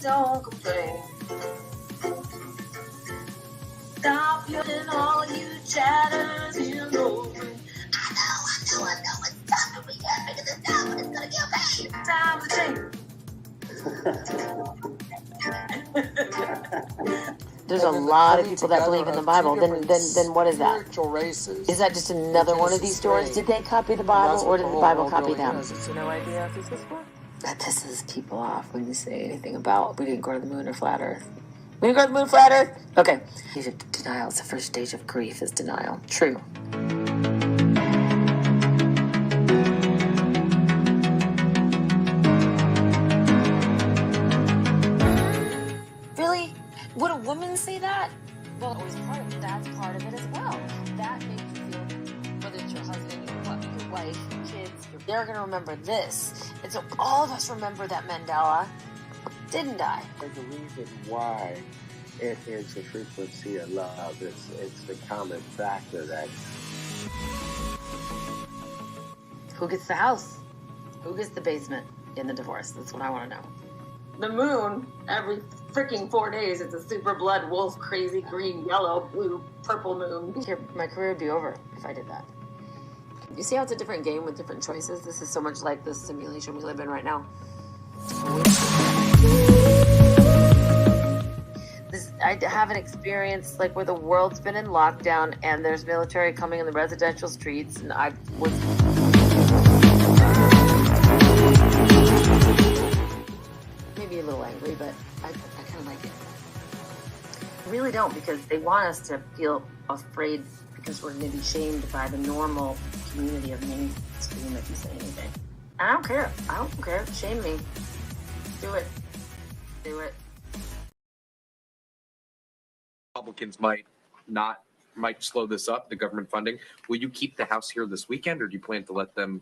don't complain. Stop yelling, all you chatters in the room. I know, it's time to be happy because it's time, but it's gonna get paid. Time to change. There's a lot of people that believe in the Bible. Then what is that? Is that just another one of these stories? Did they copy the Bible, or did the Bible copy them? No idea if this is what? That pisses people off when you say anything about we didn't go to the moon or flat Earth. We didn't go to the moon or flat Earth? Okay. Denial is the first stage of grief, is denial. True. Really? Would a woman say that? Well, that's part of it as well. That makes you feel, whether it's your husband, your wife, your kids, they're going to remember this. And so all of us remember that Mandela didn't die. And the reason why it is the frequency of love, it's the common factor that... Who gets the house? Who gets the basement in the divorce? That's what I want to know. The moon, every freaking 4 days, it's a super blood wolf, crazy green, yellow, blue, purple moon. My career would be over if I did that. You see how it's a different game with different choices? This is so much like the simulation we live in right now. I have an experience like where the world's been in lockdown and there's military coming in the residential streets, and I was... maybe a little angry, but I kind of like it. I really don't, because they want us to feel afraid because we're going to be shamed by the normal community of mainstream if you say anything. And I don't care. I don't care. Shame me. Do it. Do it. Republicans might slow this up, the government funding. Will you keep the House here this weekend, or do you plan to let them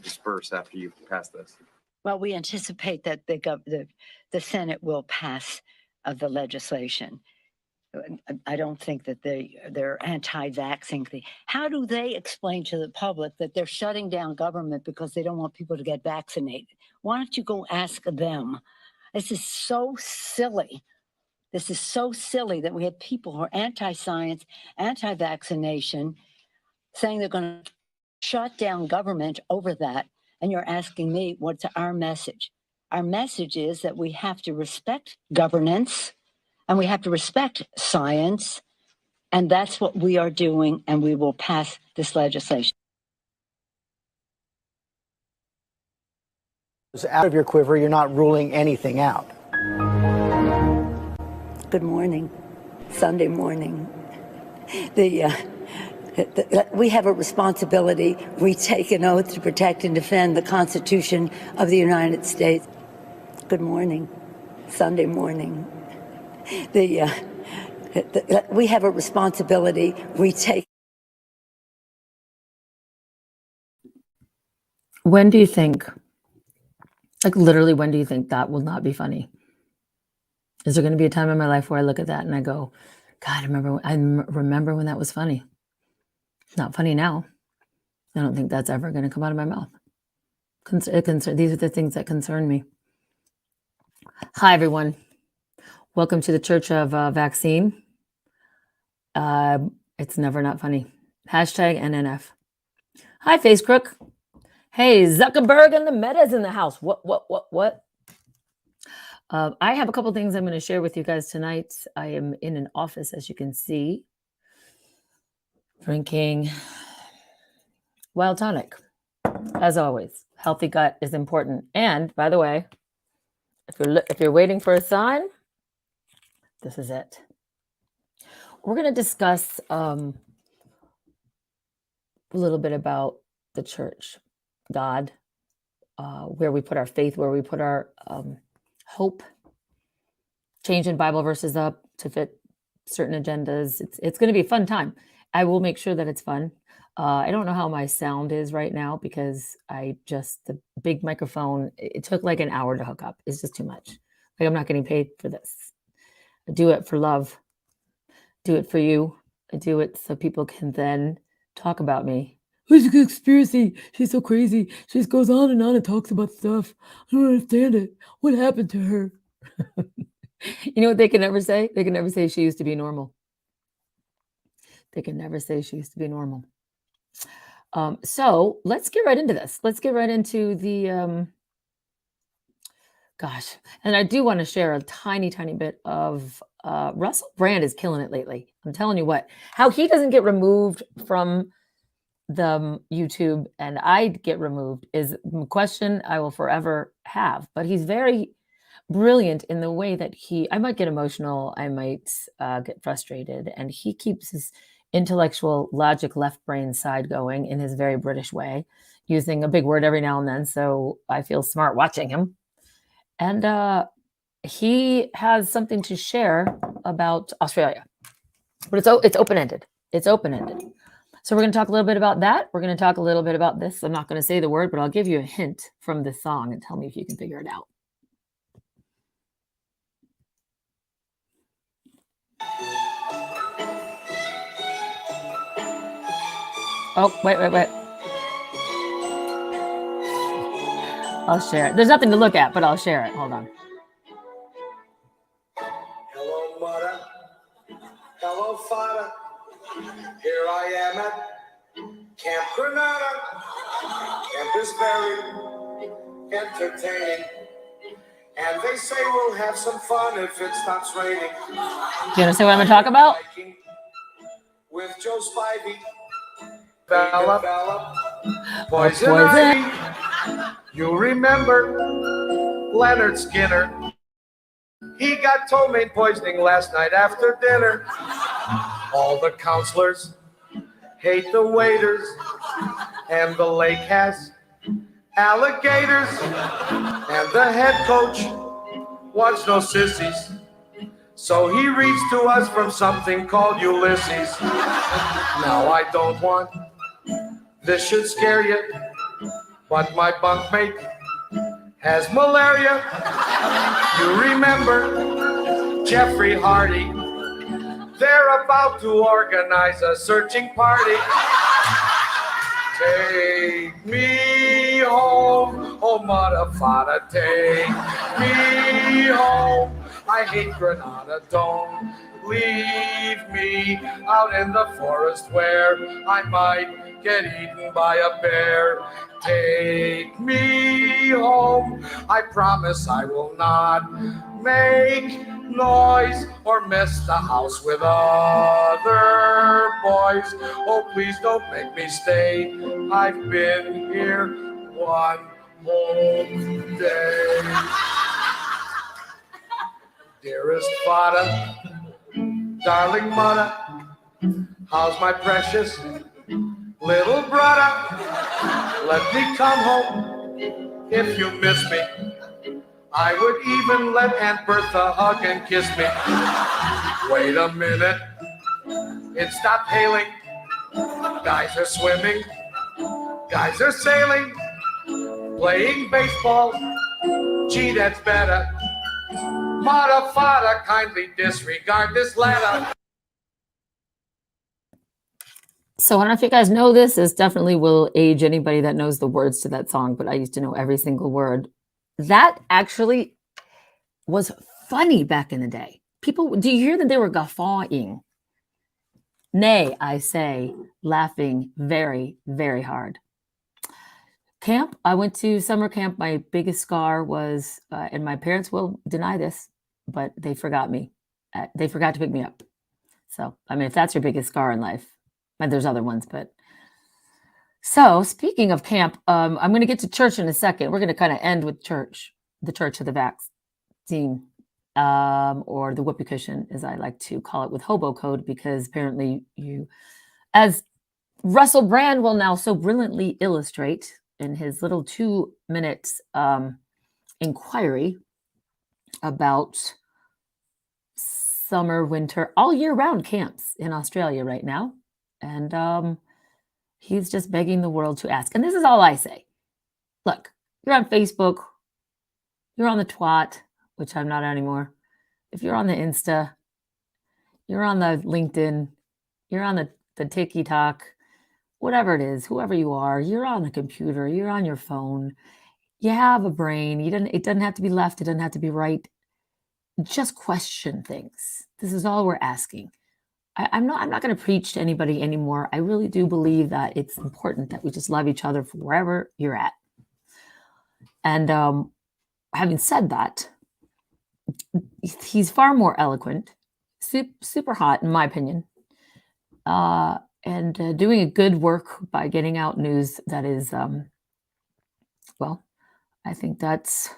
disperse after you pass this? Well, we anticipate that the Senate will pass the legislation. I don't think that they're anti-vaxxing thing. How do they explain to the public that they're shutting down government because they don't want people to get vaccinated? Why don't you go ask them? This is so silly. This is so silly that we have people who are anti-science, anti-vaccination, saying they're going to shut down government over that. And you're asking me, what's our message? Our message is that we have to respect governance and we have to respect science. And that's what we are doing. And we will pass this legislation. Out of your quiver, you're not ruling anything out. Good morning. Sunday morning. We have a responsibility. We take an oath to protect and defend the Constitution of the United States. Good morning. Sunday morning. We have a responsibility. We take. When do you think, like literally, when do you think that will not be funny? Is there going to be a time in my life where I look at that and I go, God, I remember when that was funny. It's not funny now. I don't think that's ever going to come out of my mouth. These are the things that concern me. Hi, everyone. Welcome to the Church of Vaccine. It's never not funny. Hashtag NNF. Hi, Face Crook. Hey, Zuckerberg and the Meta's in the house. What? I have a couple things I'm going to share with you guys tonight. I am in an office, as you can see, drinking wild tonic. As always, healthy gut is important. And by the way, if you're waiting for a sign, this is it. We're going to discuss a little bit about the church, God, where we put our faith, where we put our hope, changing Bible verses up to fit certain agendas. It's going to be a fun time. I will make sure that it's fun. I don't know how my sound is right now because the big microphone, it took like an hour to hook up. It's just too much. Like, I'm not getting paid for this. I do it for love. Do it for you. I do it so people can then talk about me. Who's a conspiracy? She's so crazy. She just goes on and talks about stuff. I don't understand it. What happened to her? You know what they can never say? They can never say she used to be normal. They can never say she used to be normal. So let's get right into this. Let's get right into the gosh. And I do want to share a tiny, tiny bit of Russell Brand is killing it lately. I'm telling you what, how he doesn't get removed from the YouTube and I get removed is a question I will forever have. But he's very brilliant in the way that I might get emotional, I might get frustrated, and he keeps his intellectual logic left brain side going in his very British way, using a big word every now and then. So I feel smart watching him. And he has something to share about Australia, but it's open-ended. It's open-ended. So we're going to talk a little bit about that. We're going to talk a little bit about this. I'm not going to say the word, but I'll give you a hint from this song and tell me if you can figure it out. Oh, wait. I'll share it. There's nothing to look at, but I'll share it. Hold on. Hello, mother. Hello, father. Here I am at Camp Granada. Camp is very entertaining. And they say we'll have some fun if it stops raining. Do you understand what I'm going to talk about? With Joe Spivey. Develop poison Poison. ivy. You remember Leonard Skinner. He got ptomaine poisoning last night after dinner. All the counselors hate the waiters, and the lake has alligators, and the head coach wants no sissies. So he reads to us from something called Ulysses. Now I don't want, this should scare you, but my bunkmate has malaria. You remember Jeffrey Hardy? They're about to organize a searching party. Take me home, oh mother, father, take me home. I hate Granada, don't leave me out in the forest where I might get eaten by a bear. Take me home, I promise I will not make noise or mess the house with other boys. Oh, please don't make me stay. I've been here one whole day. Dearest father, darling mother, how's my precious little brother? Let me come home if you miss me. I would even let Aunt Bertha hug and kiss me. Wait a minute, it stopped hailing. Guys are swimming, guys are sailing, playing baseball. Gee, that's better. Mother, father, kindly disregard this letter. So I don't know if you guys know this. This definitely will age anybody that knows the words to that song, but I used to know every single word. That actually was funny back in the day. People, do you hear that they were guffawing? Nay, I say, laughing very, very hard. Camp, I went to summer camp. My biggest scar was, and my parents will deny this, but they forgot me. They forgot to pick me up. So, I mean, if that's your biggest scar in life, and there's other ones, but. So speaking of camp, I'm going to get to church in a second. We're going to kind of end with church, the church of the vaccine, or the whoopee cushion, as I like to call it with hobo code, because apparently you, as Russell Brand will now so brilliantly illustrate in his little 2-minute inquiry about summer, winter, all year round camps in Australia right now. And he's just begging the world to ask. And this is all I say. Look, you're on Facebook. You're on the twat, which I'm not anymore. If you're on the Insta, you're on the LinkedIn, you're on the TikTok, whatever it is, whoever you are, you're on the computer, you're on your phone. You have a brain. It doesn't have to be left. It doesn't have to be right. just question things. This is all we're asking. I'm not going to preach to anybody anymore. I really do believe that it's important that we just love each other from wherever you're at. And having said that, he's far more eloquent, super hot, in my opinion, and doing a good work by getting out news that is, well, I think that's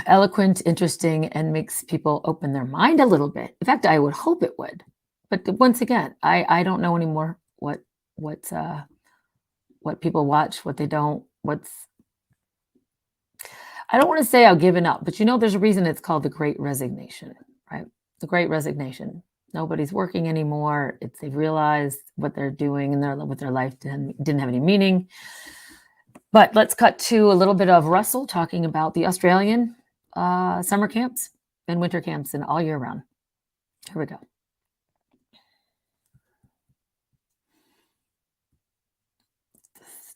eloquent, interesting, and makes people open their mind a little bit. In fact, I would hope it would. But once again, I don't know anymore what people watch, what they don't, I don't want to say I've given up, but there's a reason it's called the Great Resignation, right? The Great Resignation. Nobody's working anymore. They've realized what they're doing with their life didn't have any meaning. But let's cut to a little bit of Russell talking about the Australian summer camps and winter camps and all year round. Here we go.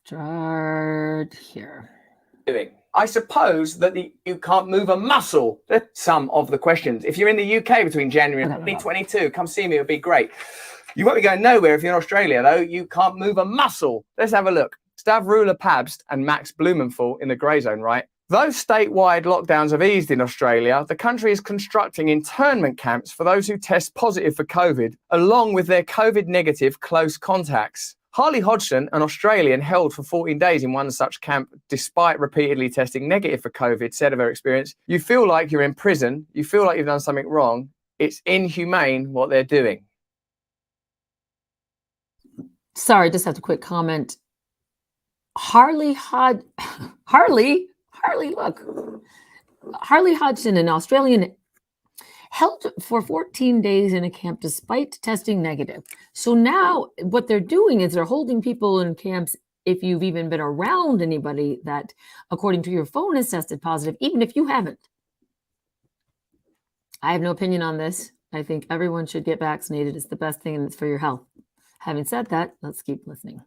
Start here. I suppose that you can't move a muscle. That's some of the questions. If you're in the UK between January and 2022, come see me. It would be great. You won't be going nowhere if you're in Australia, though. You can't move a muscle. Let's have a look. Stavrula Pabst and Max Blumenthal in the grey zone, right? Though statewide lockdowns have eased in Australia, the country is constructing internment camps for those who test positive for COVID, along with their COVID-negative close contacts. Harley Hodgson, an Australian held for 14 days in one such camp despite repeatedly testing negative for COVID, said of her experience, "You feel like you're in prison. You feel like you've done something wrong. It's inhumane what they're doing." Sorry, just have a quick comment. Harley Hodgson, an Australian, held for 14 days in a camp despite testing negative. So now what they're doing is they're holding people in camps if you've even been around anybody that, according to your phone, has tested positive, even if you haven't. I have no opinion on this. I think everyone should get vaccinated. It's the best thing and it's for your health. Having said that, let's keep listening.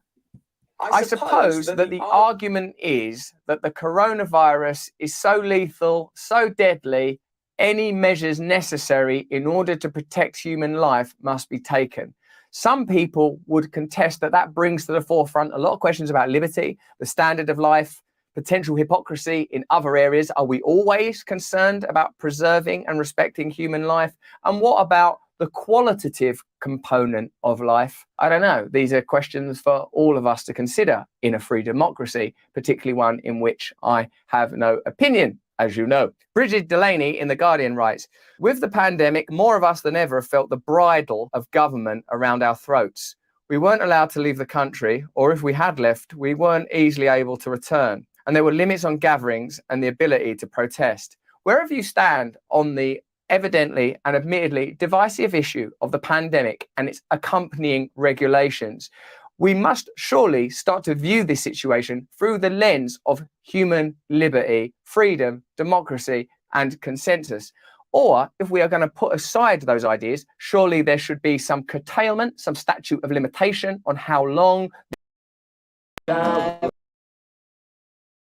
I suppose that the argument is that the coronavirus is so lethal, so deadly, any measures necessary in order to protect human life must be taken. Some people would contest that brings to the forefront a lot of questions about liberty, the standard of life, potential hypocrisy in other areas. Are we always concerned about preserving and respecting human life? And what about the qualitative component of life? I don't know. These are questions for all of us to consider in a free democracy, particularly one in which I have no opinion, as you know. Bridget Delaney in The Guardian writes, "With the pandemic, more of us than ever have felt the bridle of government around our throats. We weren't allowed to leave the country, or if we had left, we weren't easily able to return. And there were limits on gatherings and the ability to protest." Wherever you stand on the evidently and admittedly divisive issue of the pandemic and its accompanying regulations, we must surely start to view this situation through the lens of human liberty, freedom, democracy, and consensus. Or if we are going to put aside those ideas, surely there should be some curtailment, some statute of limitation on how long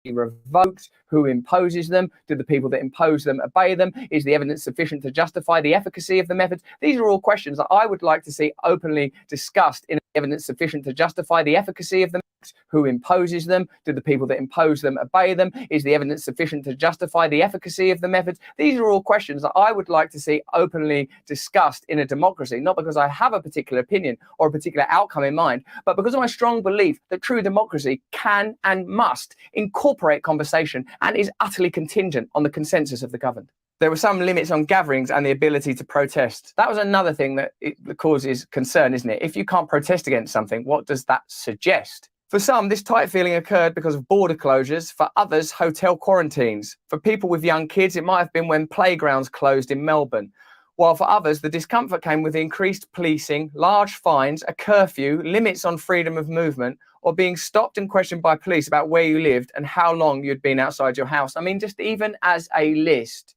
revoked, who imposes them, do the people that impose them obey them, is the evidence sufficient to justify the efficacy of the methods? These are all questions that I would like to see openly discussed in evidence sufficient to justify the efficacy of the methods. Who imposes them? Do the people that impose them obey them? Is the evidence sufficient to justify the efficacy of the methods? These are all questions that I would like to see openly discussed in a democracy, not because I have a particular opinion or a particular outcome in mind, but because of my strong belief that true democracy can and must incorporate conversation and is utterly contingent on the consensus of the governed. There were some limits on gatherings and the ability to protest. That was another thing that causes concern, isn't it? If you can't protest against something, what does that suggest? For some, this tight feeling occurred because of border closures. For others, hotel quarantines. For people with young kids, it might have been when playgrounds closed in Melbourne. While for others, the discomfort came with increased policing, large fines, a curfew, limits on freedom of movement, or being stopped and questioned by police about where you lived and how long you'd been outside your house. I mean, just even as a list,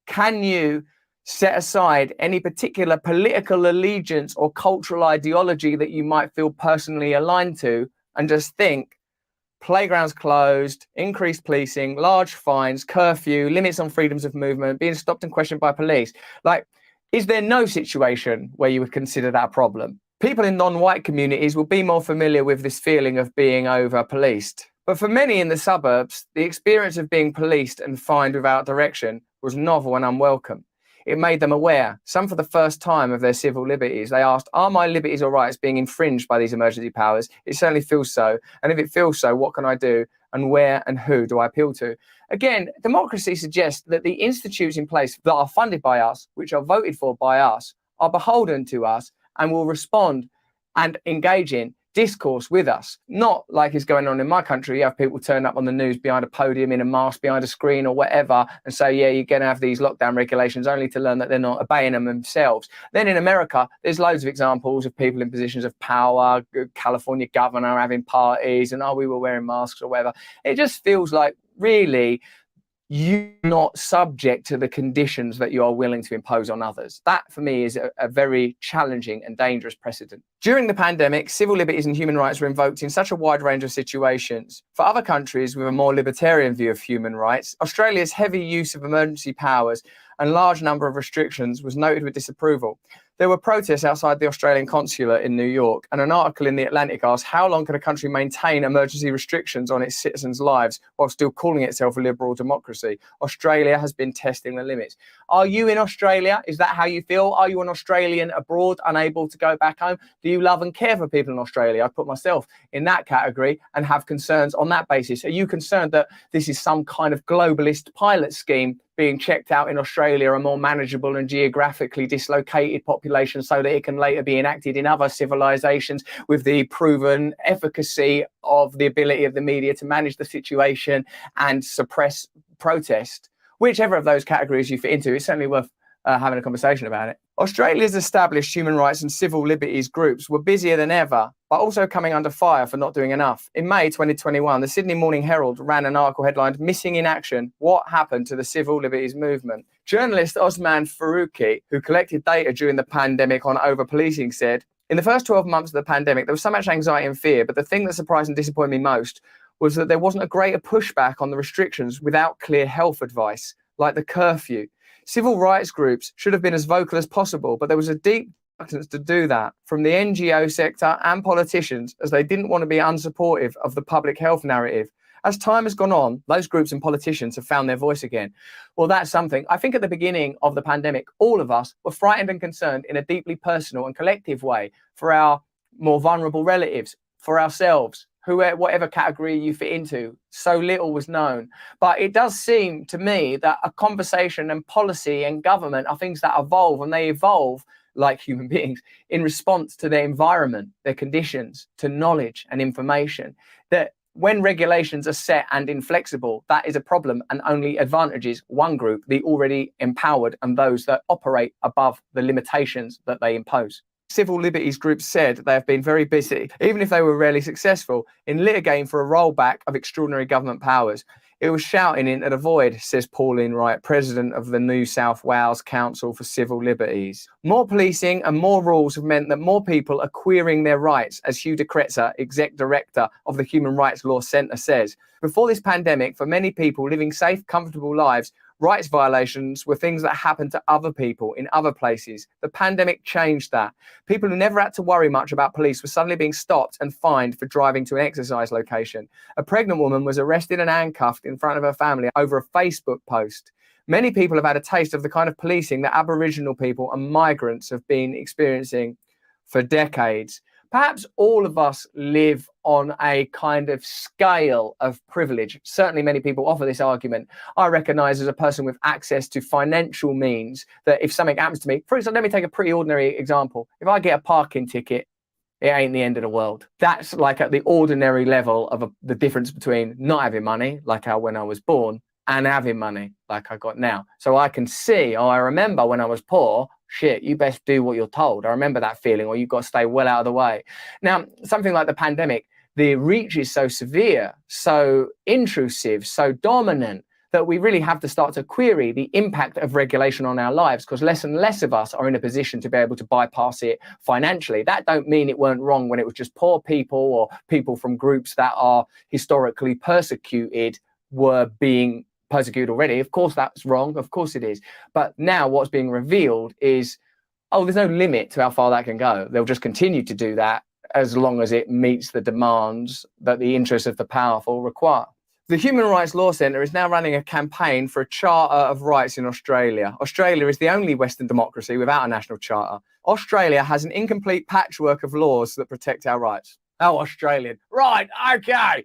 can you set aside any particular political allegiance or cultural ideology that you might feel personally aligned to and just think, playgrounds closed, increased policing, large fines, curfew, limits on freedoms of movement, being stopped and questioned by police. Like, is there no situation where you would consider that a problem? People in non-white communities will be more familiar with this feeling of being over-policed. But for many in the suburbs, the experience of being policed and fined without direction was novel and unwelcome. It made them aware, some for the first time, of their civil liberties. They asked, are my liberties or rights being infringed by these emergency powers? It certainly feels so. And if it feels so, what can I do? And where and who do I appeal to? Again, democracy suggests that the institutes in place that are funded by us, which are voted for by us, are beholden to us and will respond and engage in discourse with us. Not like is going on in my country. You have people turn up on the news behind a podium in a mask behind a screen or whatever and say, yeah, you're going to have these lockdown regulations, only to learn that they're not obeying them themselves. Then in America, there's loads of examples of people in positions of power, California governor having parties and, oh, we were wearing masks or whatever. It just feels like really you're not subject to the conditions that you are willing to impose on others. That, for me, is a very challenging and dangerous precedent. During the pandemic, civil liberties and human rights were invoked in such a wide range of situations. For other countries with a more libertarian view of human rights, Australia's heavy use of emergency powers and large number of restrictions was noted with disapproval. There were protests outside the Australian consulate in New York, and an article in The Atlantic asked, how long can a country maintain emergency restrictions on its citizens' lives while still calling itself a liberal democracy? Australia has been testing the limits. Are you in Australia? Is that how you feel? Are you an Australian abroad, unable to go back home? Do you love and care for people in Australia? I'd put myself in that category and have concerns on that basis. Are you concerned that this is some kind of globalist pilot scheme being checked out in Australia, a more manageable and geographically dislocated population, so that it can later be enacted in other civilizations with the proven efficacy of the ability of the media to manage the situation and suppress protest? Whichever of those categories you fit into, it's certainly worth having a conversation about it. Australia's established human rights and civil liberties groups were busier than ever, but also coming under fire for not doing enough. In May 2021, the Sydney Morning Herald ran an article headlined, "Missing in Action, What Happened to the Civil Liberties Movement?" Journalist Osman Faruqi, who collected data during the pandemic on over-policing, said, in the first 12 months of the pandemic, there was so much anxiety and fear, but the thing that surprised and disappointed me most was that there wasn't a greater pushback on the restrictions without clear health advice, like the curfew. Civil rights groups should have been as vocal as possible, but there was a deep reluctance to do that from the NGO sector and politicians, as they didn't want to be unsupportive of the public health narrative. As time has gone on, those groups and politicians have found their voice again. Well, that's something. I think at the beginning of the pandemic, all of us were frightened and concerned in a deeply personal and collective way for our more vulnerable relatives, for ourselves, whatever category you fit into. So little was known. But it does seem to me that a conversation and policy and government are things that evolve, and they evolve like human beings in response to their environment, their conditions, to knowledge and information. That when regulations are set and inflexible, that is a problem and only advantages one group, the already empowered, and those that operate above the limitations that they impose. Civil liberties groups said they have been very busy, even if they were rarely successful, in litigating for a rollback of extraordinary government powers. It was shouting into the void, says Pauline Wright, president of the New South Wales Council for Civil Liberties. More policing and more rules have meant that more people are querying their rights, as Hugh de Kretser, exec director of the Human Rights Law Centre, says. Before this pandemic, for many people living safe, comfortable lives, rights violations were things that happened to other people in other places. The pandemic changed that. People who never had to worry much about police were suddenly being stopped and fined for driving to an exercise location. A pregnant woman was arrested and handcuffed in front of her family over a Facebook post. Many people have had a taste of the kind of policing that Aboriginal people and migrants have been experiencing for decades. Perhaps all of us live on a kind of scale of privilege. Certainly many people offer this argument. I recognise as a person with access to financial means that if something happens to me, for example, let me take a pretty ordinary example. If I get a parking ticket, it ain't the end of the world. That's like at the ordinary level of the difference between not having money, like how when I was born, and having money like I got now. So I can see, I remember when I was poor, shit, you best do what you're told. I remember that feeling, or you've got to stay well out of the way. Now, something like the pandemic, the reach is so severe, so intrusive, so dominant, that we really have to start to query the impact of regulation on our lives, because less and less of us are in a position to be able to bypass it financially. That don't mean it weren't wrong when it was just poor people or people from groups that are historically persecuted were being persecuted already. Of course that's wrong, of course it is. But now what's being revealed is, oh, there's no limit to how far that can go. They'll just continue to do that as long as it meets the demands that the interests of the powerful require. The Human Rights Law Centre is now running a campaign for a Charter of Rights in Australia. Australia is the only Western democracy without a national charter. Australia has an incomplete patchwork of laws that protect our rights. Oh, Australian. Right, okay.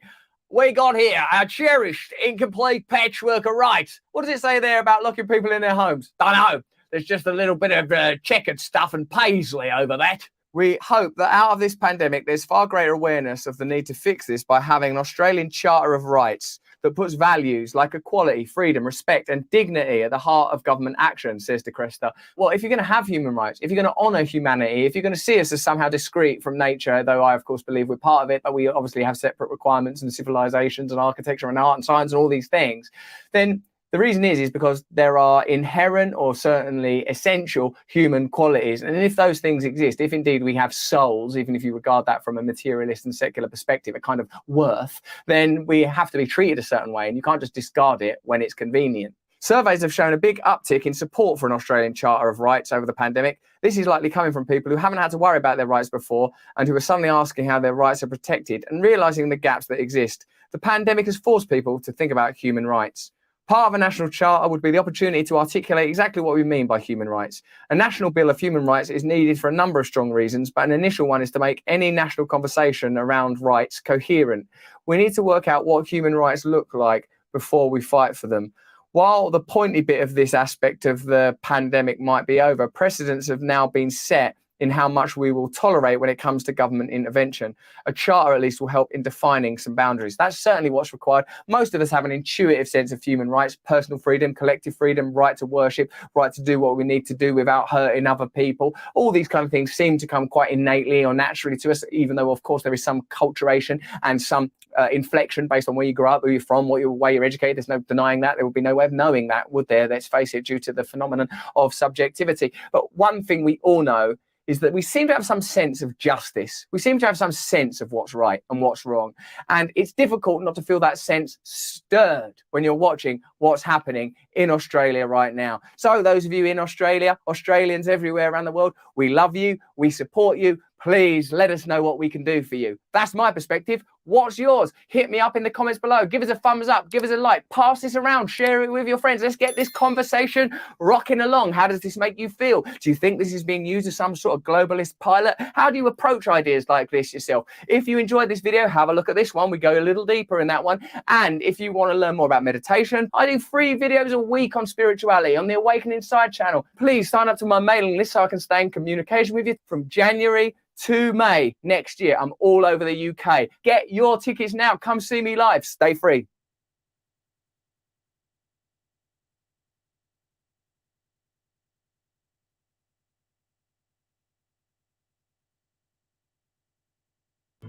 We got here our cherished, incomplete patchwork of rights. What does it say there about locking people in their homes? Don't know. There's just a little bit of checkered stuff and paisley over that. We hope that out of this pandemic, there's far greater awareness of the need to fix this by having an Australian Charter of Rights that puts values like equality, freedom, respect, and dignity at the heart of government action, says De Cresta. Well, if you're going to have human rights, if you're going to honour humanity, if you're going to see us as somehow discrete from nature, though I, of course, believe we're part of it, but we obviously have separate requirements and civilizations and architecture and art and science and all these things, then the reason is because there are inherent or certainly essential human qualities. And if those things exist, if indeed we have souls, even if you regard that from a materialist and secular perspective, a kind of worth, then we have to be treated a certain way. And you can't just discard it when it's convenient. Surveys have shown a big uptick in support for an Australian Charter of Rights over the pandemic. This is likely coming from people who haven't had to worry about their rights before and who are suddenly asking how their rights are protected and realising the gaps that exist. The pandemic has forced people to think about human rights. Part of a national charter would be the opportunity to articulate exactly what we mean by human rights. A national bill of human rights is needed for a number of strong reasons, but an initial one is to make any national conversation around rights coherent. We need to work out what human rights look like before we fight for them. While the pointy bit of this aspect of the pandemic might be over, precedents have now been set in how much we will tolerate when it comes to government intervention. A charter at least will help in defining some boundaries. That's certainly what's required. Most of us have an intuitive sense of human rights, personal freedom, collective freedom, right to worship, right to do what we need to do without hurting other people. All these kind of things seem to come quite innately or naturally to us, even though, of course, there is some culturation and some inflection based on where you grew up, who you're from, where you're educated. There's no denying that. There would be no way of knowing that, would there? Let's face it, due to the phenomenon of subjectivity. But one thing we all know is that we seem to have some sense of justice. We seem to have some sense of what's right and what's wrong. And it's difficult not to feel that sense stirred when you're watching what's happening in Australia right now. So those of you in Australia, Australians everywhere around the world, we love you, we support you. Please let us know what we can do for you. That's my perspective. What's yours? Hit me up in the comments below. Give us a thumbs up. Give us a like. Pass this around. Share it with your friends. Let's get this conversation rocking along. How does this make you feel? Do you think this is being used as some sort of globalist pilot? How do you approach ideas like this yourself? If you enjoyed this video, have a look at this one. We go a little deeper in that one. And if you want to learn more about meditation, I do 3 videos a week on spirituality on the Awakening Side channel. Please sign up to my mailing list so I can stay in communication with you from January to May next year. I'm all over the UK. Get your tickets now. Come see me live. Stay free.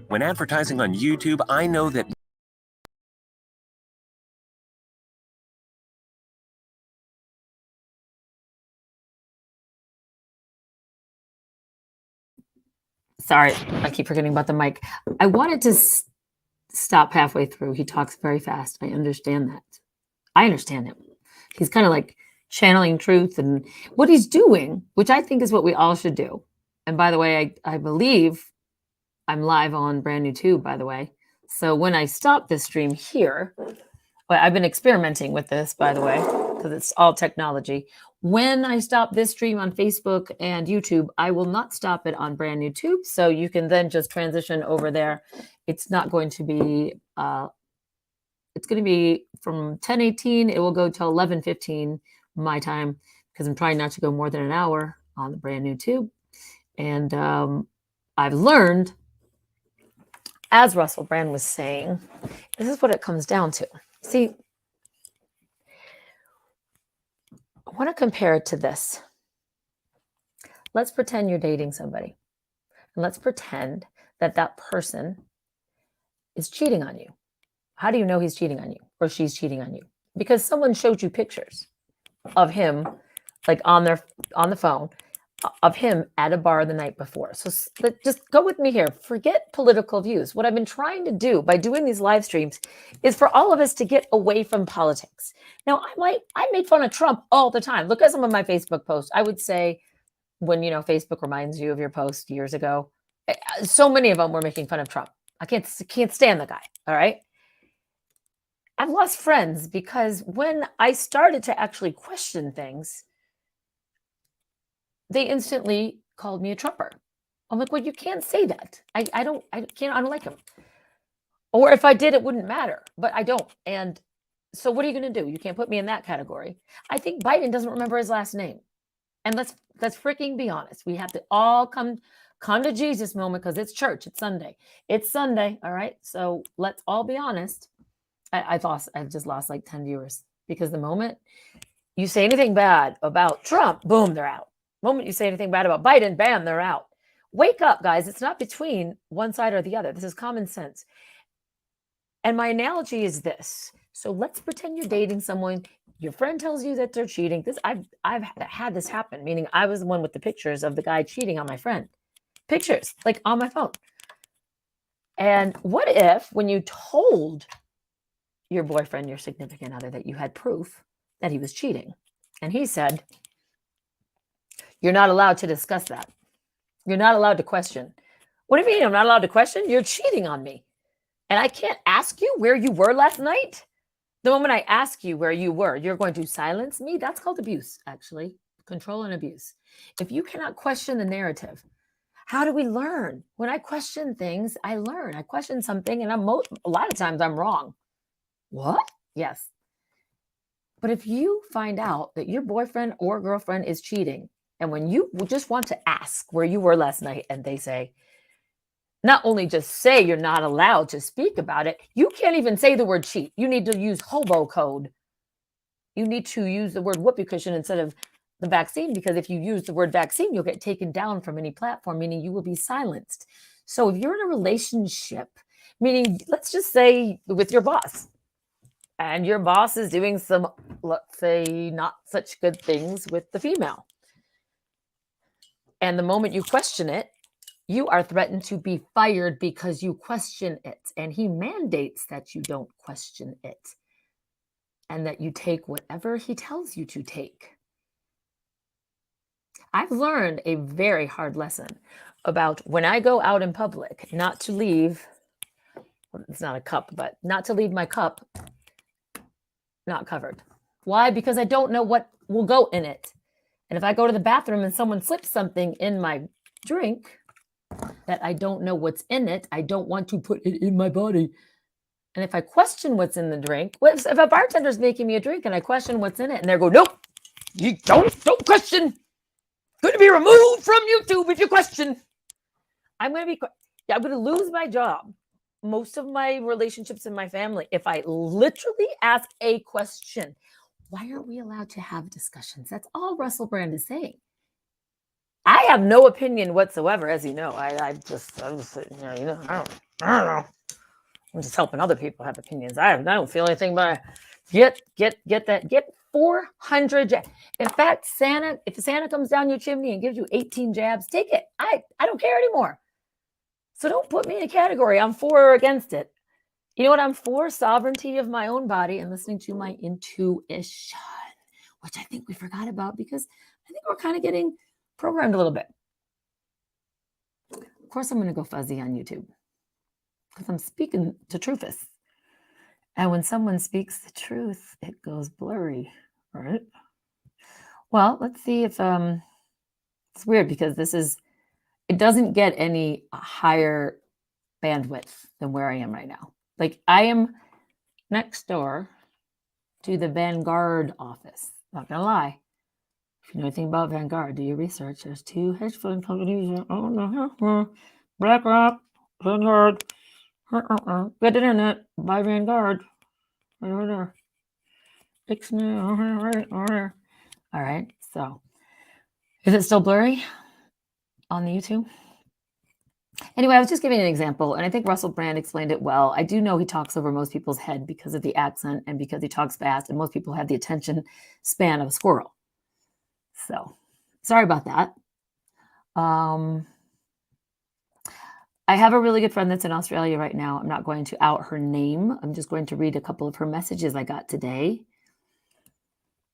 When advertising on YouTube, I know that Sorry, I keep forgetting about the mic. I wanted to stop halfway through. He talks very fast. I understand that. I understand him. He's kind of like channeling truth and what he's doing, which I think is what we all should do. And by the way, I believe I'm live on brand new tube, by the way. So when I stop this stream here, well, I've been experimenting with this, by the way, because it's all technology. When I stop this stream on Facebook and YouTube, I will not stop it on brand new tube. So you can then just transition over there. It's not going to be, it's going to be from 10:18. It will go till 11:15 my time because I'm trying not to go more than an hour on the brand new tube. And I've learned, as Russell Brand was saying, this is what it comes down to. See, I want to compare it to this. Let's pretend you're dating somebody. And let's pretend that that person is cheating on you. How do you know he's cheating on you or she's cheating on you? because someone showed you pictures of him, like on the phone, of him at a bar the night before. So just go with me here. Forget political views. What I've been trying to do by doing these live streams is for all of us to get away from politics. Now, I made fun of Trump all the time. Look at some of my Facebook posts. I would say, when Facebook reminds you of your post years ago, so many of them were making fun of Trump. I can't stand the guy. All right. I've lost friends because when I started to actually question things, they instantly called me a Trumper. I'm like, well, you can't say that. I don't like him. Or if I did, it wouldn't matter, but I don't. And so what are you going to do? You can't put me in that category. I think Biden doesn't remember his last name. And let's freaking be honest. We have to all come to Jesus moment, because it's church. It's Sunday. It's Sunday. All right. So let's all be honest. I've just lost like 10 viewers, because the moment you say anything bad about Trump, boom, they're out. The moment you say anything bad about Biden, bam, they're out. Wake up, guys. It's not between one side or the other. This is common sense. And my analogy is this. So let's pretend you're dating someone. Your friend tells you that they're cheating. I've had this happen, meaning I was the one with the pictures of the guy cheating on my friend. Pictures, like on my phone. And what if, when you told your boyfriend, your significant other, that you had proof that he was cheating, and he said, you're not allowed to discuss that. You're not allowed to question. What do you mean I'm not allowed to question? You're cheating on me. And I can't ask you where you were last night? The moment I ask you where you were, you're going to silence me? That's called abuse, actually. Control and abuse. If you cannot question the narrative, how do we learn? When I question things, I learn. I question something, and a lot of times I'm wrong. What? Yes. But if you find out that your boyfriend or girlfriend is cheating, and when you just want to ask where you were last night, and they say, not only just say you're not allowed to speak about it, you can't even say the word cheat. You need to use hobo code. You need to use the word whoopee cushion instead of the vaccine, because if you use the word vaccine, you'll get taken down from any platform, meaning you will be silenced. So if you're in a relationship, meaning let's just say with your boss, and your boss is doing some, let's say, not such good things with the female, and the moment you question it, you are threatened to be fired because you question it. And he mandates that you don't question it, and that you take whatever he tells you to take. I've learned a very hard lesson about when I go out in public, not to leave, it's not a cup, but not to leave my cup not covered. Why? Because I don't know what will go in it. And if I go to the bathroom and someone slips something in my drink that I don't know what's in it, I don't want to put it in my body. And if I question what's in the drink, if a bartender's making me a drink and I question what's in it, and they go, nope, you don't question. Going to be removed from YouTube if you question. I'm going to lose my job, most of my relationships in my family, if I literally ask a question. Why aren't we allowed to have discussions? That's all Russell Brand is saying. I have no opinion whatsoever, as you know. I'm just sitting here, I don't know. I'm just helping other people have opinions. I don't feel anything, but get 400 jabs. In fact, if Santa comes down your chimney and gives you 18 jabs, take it. I don't care anymore. So don't put me in a category. I'm for or against it. You know what I'm for? Sovereignty of my own body and listening to my intuition, which I think we forgot about, because I think we're kind of getting programmed a little bit. Of course, I'm going to go fuzzy on YouTube because I'm speaking to truthists. And when someone speaks the truth, it goes blurry, right? Well, let's see if it's weird, because it doesn't get any higher bandwidth than where I am right now. Like, I am next door to the Vanguard office. Not gonna lie. If you know anything about Vanguard, do your research. There's 2 hedge fund companies. BlackRock, Vanguard. Get internet. Buy Vanguard. Right over there. All right. So, is it still blurry on the YouTube? Anyway, I was just giving an example, and I think Russell Brand explained it well. I do know he talks over most people's head because of the accent and because he talks fast, and most people have the attention span of a squirrel. So, sorry about that. I have a really good friend that's in Australia right now. I'm not going to out her name. I'm just going to read a couple of her messages I got today.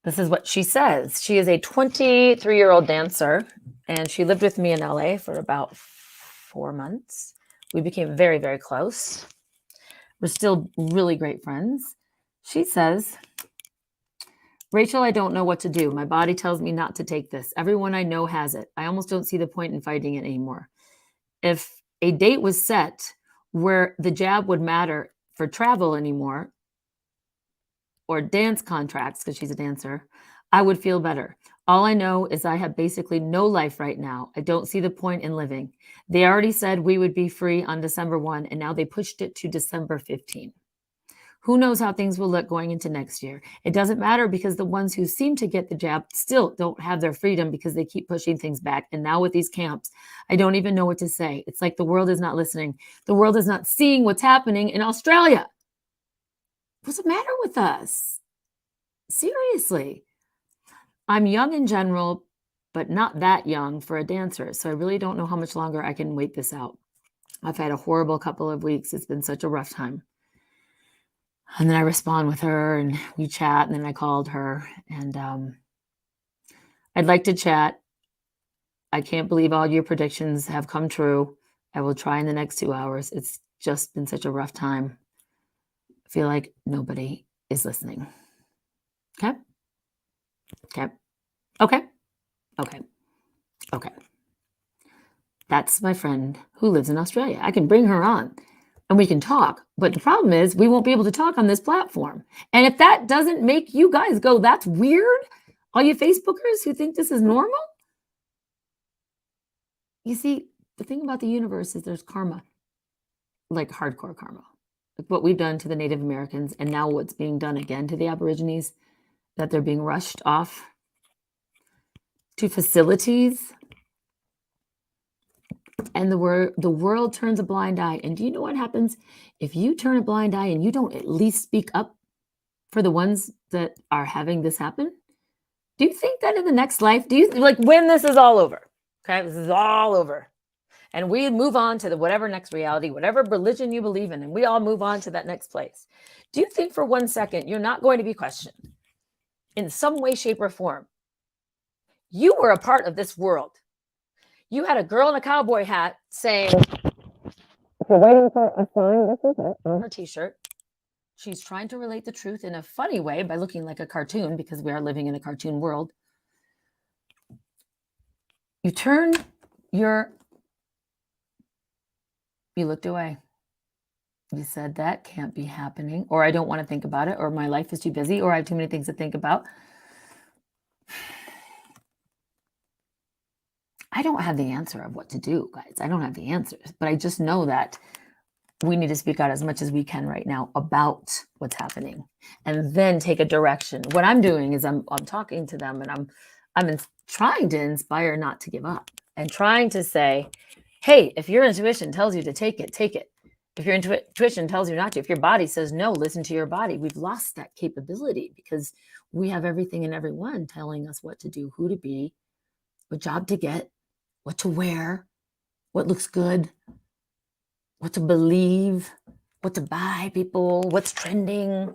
This is what she says. She is a 23-year-old dancer, and she lived with me in LA for about 4 months. We became very, very close. We're still really great friends. She says, Rachel, I don't know what to do. My body tells me not to take this. Everyone I know has it. I almost don't see the point in fighting it anymore. If a date was set where the jab would matter for travel anymore, or dance contracts, because she's a dancer, I would feel better. All I know is I have basically no life right now. I don't see the point in living. They already said we would be free on December 1, and now they pushed it to December 15. Who knows how things will look going into next year? It doesn't matter because the ones who seem to get the jab still don't have their freedom because they keep pushing things back. And now with these camps, I don't even know what to say. It's like the world is not listening. The world is not seeing what's happening in Australia. What's the matter with us? Seriously. I'm young in general, but not that young for a dancer. So I really don't know how much longer I can wait this out. I've had a horrible couple of weeks. It's been such a rough time. And then I respond with her and we chat, and then I called her, and I'd like to chat. I can't believe all your predictions have come true. I will try in the next 2 hours. It's just been such a rough time. I feel like nobody is listening. Okay? Okay. Okay. Okay. Okay. That's my friend who lives in Australia. I can bring her on and we can talk. But the problem is we won't be able to talk on this platform. And if that doesn't make you guys go, that's weird, all you Facebookers who think this is normal. You see, the thing about the universe is there's karma, like hardcore karma. Like what we've done to the Native Americans and now what's being done again to the Aborigines, that they're being rushed off to facilities. And the world turns a blind eye. And do you know what happens if you turn a blind eye and you don't at least speak up for the ones that are having this happen? Do you think that in the next life, do you like when this is all over? Okay, this is all over. And we move on to the whatever next reality, whatever religion you believe in, and we all move on to that next place. Do you think for 1 second you're not going to be questioned in some way, shape, or form? You were a part of this world. You had a girl in a cowboy hat saying, if you're waiting for a sign, this is it. On her t-shirt. She's trying to relate the truth in a funny way by looking like a cartoon, because we are living in a cartoon world. You looked away. You said that can't be happening, or I don't want to think about it, or my life is too busy, or I have too many things to think about. I don't have the answer of what to do, guys. I don't have the answers, but I just know that we need to speak out as much as we can right now about what's happening, and then take a direction. What I'm doing is I'm talking to them, and I'm trying to inspire not to give up, and trying to say, hey, if your intuition tells you to take it, take it. If your intuition tells you not to, if your body says no, listen to your body. We've lost that capability because we have everything and everyone telling us what to do, who to be, what job to get, what to wear, what looks good, what to believe, what to buy, people, what's trending,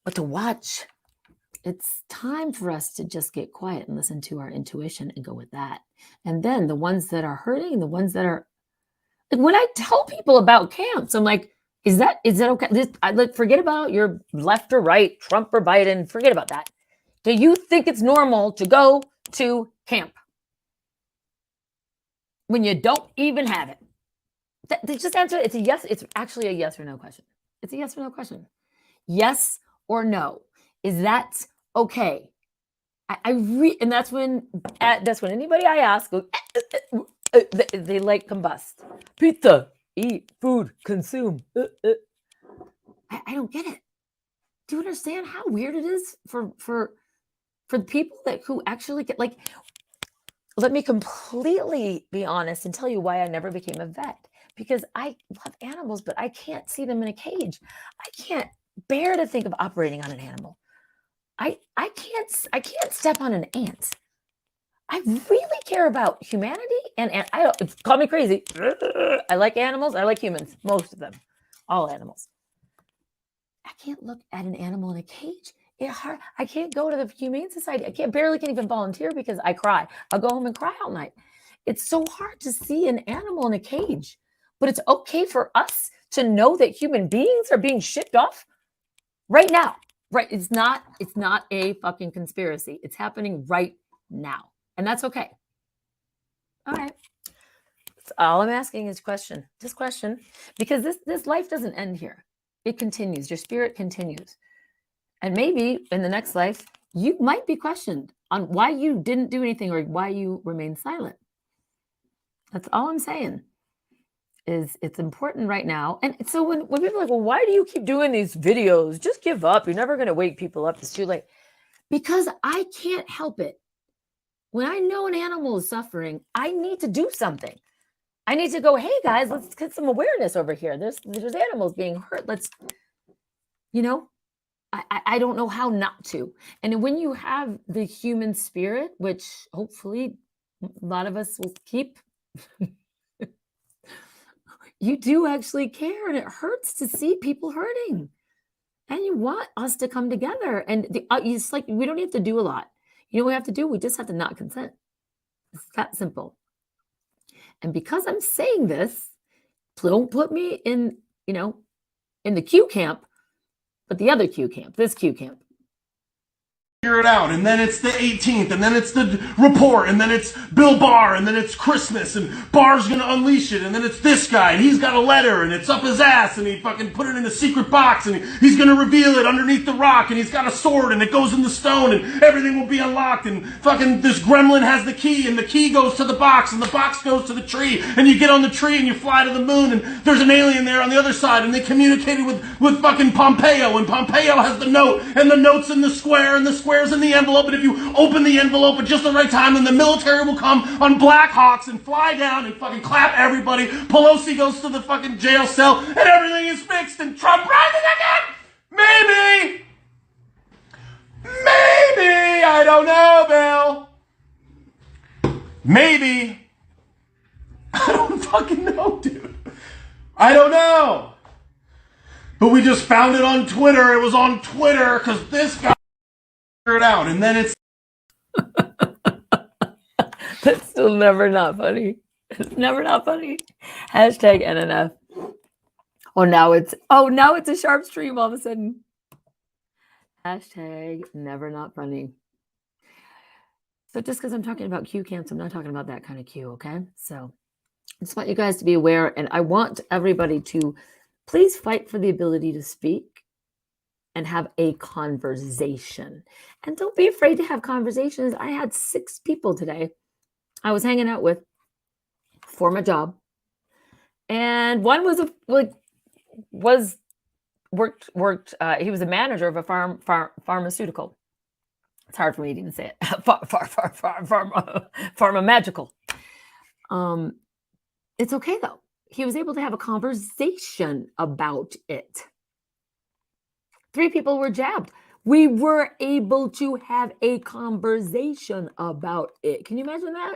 what to watch. It's time for us to just get quiet and listen to our intuition and go with that. And then the ones that are hurting, the ones that are, like when I tell people about camps, I'm like, is that okay? Forget about your left or right, Trump or Biden, forget about that. Do you think it's normal to go to camp when you don't even have it? Just answer it. It's a yes. It's actually a yes or no question. It's a yes or no question. Yes or no. Is that okay? And that's when anybody I ask goes, they like combust. Pizza, eat, food, consume. I don't get it. Do you understand how weird it is for the people who actually get, like let me completely be honest and tell you why I never became a vet. Because I love animals, but I can't see them in a cage. I can't bear to think of operating on an animal. I can't step on an ant. I really care about humanity, and I don't call me crazy. I like animals. I like humans, most of them, all animals. I can't look at an animal in a cage. I can't go to the Humane Society. I can't even volunteer because I cry. I'll go home and cry all night. It's so hard to see an animal in a cage, but it's okay for us to know that human beings are being shipped off right now. Right? It's not a fucking conspiracy. It's happening right now, and that's okay. All right. So all I'm asking is question, because this life doesn't end here. It continues. Your spirit continues. And maybe in the next life, you might be questioned on why you didn't do anything or why you remain silent. That's all I'm saying. Is it's important right now. And so when people are like, well, why do you keep doing these videos? Just give up. You're never going to wake people up. It's too late. Because I can't help it. When I know an animal is suffering, I need to do something. I need to go, hey guys, let's get some awareness over here. There's animals being hurt. Let's, I don't know how not to. And when you have the human spirit, which hopefully a lot of us will keep, you do actually care, and it hurts to see people hurting. And you want us to come together. And it's like, we don't have to do a lot. You know what we have to do? We just have to not consent. It's that simple. And because I'm saying this, don't put me in the Q camp, but the other Q camp, this Q camp. Figure it out, and then it's the 18th, and then it's the report, and then it's Bill Barr, and then it's Christmas, and Barr's gonna unleash it, and then it's this guy, and he's got a letter, and it's up his ass, and he fucking put it in a secret box, and he's gonna reveal it underneath the rock, and he's got a sword, and it goes in the stone, and everything will be unlocked, and fucking this gremlin has the key, and the key goes to the box, and the box goes to the tree, and you get on the tree, and you fly to the moon, and there's an alien there on the other side, and they communicated with fucking Pompeo, and Pompeo has the note, and the note's in the square, and the square's in the envelope, and if you open the envelope at just the right time, then the military will come on Black Hawks and fly down and fucking clap everybody. Pelosi goes to the fucking jail cell, and everything is fixed, and Trump rises again. Maybe, I don't know, Bill. Maybe. I don't fucking know, dude. I don't know. But we just found it on Twitter. It was on Twitter because this guy it out, and then it's That's still never not funny. It's never not funny. Hashtag NNF. Now it's a sharp stream all of a sudden. Hashtag never not funny. So just because I'm talking about Q camps, I'm not talking about that kind of Q, okay? So I just want you guys to be aware, and I want everybody to please fight for the ability to speak and have a conversation. And don't be afraid to have conversations. I had 6 people today I was hanging out with for my job. And one was worked he was a manager of a pharmaceutical. It's hard for me to even say it. Pharma-magical. It's okay though. He was able to have a conversation about it. 3 people were jabbed. We were able to have a conversation about it. Can you imagine that?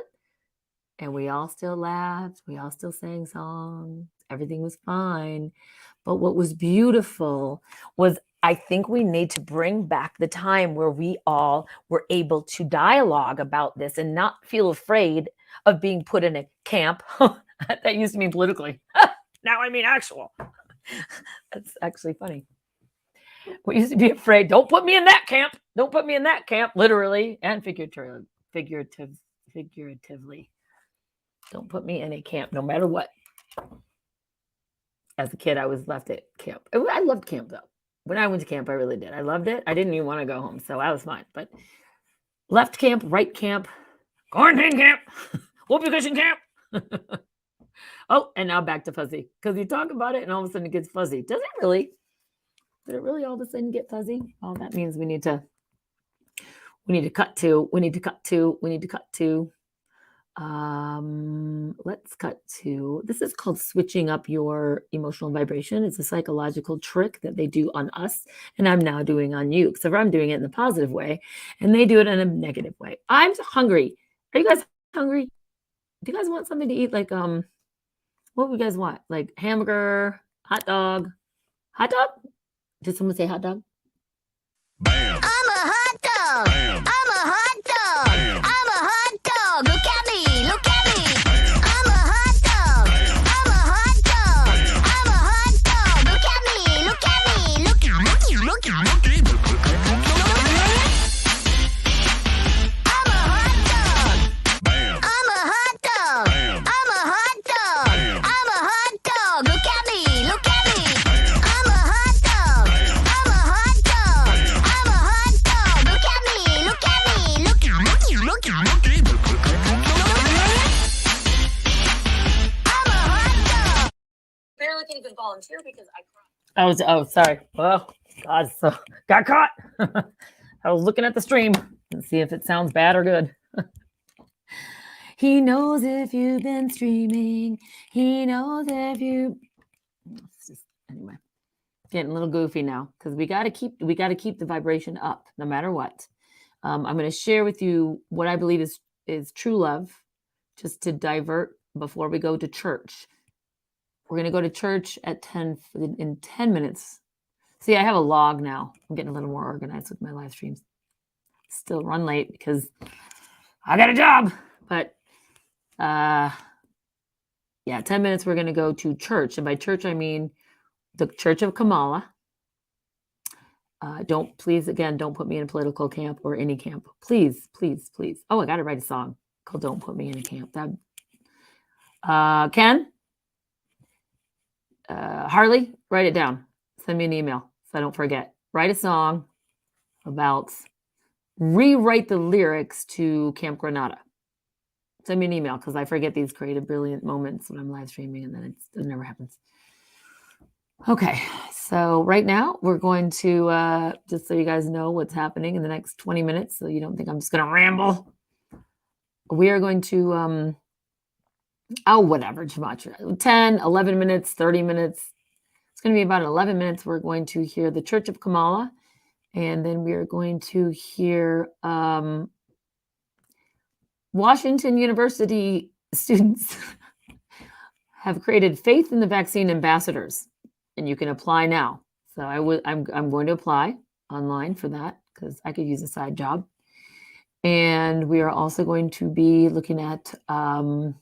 And we all still laughed. We all still sang songs. Everything was fine. But what was beautiful was, I think we need to bring back the time where we all were able to dialogue about this and not feel afraid of being put in a camp. That used to mean politically. Now I mean actual. That's actually funny. We used to be afraid. Don't put me in that camp. Don't put me in that camp, literally and figuratively. Don't put me in a camp, no matter what. As a kid, I was left at camp. I loved camp, though. When I went to camp, I really did. I loved it. I didn't even want to go home, so I was fine. But left camp, right camp, quarantine camp, whoopee cushion camp. Oh, and now back to fuzzy. Because you talk about it, and all of a sudden it gets fuzzy. Does it really? Did it really all of a sudden get fuzzy? Well, that means we need to cut to Let's cut to, this is called switching up your emotional vibration. It's a psychological trick that they do on us, and I'm now doing on you, because I'm doing it in a positive way and they do it in a negative way. I'm hungry. Are you guys hungry? Do you guys want something to eat? Like, what would you guys want? Like hamburger, hot dog? Hot dog? Did someone say hot dog? Bam. I'm a hot dog. Bam. I'm a hot dog. Bam. I'm a hot dog. Look at me. Look at me. Bam. I'm a hot dog. Bam. I'm a hot dog. Bam. I'm a hot dog. Look at me. Look at me. Look at me. Look at me. I'm a hot dog. Bam. I'm a hot dog. Bam. I'm a hot dog. Bam. I'm a hot dog. Look at me. Look at me. Bam. I'm a hot dog. Bam. I'm a hot dog. Bam. I'm a hot dog. Look at me. Look at me. Look at me. Look at me. I'm a hot dog. Barely can even volunteer because I cried. Sorry. Oh, God, so got caught. I was looking at the stream and see if it sounds bad or good. He knows if you've been streaming. He knows if you. Anyway, getting a little goofy now because we got to keep the vibration up no matter what. I'm going to share with you what I believe is true love, just to divert before we go to church. We're going to go to church at 10 in 10 minutes. See, I have a log now. I'm getting a little more organized with my live streams. Still run late because I got a job. But yeah, 10 minutes we're going to go to church. And by church, I mean the Church of Kamala. Don't put me in a political camp or any camp. Please, please, please. Oh, I got to write a song called Don't Put Me in a Camp. Ken? Harley, write it down. Send me an email so I don't forget. Write a song about, rewrite the lyrics to Camp Granada. Send me an email because I forget these creative, brilliant moments when I'm live streaming and then it never happens. Okay, so right now we're going to, just so you guys know what's happening in the next 20 minutes, so you don't think I'm just going to ramble. We are going to, whatever, too much. 10, 11 minutes, 30 minutes. It's going to be about 11 minutes. We're going to hear the Church of Kamala, and then we are going to hear Washington University students have created Faith in the Vaccine Ambassadors, and you can apply now. So I'm going to apply online for that because I could use a side job. And we are also going to be looking at a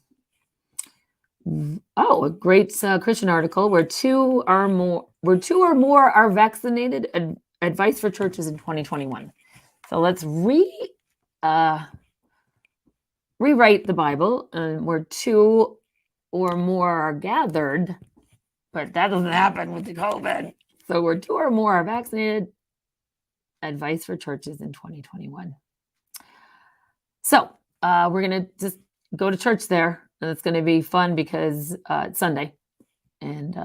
great Christian article where two or more are vaccinated. Advice for churches in 2021. So let's rewrite the Bible, and where two or more are gathered, but that doesn't happen with the COVID. So where two or more are vaccinated. Advice for churches in 2021. So we're gonna just go to church there. And it's going to be fun because it's Sunday. And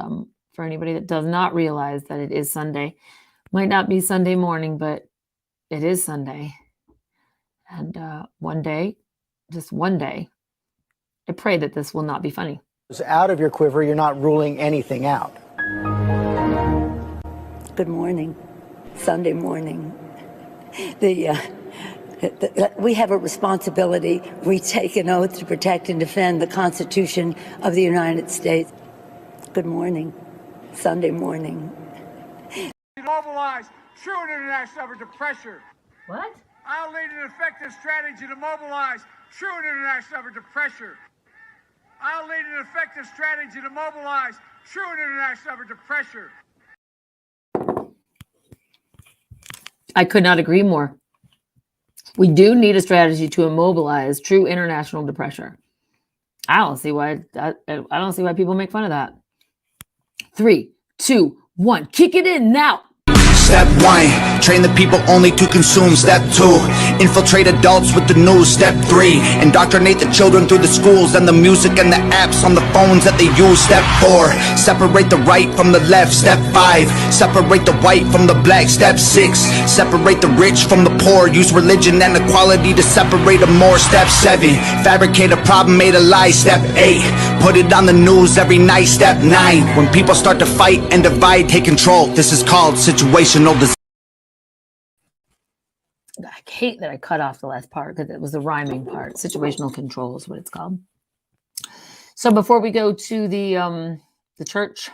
for anybody that does not realize that it is Sunday, might not be Sunday morning, but it is Sunday. And one day, just one day, I pray that this will not be funny. It's out of your quiver. You're not ruling anything out. Good morning. Sunday morning. We have a responsibility. We take an oath to protect and defend the Constitution of the United States. Good morning. Sunday morning. Mobilize true international effort to pressure. What? I'll lead an effective strategy to mobilize true international effort to pressure. I'll lead an effective strategy to mobilize true international effort to pressure. I could not agree more. We do need a strategy to immobilize true international pressure. I don't see why people make fun of that. 3, 2, 1, kick it in now. Step 1, Train the people only to consume. Step 2, infiltrate adults with the news. Step 3, indoctrinate the children through the schools and the music and the apps on the phones that they use. Step 4, separate the right from the left. Step 5, separate the white from the black. Step 6, separate the rich from the poor. Use religion and equality to separate them more. Step 7, fabricate a problem, made a lie. Step 8, put it on the news every night. Step 9, when people start to fight and divide, take control. This is called situational design. I hate that I cut off the last part because it was the rhyming part. Situational control is what it's called. So before we go to the church,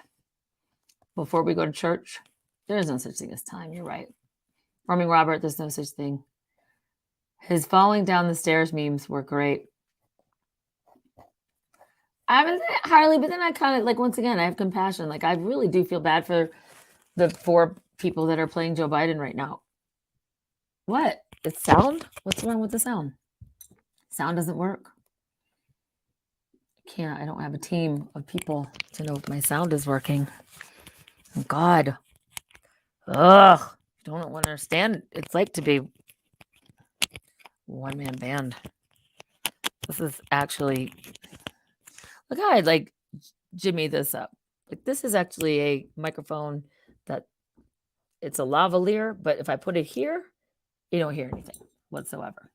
there is no such thing as time. You're right. Roaming Robert, there's no such thing. His falling down the stairs memes were great. I haven't said it highly, but then I kind of, like, once again, I have compassion. Like, I really do feel bad for the 4 people that are playing Joe Biden right now. What? It's sound? What's wrong with the sound? Sound doesn't work. I don't have a team of people to know if my sound is working. Oh, God. Ugh. Don't understand. It's like to be one-man band. This is actually... Look how I, like, jimmy this up. Like, this is actually a microphone that it's a lavalier, but if I put it here, you don't hear anything whatsoever.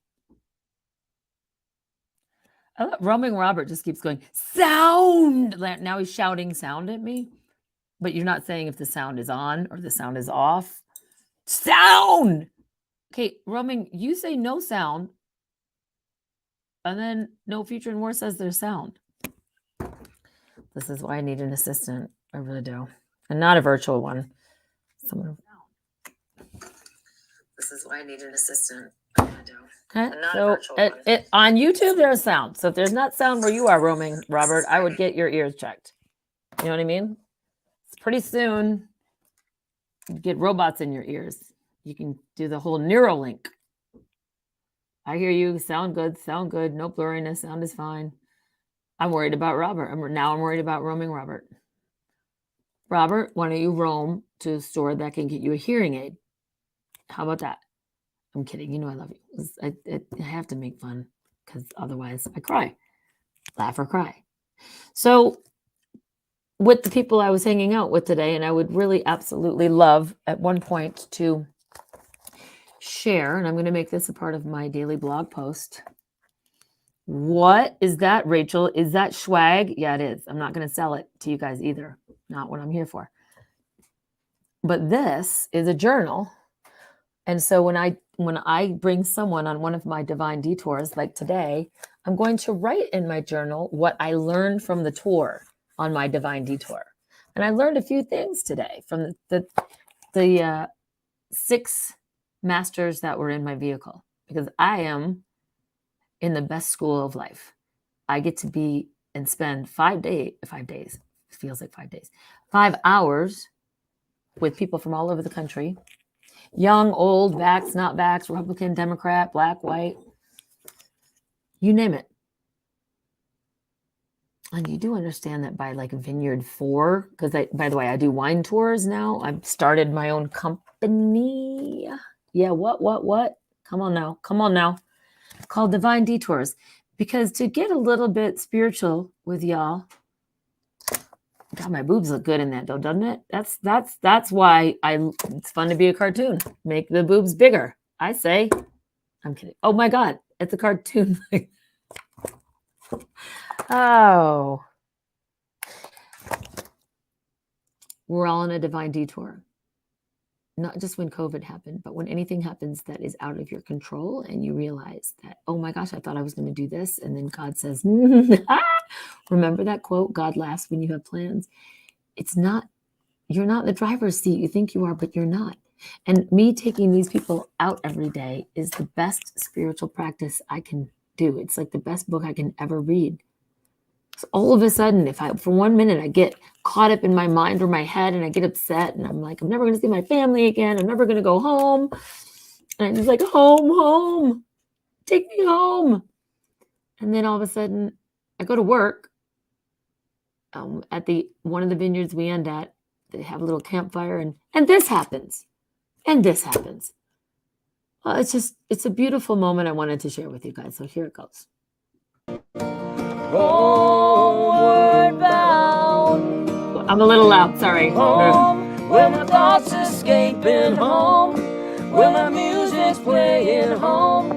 Roaming Robert just keeps going, sound! Now he's shouting sound at me, but you're not saying if the sound is on or the sound is off. Sound! Okay, Roaming, you say no sound, and then No Future and More says there's sound. This is why I need an assistant. I really do. And not a virtual one. This is why I need an assistant. I really do. Okay. So on YouTube, there's sound. So if there's not sound where you are, Roaming Robert, I would get your ears checked. You know what I mean? It's pretty soon. You get robots in your ears. You can do the whole Neuralink. I hear you. Sound good. Sound good. No blurriness. Sound is fine. I'm worried about Robert. I'm worried about Roaming Robert. Robert, why don't you roam to a store that can get you a hearing aid? How about that? I'm kidding. You know I love you. I have to make fun because otherwise I cry. Laugh or cry. So with the people I was hanging out with today, and I would really absolutely love at one point to share, and I'm going to make this a part of my daily blog post. What is that, Rachel? Is that swag? Yeah, it is. I'm not going to sell it to you guys either. Not what I'm here for. But this is a journal. And so when I bring someone on one of my divine detours, like today, I'm going to write in my journal what I learned from the tour on my divine detour. And I learned a few things today from the 6 masters that were in my vehicle, because I am in the best school of life. I get to be and spend 5 days, it feels like 5 days, 5 hours with people from all over the country, young, old, vax, not vax, Republican, Democrat, black, white, you name it. And you do understand that by like Vineyard 4, because by the way, I do wine tours now. I've started my own company. Yeah, what? Come on now. Called Divine Detours, because to get a little bit spiritual with y'all, God, my boobs look good in that though, doesn't it? That's why it's fun to be a cartoon. Make the boobs bigger. I say, I'm kidding. Oh my God, it's a cartoon. Oh, we're all on a divine detour. Not just when COVID happened, but when anything happens that is out of your control and you realize that, oh my gosh, I thought I was going to do this. And then God says, remember that quote, God laughs when you have plans. You're not in the driver's seat. You think you are, but you're not. And me taking these people out every day is the best spiritual practice I can do. It's like the best book I can ever read. So all of a sudden, for 1 minute, I get caught up in my mind or my head and I get upset and I'm like, I'm never going to see my family again. I'm never going to go home. And I'm just like, home, take me home. And then all of a sudden I go to work at one of the vineyards we end at. They have a little campfire and this happens. and this happens. Well, it's a beautiful moment I wanted to share with you guys. So here it goes. Homeward bound. I'm a little loud, sorry. Home, where my thoughts escaping home, where my music's playing home,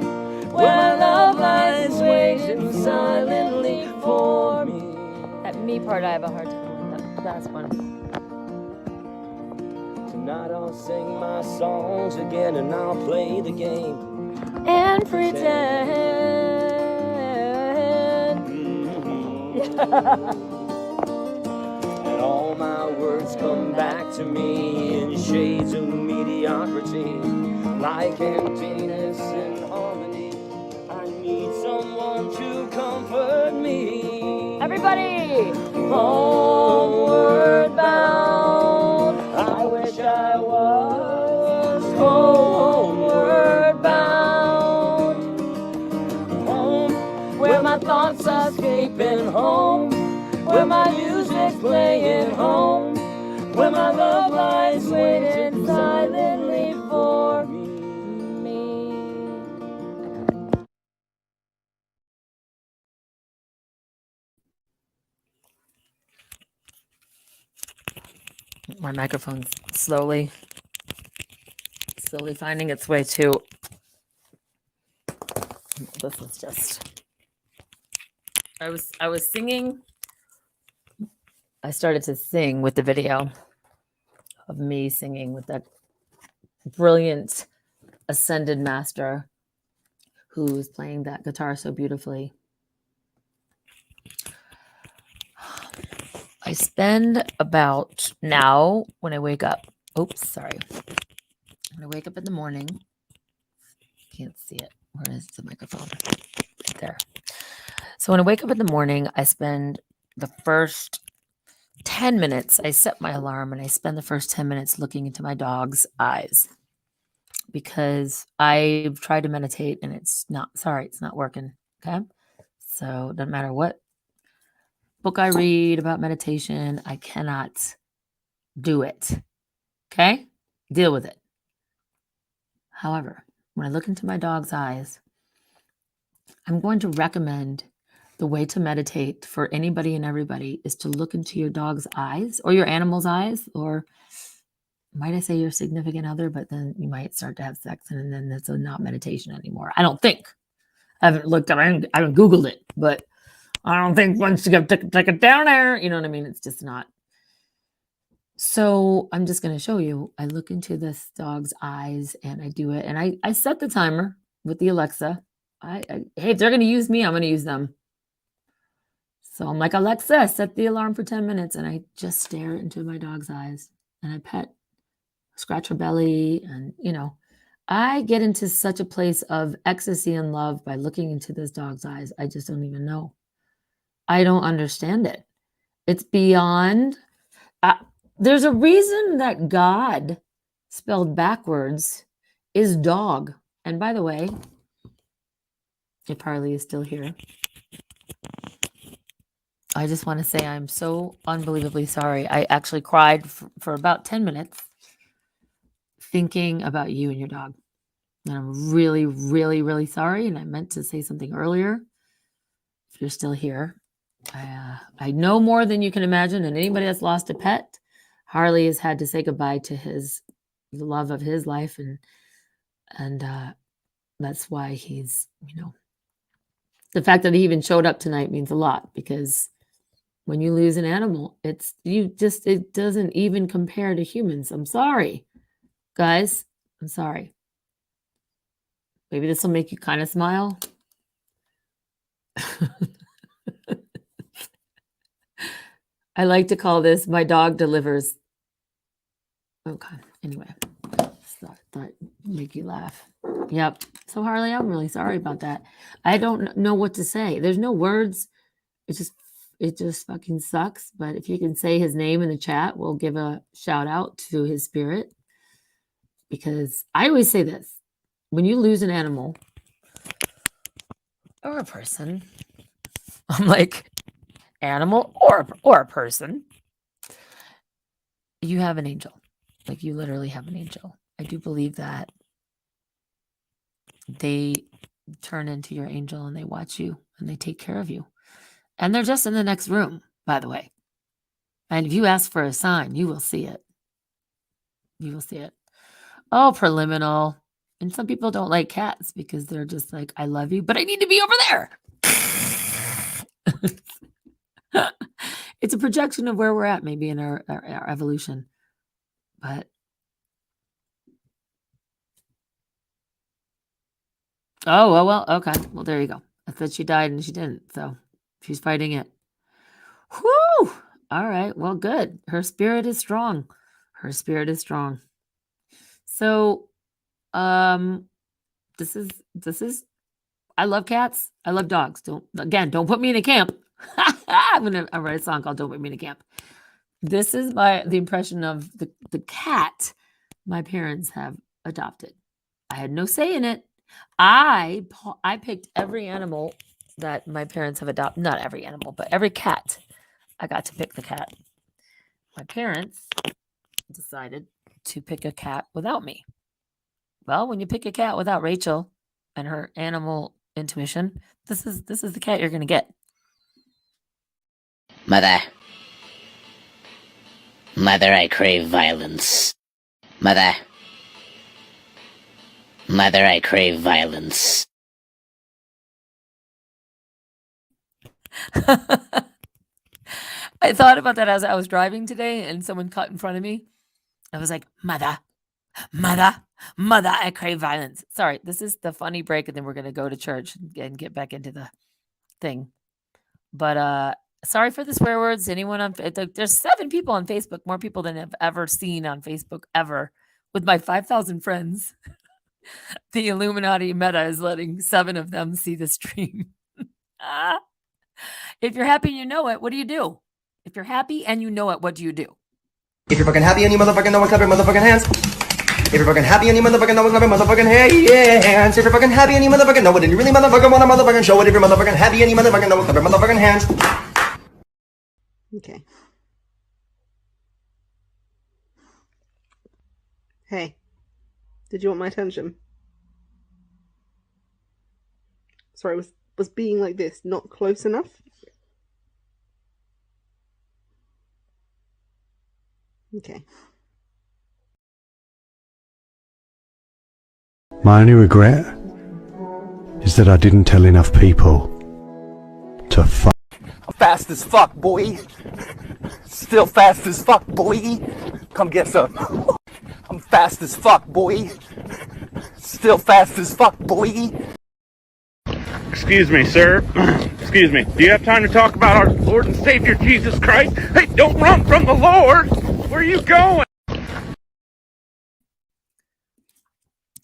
where my love lies waiting silently for me. That me part I have a hard time with. That last one. Tonight I'll sing my songs again and I'll play the game and pretend. And all my words come back to me in shades of mediocrity, like emptiness and harmony. I need someone to comfort me. Everybody! Homeward bound, I wish I was homeward bound. Home, where my thoughts are escaping home, where my music's playing home, where my love lies waiting silently for me. My microphone's slowly finding its way to. This is just. I was singing. I started to sing with the video of me singing with that brilliant ascended master who's playing that guitar so beautifully. I spend about now when I wake up. Oops, sorry. When I wake up in the morning, can't see it. Where is the microphone? Right there. So when I wake up in the morning, I spend the first 10 minutes. I set my alarm and I spend the first 10 minutes looking into my dog's eyes because I've tried to meditate and it's not working. Okay. So it doesn't matter what book I read about meditation, I cannot do it. Okay? Deal with it. However, when I look into my dog's eyes, I'm going to recommend the way to meditate for anybody and everybody is to look into your dog's eyes or your animal's eyes, or might I say your significant other, but then you might start to have sex and then that's not meditation anymore. I don't think. I haven't looked up, I haven't Googled it, but I don't think once you go take it down there, you know what I mean? It's just not. So I'm just going to show you. I look into this dog's eyes and I do it. And I set the timer with the Alexa. Hey, if they're going to use me, I'm going to use them. So I'm like, Alexa, set the alarm for 10 minutes. And I just stare into my dog's eyes and I scratch her belly. And, I get into such a place of ecstasy and love by looking into this dog's eyes. I just don't even know. I don't understand it. It's beyond. There's a reason that God, spelled backwards, is dog. And by the way, if Harley is still here, I just want to say I'm so unbelievably sorry. I actually cried for about 10 minutes thinking about you and your dog. And I'm really, really, really sorry. And I meant to say something earlier. If you're still here, I know more than you can imagine. And anybody that's lost a pet, Harley has had to say goodbye to the love of his life. And that's why he's, the fact that he even showed up tonight means a lot, because when you lose an animal, it doesn't even compare to humans. I'm sorry, guys. I'm sorry. Maybe this will make you kind of smile. I like to call this my dog delivers. Okay. Anyway, thought make you laugh. Yep. So Harley, I'm really sorry about that. I don't know what to say. There's no words. It just fucking sucks. But if you can say his name in the chat, we'll give a shout out to his spirit. Because I always say this: when you lose an animal or a person, I'm like, animal or a person, you have an angel. Like, you literally have an angel. I do believe that they turn into your angel and they watch you and they take care of you. And they're just in the next room, by the way. And if you ask for a sign, you will see it. You will see it. Oh, preliminal. And some people don't like cats because they're just like, I love you, but I need to be over there. It's a projection of where we're at, maybe in our evolution. But oh, well, okay. Well, there you go. I thought she died and she didn't. So she's fighting it. Whew. All right. Well, good. Her spirit is strong. Her spirit is strong. So, this is, I love cats. I love dogs. Don't put me in a camp. I'm going to write a song called Don't Put Me in a Camp. This is the impression of the cat my parents have adopted. I had no say in it. I picked every animal that my parents have adopted. Not every animal, but every cat. I got to pick the cat. My parents decided to pick a cat without me. Well, when you pick a cat without Rachel and her animal intuition, this is the cat you're going to get. Mother, I crave violence. Mother, I crave violence. I thought about that as I was driving today and someone cut in front of me. I was like, Mother, I crave violence. Sorry, this is the funny break, and then we're going to go to church and get back into the thing. But sorry for the swear words. Anyone on there's 7 people on Facebook, more people than I've ever seen on Facebook ever. With my 5,000 friends, the Illuminati Meta is letting 7 of them see the stream. If you're happy and you know it, what do you do? If you're happy and you know it, what do you do? If you're fucking happy and you motherfucking know it, clap your motherfucking hands. If you're fucking happy and you motherfucking know it, clap your motherfucking hands. If you're fucking happy and you motherfucking know it, and you really motherfucking want to motherfucking show it, if you're motherfucking happy and you motherfucking know it, clap your motherfucking hands. Okay. Hey, did you want my attention? Sorry, was being like this not close enough? Okay. My only regret is that I didn't tell enough people to fuck. I'm fast as fuck, boy. Still fast as fuck, boy. Come get some. I'm fast as fuck, boy. Still fast as fuck, boy. Excuse me, sir. Excuse me. Do you have time to talk about our Lord and Savior Jesus Christ? Hey, don't run from the Lord. Where are you going?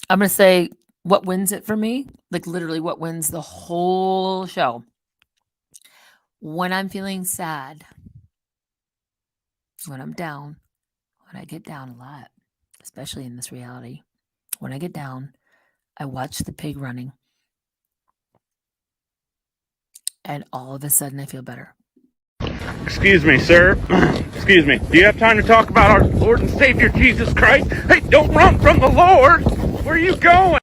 I'm going to say what wins it for me, like literally what wins the whole show. When I'm feeling sad, when I'm down, when I get down a lot, especially in this reality, when I get down, I watch the pig running. And all of a sudden I feel better. Excuse me, sir. Excuse me. Do you have time to talk about our Lord and Savior Jesus Christ? Hey, don't run from the Lord. Where are you going?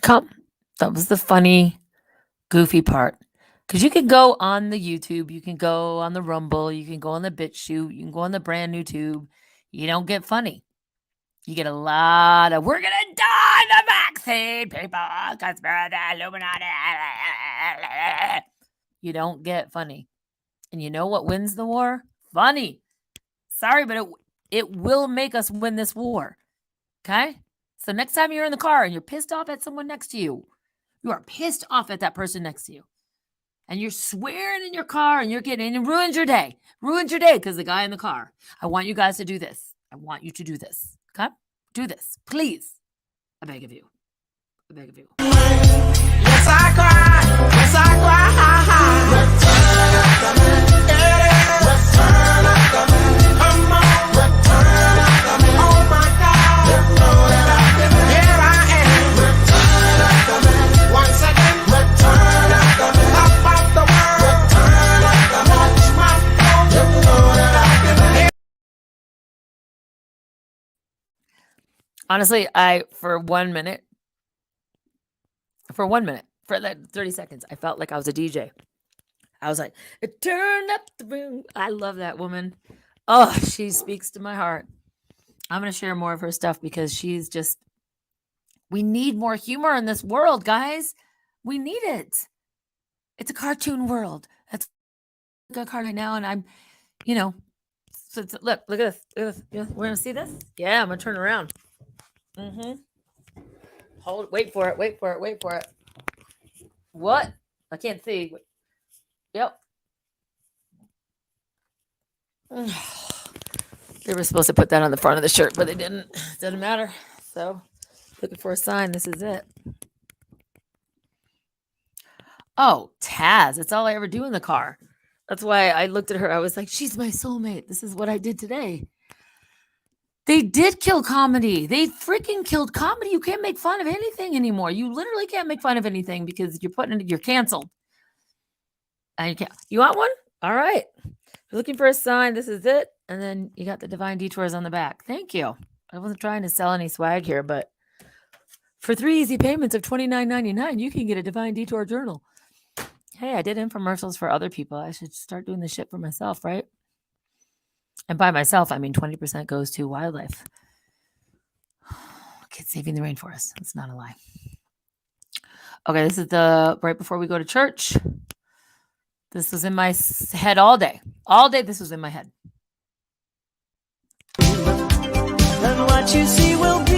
Come. That was the funny, goofy part. Because you can go on the YouTube, you can go on the Rumble, you can go on the BitChute, you can go on the brand new tube. You don't get funny. You get a lot of, we're going to die, the vaccine people, conspiracy, Illuminati. You don't get funny. And you know what wins the war? Funny. Sorry, but it will make us win this war. Okay? So next time you're in the car and you're pissed off at someone next to you, you are pissed off at that person next to you. And you're swearing in your car and you're getting, and it ruins your day. Ruins your day because the guy in the car. I want you guys to do this. I want you to do this. Okay? Do this. Please. I beg of you. I beg of you. Yes, I cry. Yes, I cry. Return of the man. Return of the man. Come on. Return of the man. Oh my God. You know that Honestly, for 1 minute, for that 30 seconds, I felt like I was a DJ. I was like, turn up the room. I love that woman. Oh, she speaks to my heart. I'm going to share more of her stuff because she's just, we need more humor in this world, guys. We need it. It's a cartoon world. That's a cartoon right now. And I'm, look at this. Look at this. We're going to see this. Yeah, I'm going to turn around. Wait for it. What? I can't see. Yep. They were supposed to put that on the front of the shirt, but they didn't. Doesn't matter. So, looking for a sign. This is it. Oh, Taz. It's all I ever do in the car. That's why I looked at her. I was like, she's my soulmate. This is what I did today. They did kill comedy. They freaking killed comedy. You can't make fun of anything anymore. You literally can't make fun of anything because you're canceled. And you can't. You want one? All right. You're looking for a sign. This is it. And then you got the Divine Detours on the back. Thank you. I wasn't trying to sell any swag here, but for 3 easy payments of $29.99, you can get a Divine Detour journal. Hey, I did infomercials for other people. I should start doing this shit for myself, right? And by myself, I mean 20% goes to wildlife. Kids saving the rainforest. That's not a lie. Okay, this is right before we go to church. This was in my head all day. All day this was in my head. And what you see will be.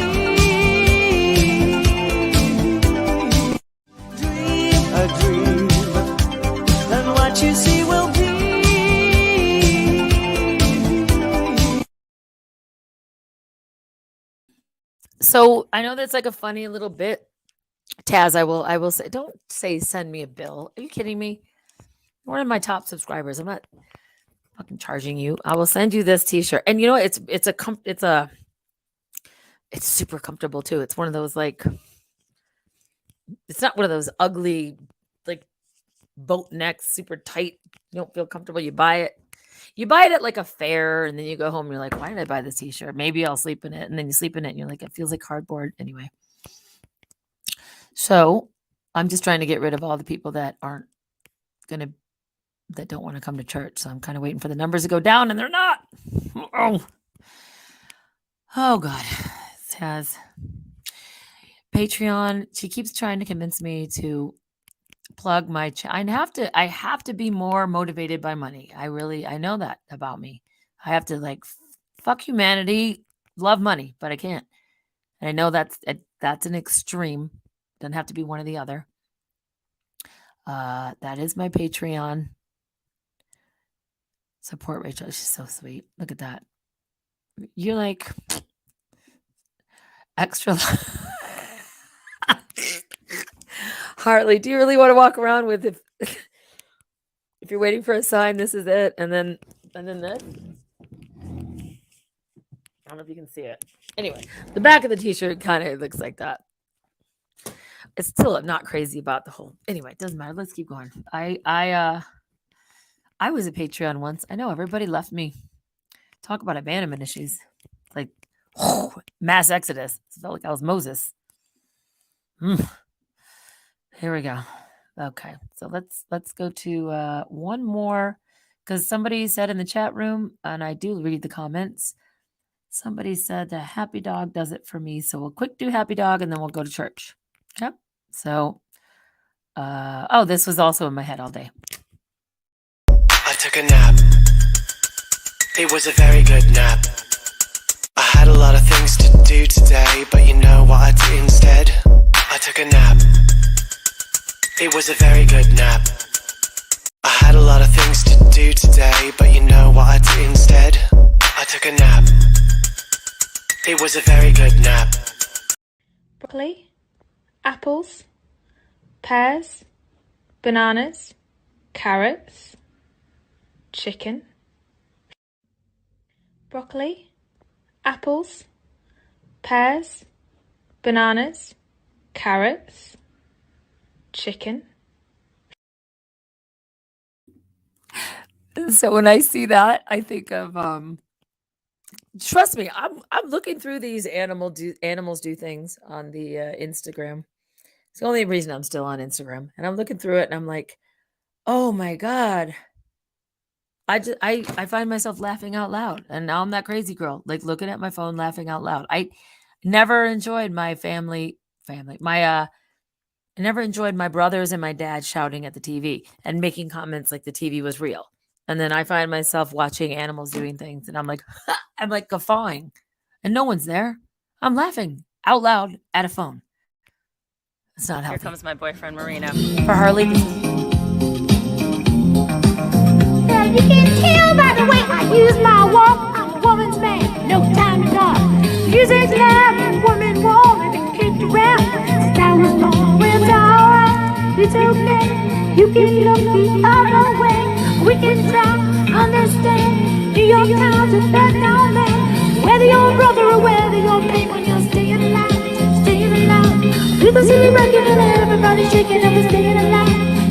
Dream a dream. And what you see will be. So I know that's like a funny little bit. Taz, I will say, don't say send me a bill. Are you kidding me? You're one of my top subscribers. I'm not fucking charging you. I will send you this t-shirt. And you know, it's super comfortable too. It's one of those it's not one of those ugly like boat necks, super tight. You don't feel comfortable. You buy it at like a fair and then you go home and you're like, why did I buy this t-shirt? Maybe I'll sleep in it. And then you sleep in it and you're like, it feels like cardboard anyway. So I'm just trying to get rid of all the people that that don't want to come to church. So I'm kind of waiting for the numbers to go down and they're not. Oh God. Taz. Patreon. She keeps trying to convince me to plug my I have to be more motivated by money. I know that about me. I have to fuck humanity, love money, but I can't. And I know that's an extreme. Doesn't have to be one or the other. That is my Patreon. Support Rachel. She's so sweet. Look at that. You're like extra. Hartley, do you really want to walk around with if you're waiting for a sign, this is it, and then this? I don't know if you can see it. Anyway, the back of the t-shirt kind of looks like that. It's still not crazy about the whole. Anyway, it doesn't matter. Let's keep going. I was a Patreon once. I know everybody left me. Talk about abandonment issues. Like mass exodus. It felt like I was Moses. Here we go. Okay, so let's go to one more because somebody said in the chat room, and I do read the comments. Somebody said the happy dog does it for me. So we'll quick do happy dog and then we'll go to church. Yep. So, this was also in my head all day. I took a nap. It was a very good nap. I had a lot of things to do today, but you know what I did instead? I took a nap. It was a very good nap. I had a lot of things to do today, but you know what I did instead? I took a nap. It was a very good nap. Broccoli, apples, pears, bananas, carrots, chicken. Broccoli, apples, pears, bananas, carrots, chicken. So when I see that, I think of Trust me, I'm looking through these animals do things on the Instagram. It's the only reason I'm still on Instagram, and I'm looking through it, and I'm like, oh my god. I find myself laughing out loud, and now I'm that crazy girl, like looking at my phone, laughing out loud. I never enjoyed my I never enjoyed my brothers and my dad shouting at the TV and making comments like the TV was real. And then I find myself watching animals doing things, and I'm like, I'm like guffawing, and no one's there. I'm laughing out loud at a phone. It's not healthy. Here comes my boyfriend Marino. For Harley, Now you can tell by the way I use my walk, I'm a woman's man, no time to talk. Music's loud and women warm and been kicked around since I was born. Well, it's alright, it's okay. You can look the other way. We can try, understand. New York Times is that down man. Whether you're a brother or whether you're paid when you're staying alive, staying alive. People see rocking and everybody shaking up and staying alive,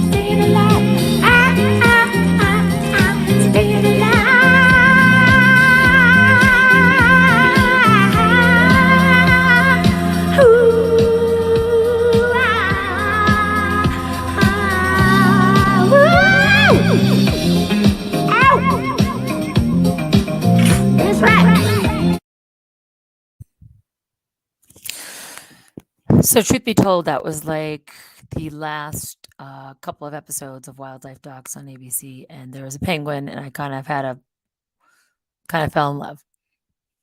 staying alive. Staying alive. That's right. So, truth be told, that was like the last couple of episodes of Wildlife Docs on ABC, and there was a penguin, and I kind of fell in love.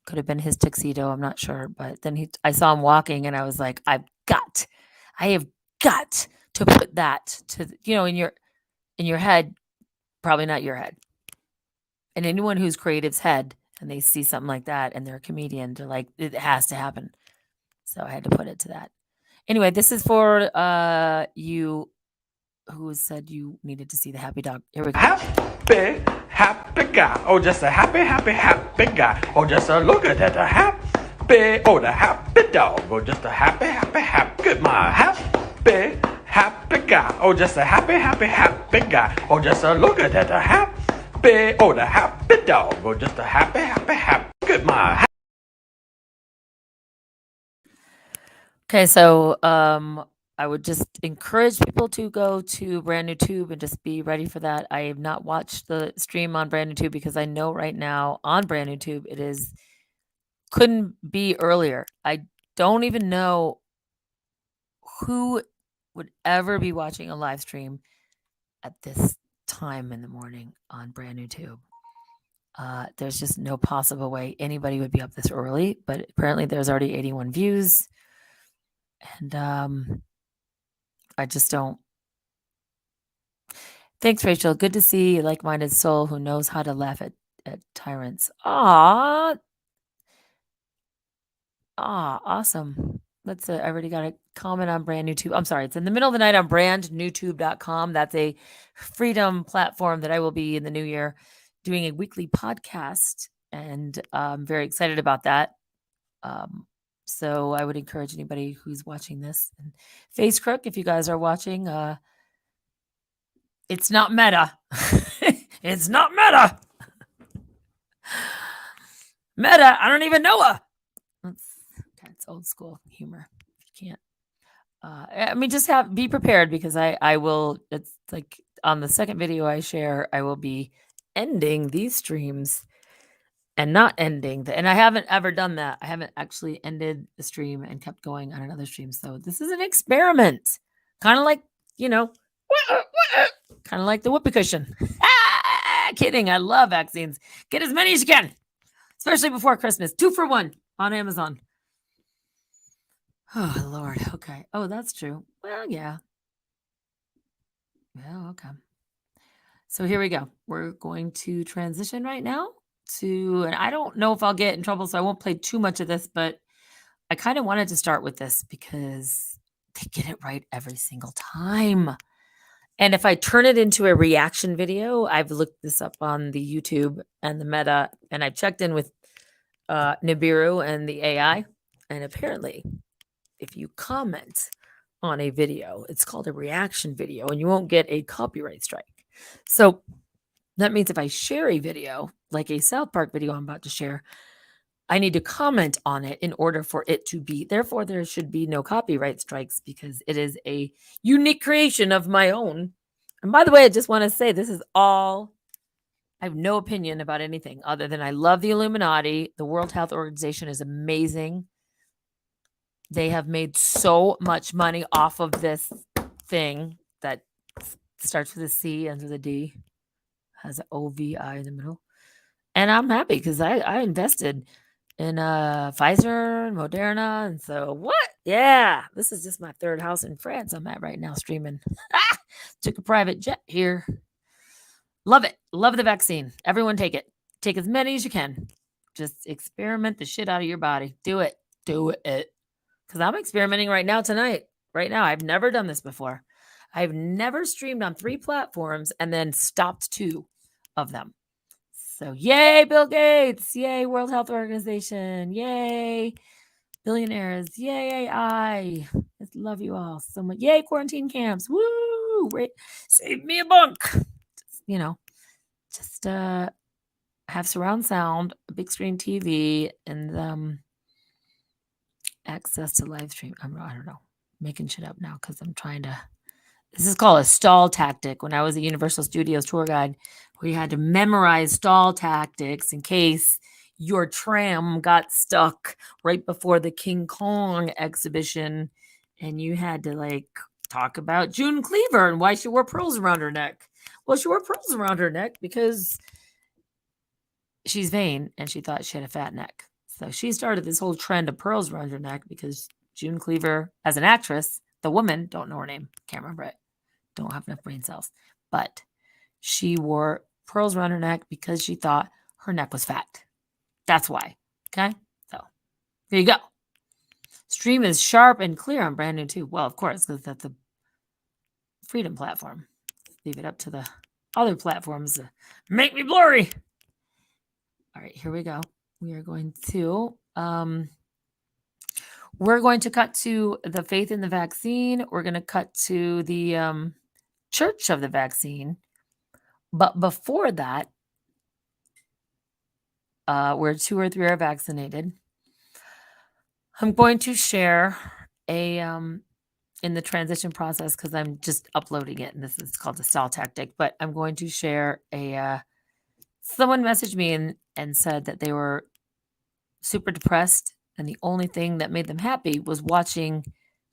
Could have been his tuxedo, I'm not sure, but then I saw him walking, and I was like, I have got to put that to in your head, probably not your head, and anyone who's creative's head, and they see something like that, and they're a comedian, they're like, it has to happen. So I had to put it to that. Anyway, this is for you who said you needed to see the happy dog. Here we go. Happy guy. Oh, just a happy guy. Oh, just a look at that, the happy dog. Oh, just a happy good my happy guy. Oh, just a happy guy. Oh, just a look at that, the happy dog. Oh, just a happy good my. Okay, so I would just encourage people to go to Brand New Tube and just be ready for that. I have not watched the stream on Brand New Tube because I know right now on Brand New Tube couldn't be earlier. I don't even know who would ever be watching a live stream at this time in the morning on Brand New Tube. There's just no possible way anybody would be up this early, but apparently there's already 81 views. And I just don't. Thanks, Rachel. Good to see a like-minded soul who knows how to laugh at tyrants. Awesome. I already got a comment on Brand New Tube. I'm sorry, it's in the middle of the night on brandnewtube.com. That's a freedom platform that I will be in the new year doing a weekly podcast, and I'm very excited about that. So I would encourage anybody who's watching this. And Face Crook, if you guys are watching, it's not meta. It's not meta. Meta, I don't even know her. That's old school humor. You can't. I mean, just be prepared, because I will. It's like on the second video I share, I will be ending these streams and not ending and I haven't ever done that. I haven't actually ended the stream and kept going on another stream. So this is an experiment, kind of like, kind of like the whoopee cushion. Kidding. I love vaccines. Get as many as you can, especially before Christmas. 2 for 1 on Amazon. Oh, Lord. Okay. Oh, that's true. Well, yeah. Well, okay. So here we go. We're going to transition right now and I don't know if I'll get in trouble, so I won't play too much of this, but I kind of wanted to start with this because they get it right every single time. And if I turn it into a reaction video, I've looked this up on the YouTube and the Meta, and I've checked in with Nibiru and the AI. And apparently, if you comment on a video, it's called a reaction video, and you won't get a copyright strike. So that means if I share a video, like a South Park video I'm about to share, I need to comment on it in order for it to be. Therefore, there should be no copyright strikes because it is a unique creation of my own. And by the way, I just want to say this is all. I have no opinion about anything other than I love the Illuminati. The World Health Organization is amazing. They have made so much money off of this thing that starts with a C, ends with a D, has an OVI in the middle. And I'm happy because I invested in Pfizer and Moderna. And so what? Yeah, this is just my third house in France I'm at right now streaming. Took a private jet here. Love it. Love the vaccine. Everyone take it. Take as many as you can. Just experiment the shit out of your body. Do it. Do it. Because I'm experimenting right now tonight. Right now. I've never done this before. I've never streamed on 3 platforms and then stopped 2 of them. So yay, Bill Gates. Yay, World Health Organization. Yay, billionaires. Yay, AI. I love you all so much. Yay, quarantine camps. Woo! Save me a bunk. Just have surround sound, a big screen TV, and access to live stream. I don't know. Making shit up now because I'm trying to. This is called a stall tactic. When I was a Universal Studios tour guide, we had to memorize stall tactics in case your tram got stuck right before the King Kong exhibition, and you had to talk about June Cleaver and why she wore pearls around her neck. Well, she wore pearls around her neck because she's vain and she thought she had a fat neck. So she started this whole trend of pearls around her neck because June Cleaver, as an actress, the woman, don't know her name, can't remember it, don't have enough brain cells, but she wore pearls around her neck because she thought her neck was fat. That's why. Okay? So there you go. Stream is sharp and clear on brand new too. Well, of course, because that's a freedom platform. Leave it up to the other platforms to make me blurry. All right, here we go. We are going to cut to the faith in the vaccine. We're going to cut to the church of the vaccine. But before that, where 2 or 3 are vaccinated, I'm going to share in the transition process because I'm just uploading it, and this is called the stall tactic. But I'm going to share someone messaged me and said that they were super depressed, and the only thing that made them happy was watching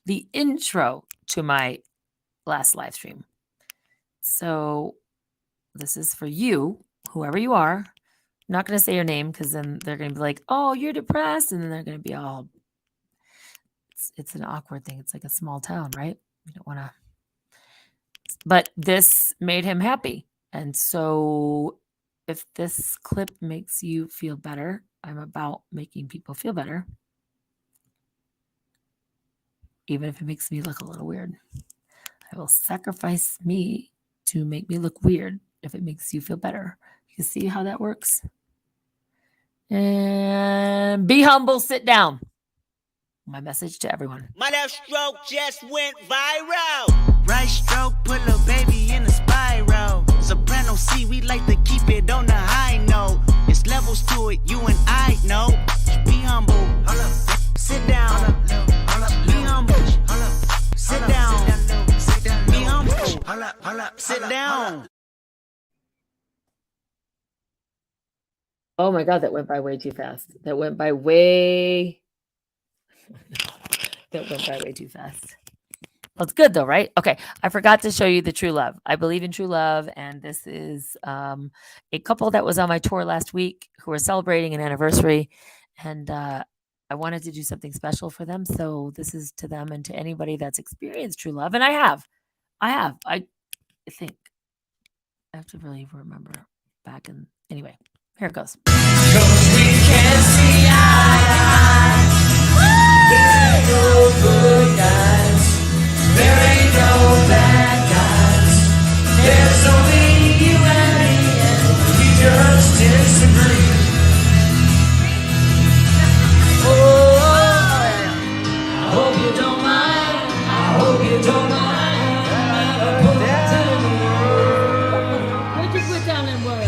the intro to my last live stream. So this is for you, whoever you are. I'm not going to say your name because then they're going to be like, oh, you're depressed. And then they're going to be all, it's an awkward thing. It's like a small town, right? You don't want to. But this made him happy. And so if this clip makes you feel better, I'm about making people feel better. Even if it makes me look a little weird. I will sacrifice me to make me look weird if it makes you feel better. You see how that works? And be humble, sit down. My message to everyone. My left stroke just went viral. Right stroke put a baby in a spiral. Soprano C, we like to keep it on the high note. It's levels to it, you and I know. Be humble. Sit down. Be humble. Sit down. Be humble. Sit down. Oh my God, that went by way too fast. That went by way too fast. Well, it's good though, right? Okay. I forgot to show you the true love. I believe in true love. And this is a couple that was on my tour last week who are celebrating an anniversary. And I wanted to do something special for them. So this is to them and to anybody that's experienced true love. And I have. I think I have to really remember back in. Anyway, here it goes. 'Cause we can see eye to eye. There ain't no good guys. There ain't no bad guys. There's only you and me, and we just disagree. Oh, I hope you don't mind. I hope you don't mind. Where'd you put down that word?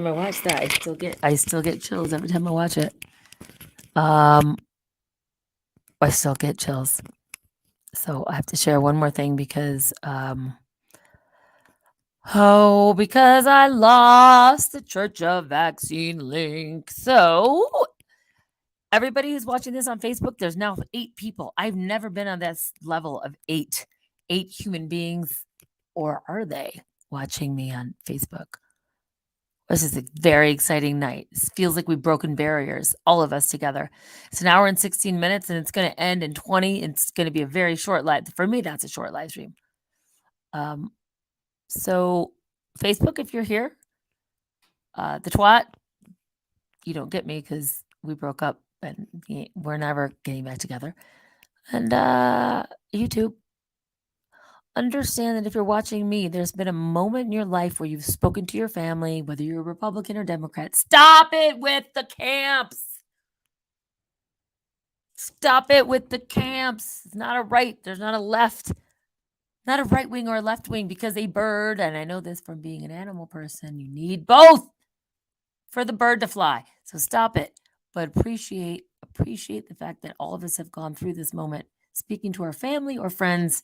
time I watch that, I still get chills every time I watch it. I still get chills. So I have to share one more thing because because I lost the Church of Vaccine link. So everybody who's watching this on Facebook, there's now 8 people. I've never been on this level of 8 human beings, or are they watching me on Facebook? This is a very exciting night. It feels like we've broken barriers, all of us together. It's an hour and 16 minutes, and it's going to end in 20. It's going to be a very short live. For me, that's a short live stream. So Facebook, if you're here, the twat, you don't get me because we broke up and we're never getting back together. And YouTube, understand that if you're watching me, there's been a moment in your life where you've spoken to your family, whether you're a Republican or Democrat. Stop it with the camps. Stop it with the camps. It's not a right. There's not a left. Not a right wing or a left wing, because a bird, and I know this from being an animal person, you need both for the bird to fly. So stop it. But appreciate the fact that all of us have gone through this moment, speaking to our family or friends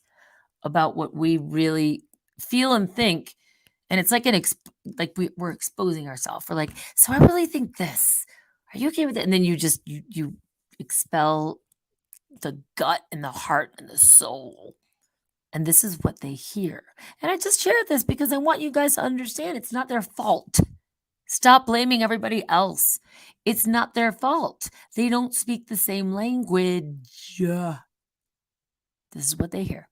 about what we really feel and think. And it's like we're exposing ourselves. We're like, so I really think this. Are you okay with it? And then you just you expel the gut and the heart and the soul. And this is what they hear. And I just shared this because I want you guys to understand it's not their fault. Stop blaming everybody else. It's not their fault. They don't speak the same language. This is what they hear.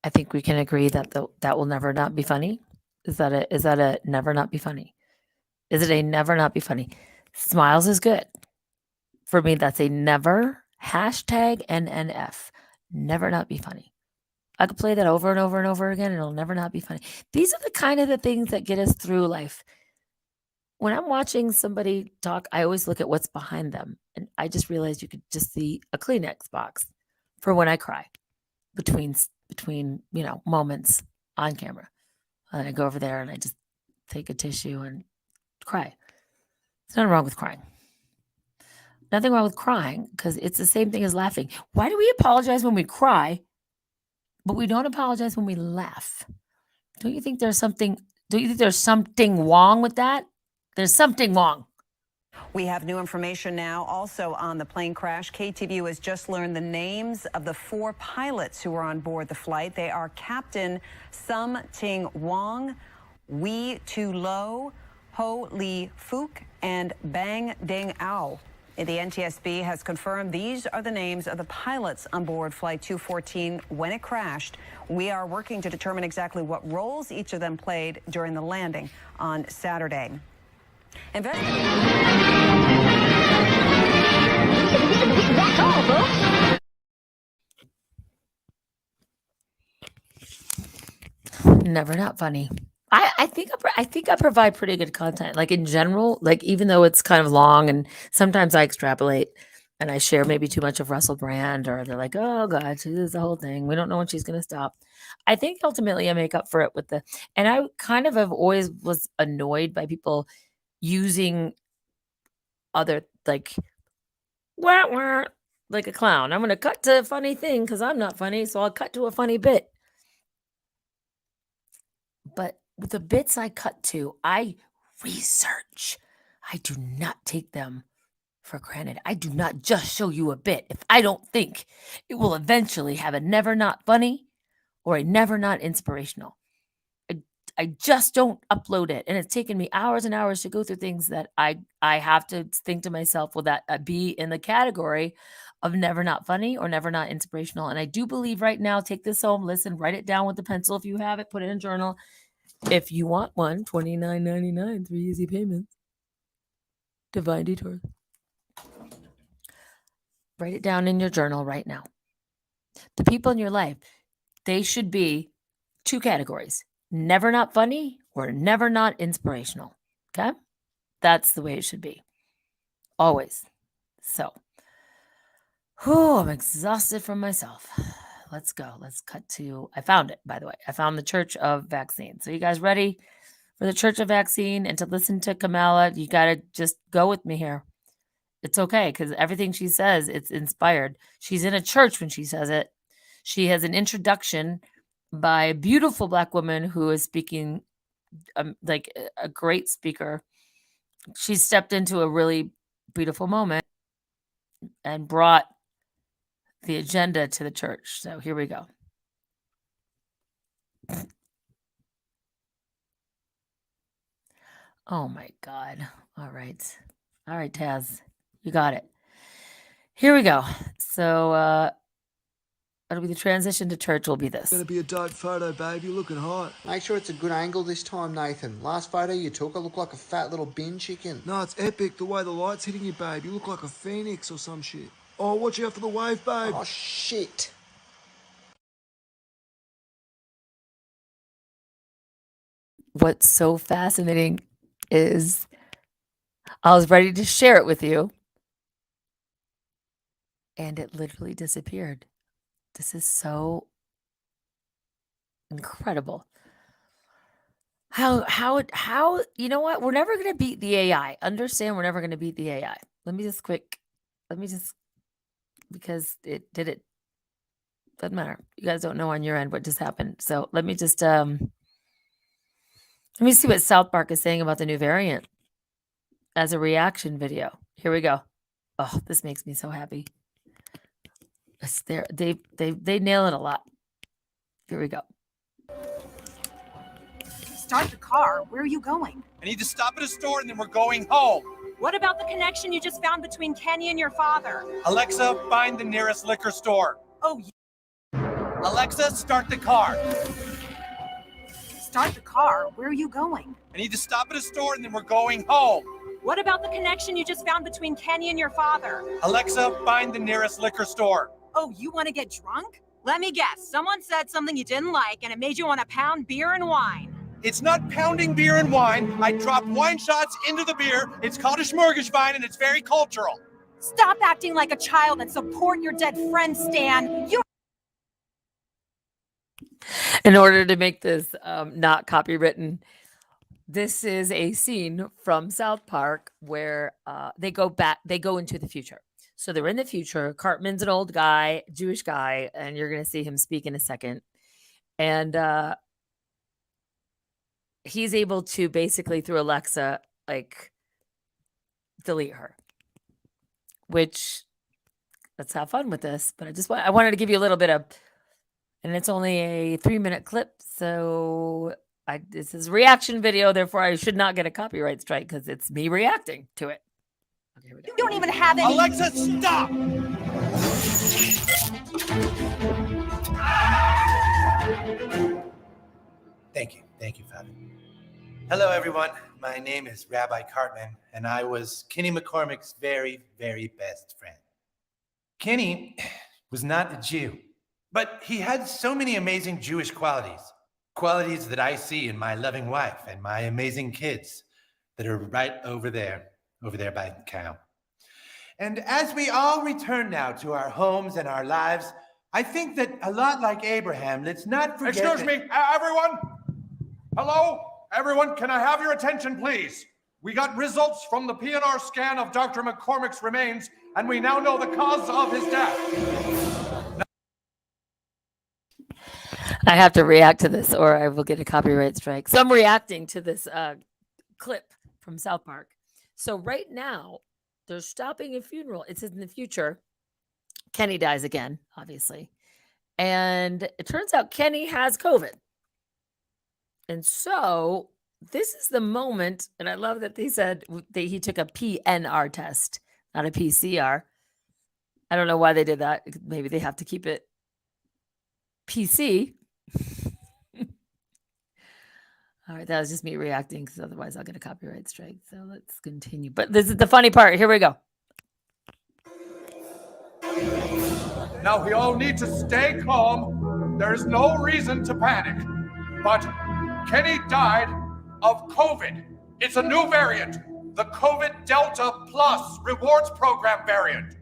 I think we can agree that that will never not be funny. Is that a never not be funny? Is it a never not be funny? Smiles is good. For me, that's a never, #NNF. Never not be funny. I could play that over and over and over again, and it'll never not be funny. These are the kind of the things that get us through life. When I'm watching somebody talk, I always look at what's behind them. And I just realized you could just see a Kleenex box for when I cry between moments on camera. And I go over there and I just take a tissue and cry. There's nothing wrong with crying. Nothing wrong with crying, because it's the same thing as laughing. Why do we apologize when we cry, but we don't apologize when we laugh? Don't you think there's something wrong with that? There's something wrong. We have new information now also on the plane crash. KTVU has just learned the names of the 4 pilots who were on board the flight. They are Captain Sum Ting Wong, Wee Tu Lo, Ho Li Fook, and Bang Ding Ao. The NTSB has confirmed these are the names of the pilots on board Flight 214 when it crashed. We are working to determine exactly what roles each of them played during the landing on Saturday. That's all, folks. Never not funny. I think I provide pretty good content. Like in general, like even though it's kind of long and sometimes I extrapolate and I share maybe too much of Russell Brand, or they're like, oh God, this is the whole thing. We don't know when she's going to stop. I think ultimately I make up for it with and I kind of have always was annoyed by people using other like a clown. I'm going to cut to a funny thing because I'm not funny. So I'll cut to a funny bit. But the bits I cut to, I research. I do not take them for granted. I do not just show you a bit if I don't think it will eventually have a never not funny or a never not inspirational. I just don't upload it. And it's taken me hours and hours to go through things that I have to think to myself, will that be in the category of never not funny or never not inspirational? And I do believe right now, take this home, listen, write it down with a pencil if you have it, put it in a journal. If you want one, $29.99, 3 easy payments. Divine Detour. Write it down in your journal right now. The people in your life, they should be 2 categories. Never not funny or never not inspirational. Okay? That's the way it should be. Always. So, I'm exhausted from myself. Let's go. Let's cut to, I found it, by the way. I found the Church of Vaccine. So you guys ready for the Church of Vaccine and to listen to Kamala? You got to just go with me here. It's okay, because everything she says, it's inspired. She's in a church when she says it. She has an introduction by a beautiful Black woman who is speaking like a great speaker. She stepped into a really beautiful moment and brought the agenda to the church. So here we go. Oh my God. All right, Taz, you got it. Here we go. So it'll be the transition to church will be this. It's gonna be a dope photo, babe. You're looking hot. Make sure it's a good angle this time, Nathan. Last photo you took, I look like a fat little bin chicken. No, it's epic. The way the light's hitting you, babe. You look like a phoenix or some shit. Oh, watch out for the wave, babe. Oh, shit. What's so fascinating is I was ready to share it with you, and it literally disappeared. This is so incredible. How, you know what? We're never going to beat the AI. Understand, we're never going to beat the AI. Because it did it. Doesn't matter. You guys don't know on your end what just happened. So let me just, let me see what South Park is saying about the new variant as a reaction video. Here we go. Oh, this makes me so happy. It's there. They nail it a lot. Here we go. Start the car. Where are you going? I need to stop at a store and then we're going home. What about the connection you just found between Kenny and your father? Alexa, find the nearest liquor store. Oh, Alexa, start the car. start the car. Where are you going? I need to stop at a store and then we're going home. What about the connection you just found between Kenny and your father? Alexa, find the nearest liquor store. Oh, you want to get drunk? Let me guess. Someone said something you didn't like and it made you want to pound beer and wine. It's not pounding beer and wine. I drop wine shots into the beer. It's called a smorgasbord and it's very cultural. Stop acting like a child and support your dead friend, Stan. In order to make this not copywritten, this is a scene from South Park where they go into the future. So they're in the future. Cartman's an old guy, Jewish guy, and you're going to see him speak in a second. And he's able to basically, through Alexa, like delete her. Which, let's have fun with this. But I wanted to give you a little bit of, and it's only a 3-minute clip. So this is a reaction video. Therefore, I should not get a copyright strike because it's me reacting to it. Okay, here we go. You don't even have any. Alexa, stop! Thank you, Father. Hello, everyone. My name is Rabbi Cartman, and I was Kenny McCormick's very, very best friend. Kenny was not a Jew, but he had so many amazing Jewish qualities that I see in my loving wife and my amazing kids that are right over there by the cow. And as we all return now to our homes and our lives, I think that a lot like Abraham, let's not forget. Excuse me, everyone. Hello? Everyone, can I have your attention, please? We got results from the PNR scan of Dr. McCormick's remains, and we now know the cause of his death. I have to react to this or I will get a copyright strike. So I'm reacting to this clip from South Park. So right now, they're stopping a funeral. It's in the future. Kenny dies again, obviously. And it turns out Kenny has COVID. And so this is the moment, and I love that they said he took a PNR test, not a PCR. I don't know why they did that. Maybe they have to keep it PC. All right, that was just me reacting because otherwise I'll get a copyright strike. So let's continue. But this is the funny part. Here we go. Now, we all need to stay calm. There is no reason to panic. But Kenny died of COVID. It's a new variant, the COVID Delta Plus rewards program variant.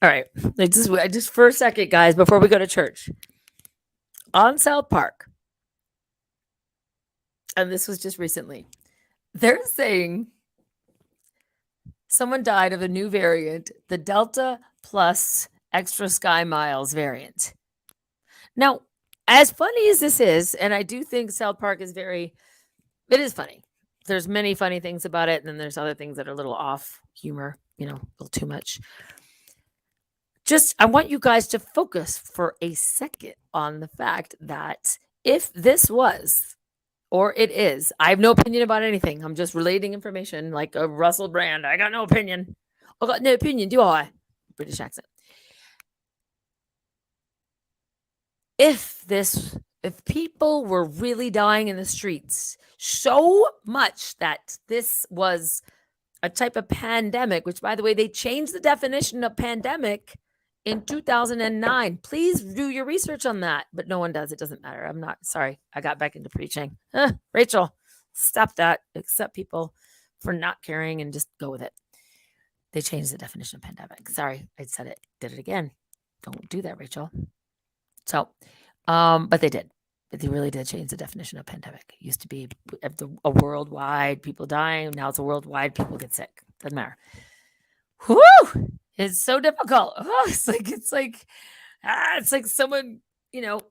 All right, just for a second, guys, before we go to church. On South Park, and this was just recently, they're saying someone died of a new variant, the Delta Plus Extra Sky Miles variant. Now, as funny as this is, and I do think South Park is it is funny. There's many funny things about it, and then there's other things that are a little off humor, a little too much. I want you guys to focus for a second on the fact that if this was, or it is, I have no opinion about anything. I'm just relating information like a Russell Brand. I got no opinion. I got no opinion, do I? British accent. If people were really dying in the streets so much that this was a type of pandemic, which, by the way, they changed the definition of pandemic in 2009. Please do your research on that. But no one does. It doesn't matter. I'm not sorry. I got back into preaching. Rachel, stop that. Accept people for not caring and just go with it. They changed the definition of pandemic. Sorry, I said it. Did it again. Don't do that, Rachel. So, but they did. But they really did change the definition of pandemic. It used to be a worldwide people dying. Now it's a worldwide people get sick. Doesn't matter. Whew! It's so difficult. Oh, it's like someone,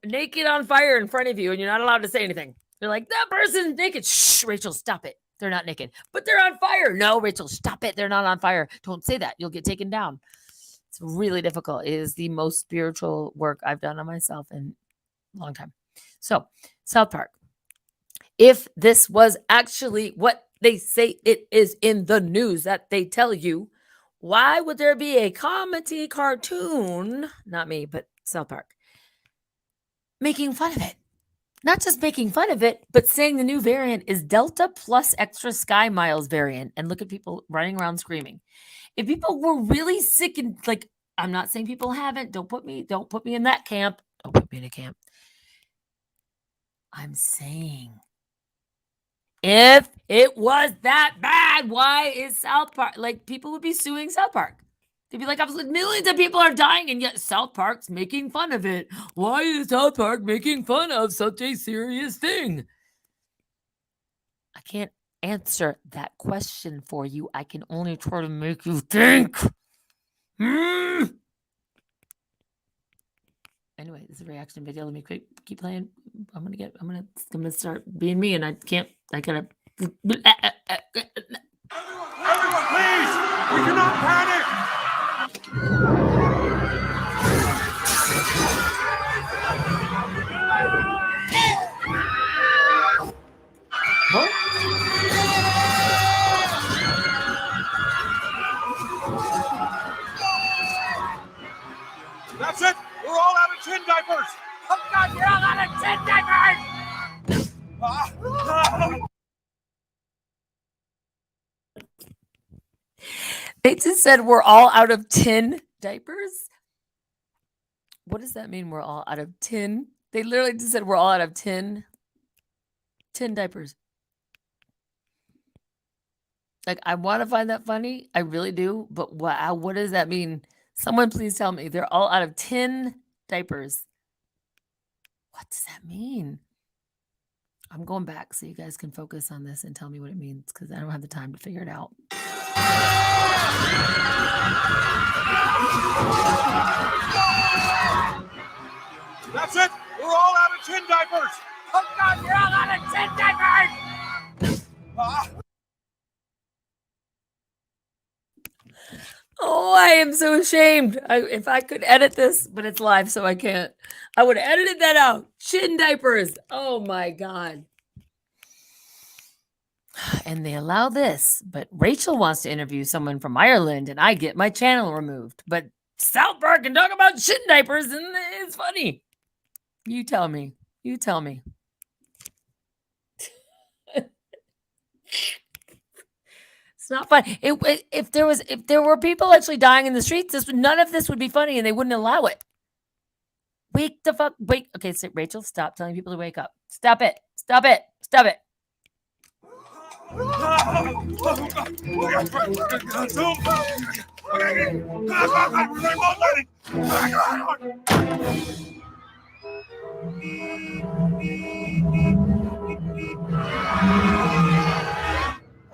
naked on fire in front of you and you're not allowed to say anything. They're like, that person's naked. Shh, Rachel, stop it. They're not naked, but they're on fire. No, Rachel, stop it. They're not on fire. Don't say that. You'll get taken down. It's really difficult. It is the most spiritual work I've done on myself in a long time. So, South Park. If this was actually what they say it is in the news that they tell you, why would there be a comedy cartoon, not me, but South Park, making fun of it? Not just making fun of it, but saying the new variant is Delta Plus Extra Sky Miles variant. And look at people running around screaming. If people were really sick and I'm not saying people haven't. Don't put me in that camp. Don't put me in a camp. I'm saying if it was that bad, why is South Park, people would be suing South Park. They'd be like, millions of people are dying and yet South Park's making fun of it. Why is South Park making fun of such a serious thing? I can't answer that question for you. I can only try to make you think. Anyway, this is a reaction video. Let me keep playing. I'm gonna start being me, and I gotta. Everyone, please! We cannot panic! That's it! We're all out of tin diapers! Oh God, you're all out of tin diapers! They just said we're all out of tin diapers. What does that mean? We're all out of tin? They literally just said we're all out of tin diapers. I want to find that funny. I really do. But wow, what does that mean? Someone please tell me. They're all out of tin diapers. What does that mean? I'm going back so you guys can focus on this and tell me what it means because I don't have the time to figure it out. That's it. We're all out of chin diapers. Oh God, we're all out of chin diapers. Oh, I am so ashamed. If I could edit this, but it's live, so I can't. I would have edited that out. Chin diapers. Oh my God. And they allow this, but Rachel wants to interview someone from Ireland, and I get my channel removed. But South Park can talk about chin diapers, and it's funny. You tell me. You tell me. It's not fun. If there were people actually dying in the streets, none of this would be funny, and they wouldn't allow it. Wake the fuck. Wait. Okay, so Rachel, stop telling people to wake up. Stop it. Stop it. Stop it.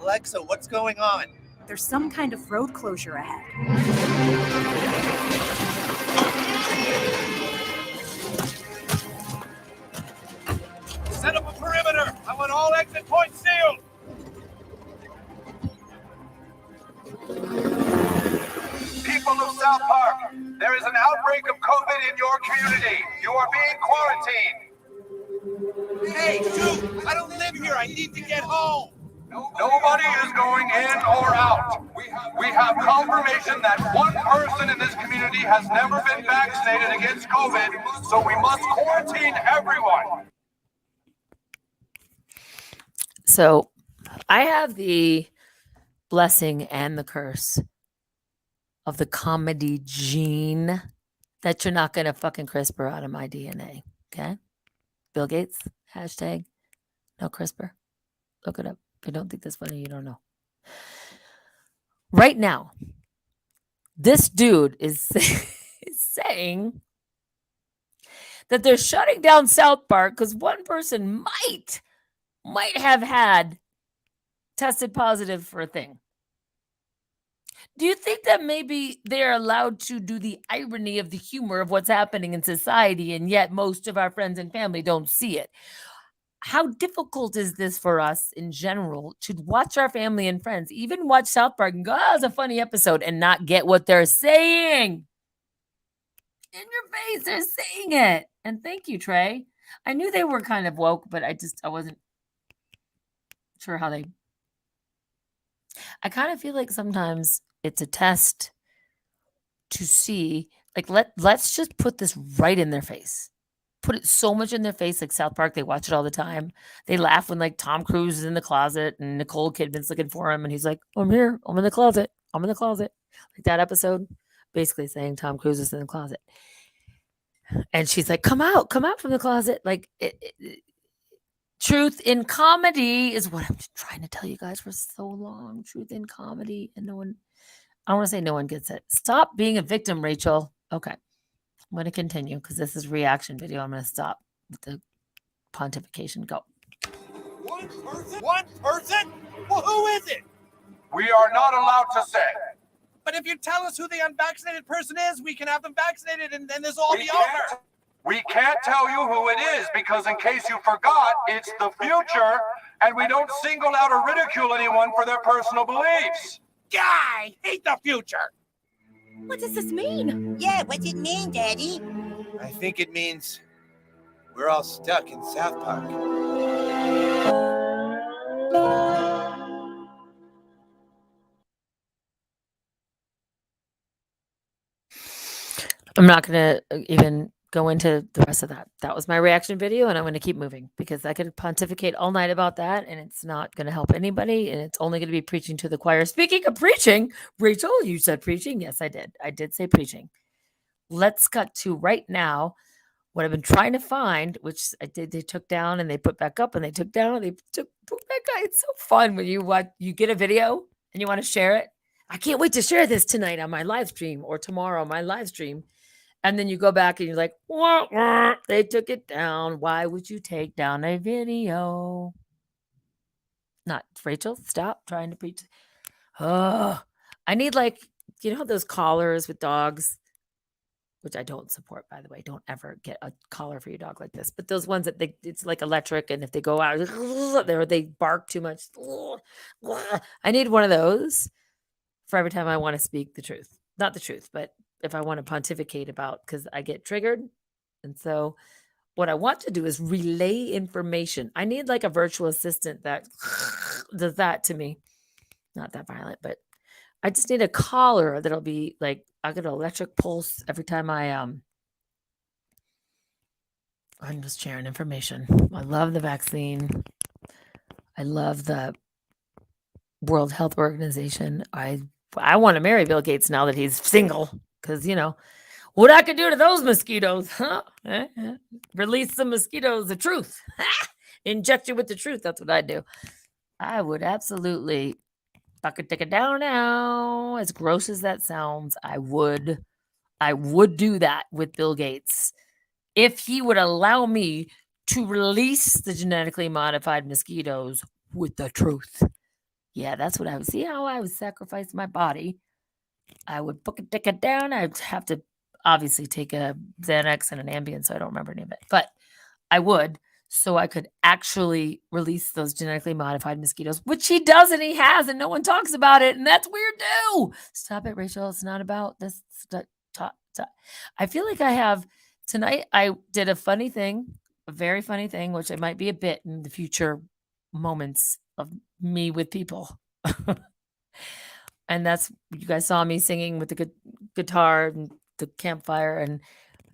Alexa, what's going on? There's some kind of road closure ahead. Set up a perimeter. I want all exit points sealed. People of South Park, there is an outbreak of COVID in your community. You are being quarantined. Hey, shoot! I don't live here. I need to get home. Nobody is going in or out. We have confirmation that one person in this community has never been vaccinated against COVID, so we must quarantine everyone. So I have the blessing and the curse of the comedy gene that you're not going to fucking CRISPR out of my DNA. Okay? Bill Gates, hashtag no CRISPR. Look it up. If you don't think that's funny, you don't know. Right now, this dude is saying that they're shutting down South Park because one person might have had tested positive for a thing. Do you think that maybe they're allowed to do the irony of the humor of what's happening in society, and yet most of our friends and family don't see it? How difficult is this for us in general to watch our family and friends, even watch South Park and go, oh, it's a funny episode, and not get what they're saying? In your face, they're saying it. And thank you, Trey. I knew they were kind of woke, but I wasn't sure how they... I kind of feel like sometimes it's a test to see, like, let's just put this right in their face. Put it so much in their face, like South Park. They watch it all the time. They laugh when, like, Tom Cruise is in the closet and Nicole Kidman's looking for him, and he's like, I'm here. I'm in the closet. I'm in the closet. Like that episode, basically saying Tom Cruise is in the closet. And she's like, come out from the closet. Like, truth in comedy is what I'm trying to tell you guys for so long. Truth in comedy. And I want to say no one gets it. Stop being a victim, Rachel. Okay. I'm going to continue because this is reaction video. I'm going to stop with the pontification. Go. One person? One person? Well, who is it? We are not allowed to say. But if you tell us who the unvaccinated person is, we can have them vaccinated and then this will all be over. We can't tell you who it is because in case you forgot, it's the future and we don't single out or ridicule anyone for their personal beliefs. I hate the future. What does this mean? Yeah, what's it mean, Daddy? I think it means we're all stuck in South Park. I'm not going to even go into the rest of that. That was my reaction video, and I'm going to keep moving because I could pontificate all night about that, and it's not going to help anybody, and it's only going to be preaching to the choir. Speaking of preaching, Rachel, you said preaching. Yes, I did. I did say preaching. Let's cut to right now what I've been trying to find, which I did. They took down and they put back up, and they took down and they put back up. It's so fun when you get a video and you want to share it. I can't wait to share this tonight on my live stream or tomorrow on my live stream. And then you go back and you're like, wah, wah, they took it down. Why would you take down a video? Not Rachel, stop trying to preach. Oh, I need like, you know, those collars with dogs, which I don't support, by the way. Don't ever get a collar for your dog like this. But those ones that it's like electric, and if they go out, they bark too much. I need one of those for every time I want to speak the truth. Not the truth, but if I want to pontificate about, because I get triggered. And so what I want to do is relay information. I need like a virtual assistant that does that to me. Not that violent, but I just need a collar that'll be like, I get an electric pulse every time I'm just sharing information. I love the vaccine. I love the World Health Organization. I want to marry Bill Gates now that he's single, because, you know, what I could do to those mosquitoes, huh? Release some mosquitoes, the truth. Inject you with the truth. That's what I do. I would absolutely bucket take it down now. As gross as that sounds, I would do that with Bill Gates if he would allow me to release the genetically modified mosquitoes with the truth. Yeah, that's what I would see how I would sacrifice my body. I would bucket take it down. I'd have to obviously take a Xanax and an Ambien, so I don't remember any of it, but I would, so I could actually release those genetically modified mosquitoes, which he does and he has, and no one talks about it, and that's weird too. Stop it, Rachel. It's not about this. I feel like I have tonight. I did a funny thing, a very funny thing, which it might be a bit in the future moments of me with people. And that's, you guys saw me singing with the good guitar and the campfire, and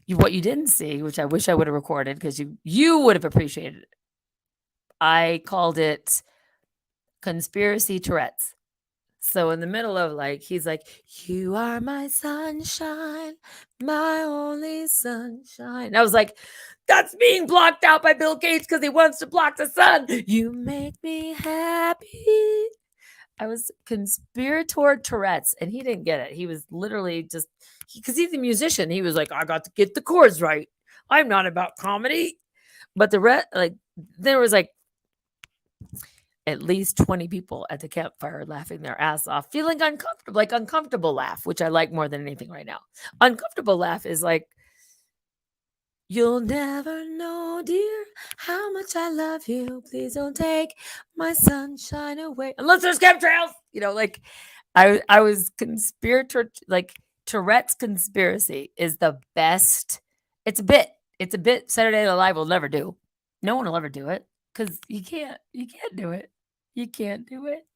what you didn't see, which I wish I would have recorded because you would have appreciated it. I called it Conspiracy Tourette's. So in the middle of like, he's like, you are my sunshine, my only sunshine. And I was like, that's being blocked out by Bill Gates because he wants to block the sun. You make me happy. I was conspirator Tourette's, and he didn't get it. He was literally just, because he's a musician. He was like, I got to get the chords right. I'm not about comedy. But the rest, like, there was like at least 20 people at the campfire laughing their ass off, feeling uncomfortable, like uncomfortable laugh, which I like more than anything right now. Uncomfortable laugh is like, you'll never know, dear, how much I love you. Please don't take my sunshine away. Unless there's chemtrails. You know, like I was conspirator, like Tourette's conspiracy is the best. It's a bit. It's a bit Saturday Night Live will never do. No one will ever do it because you can't do it. You can't do it.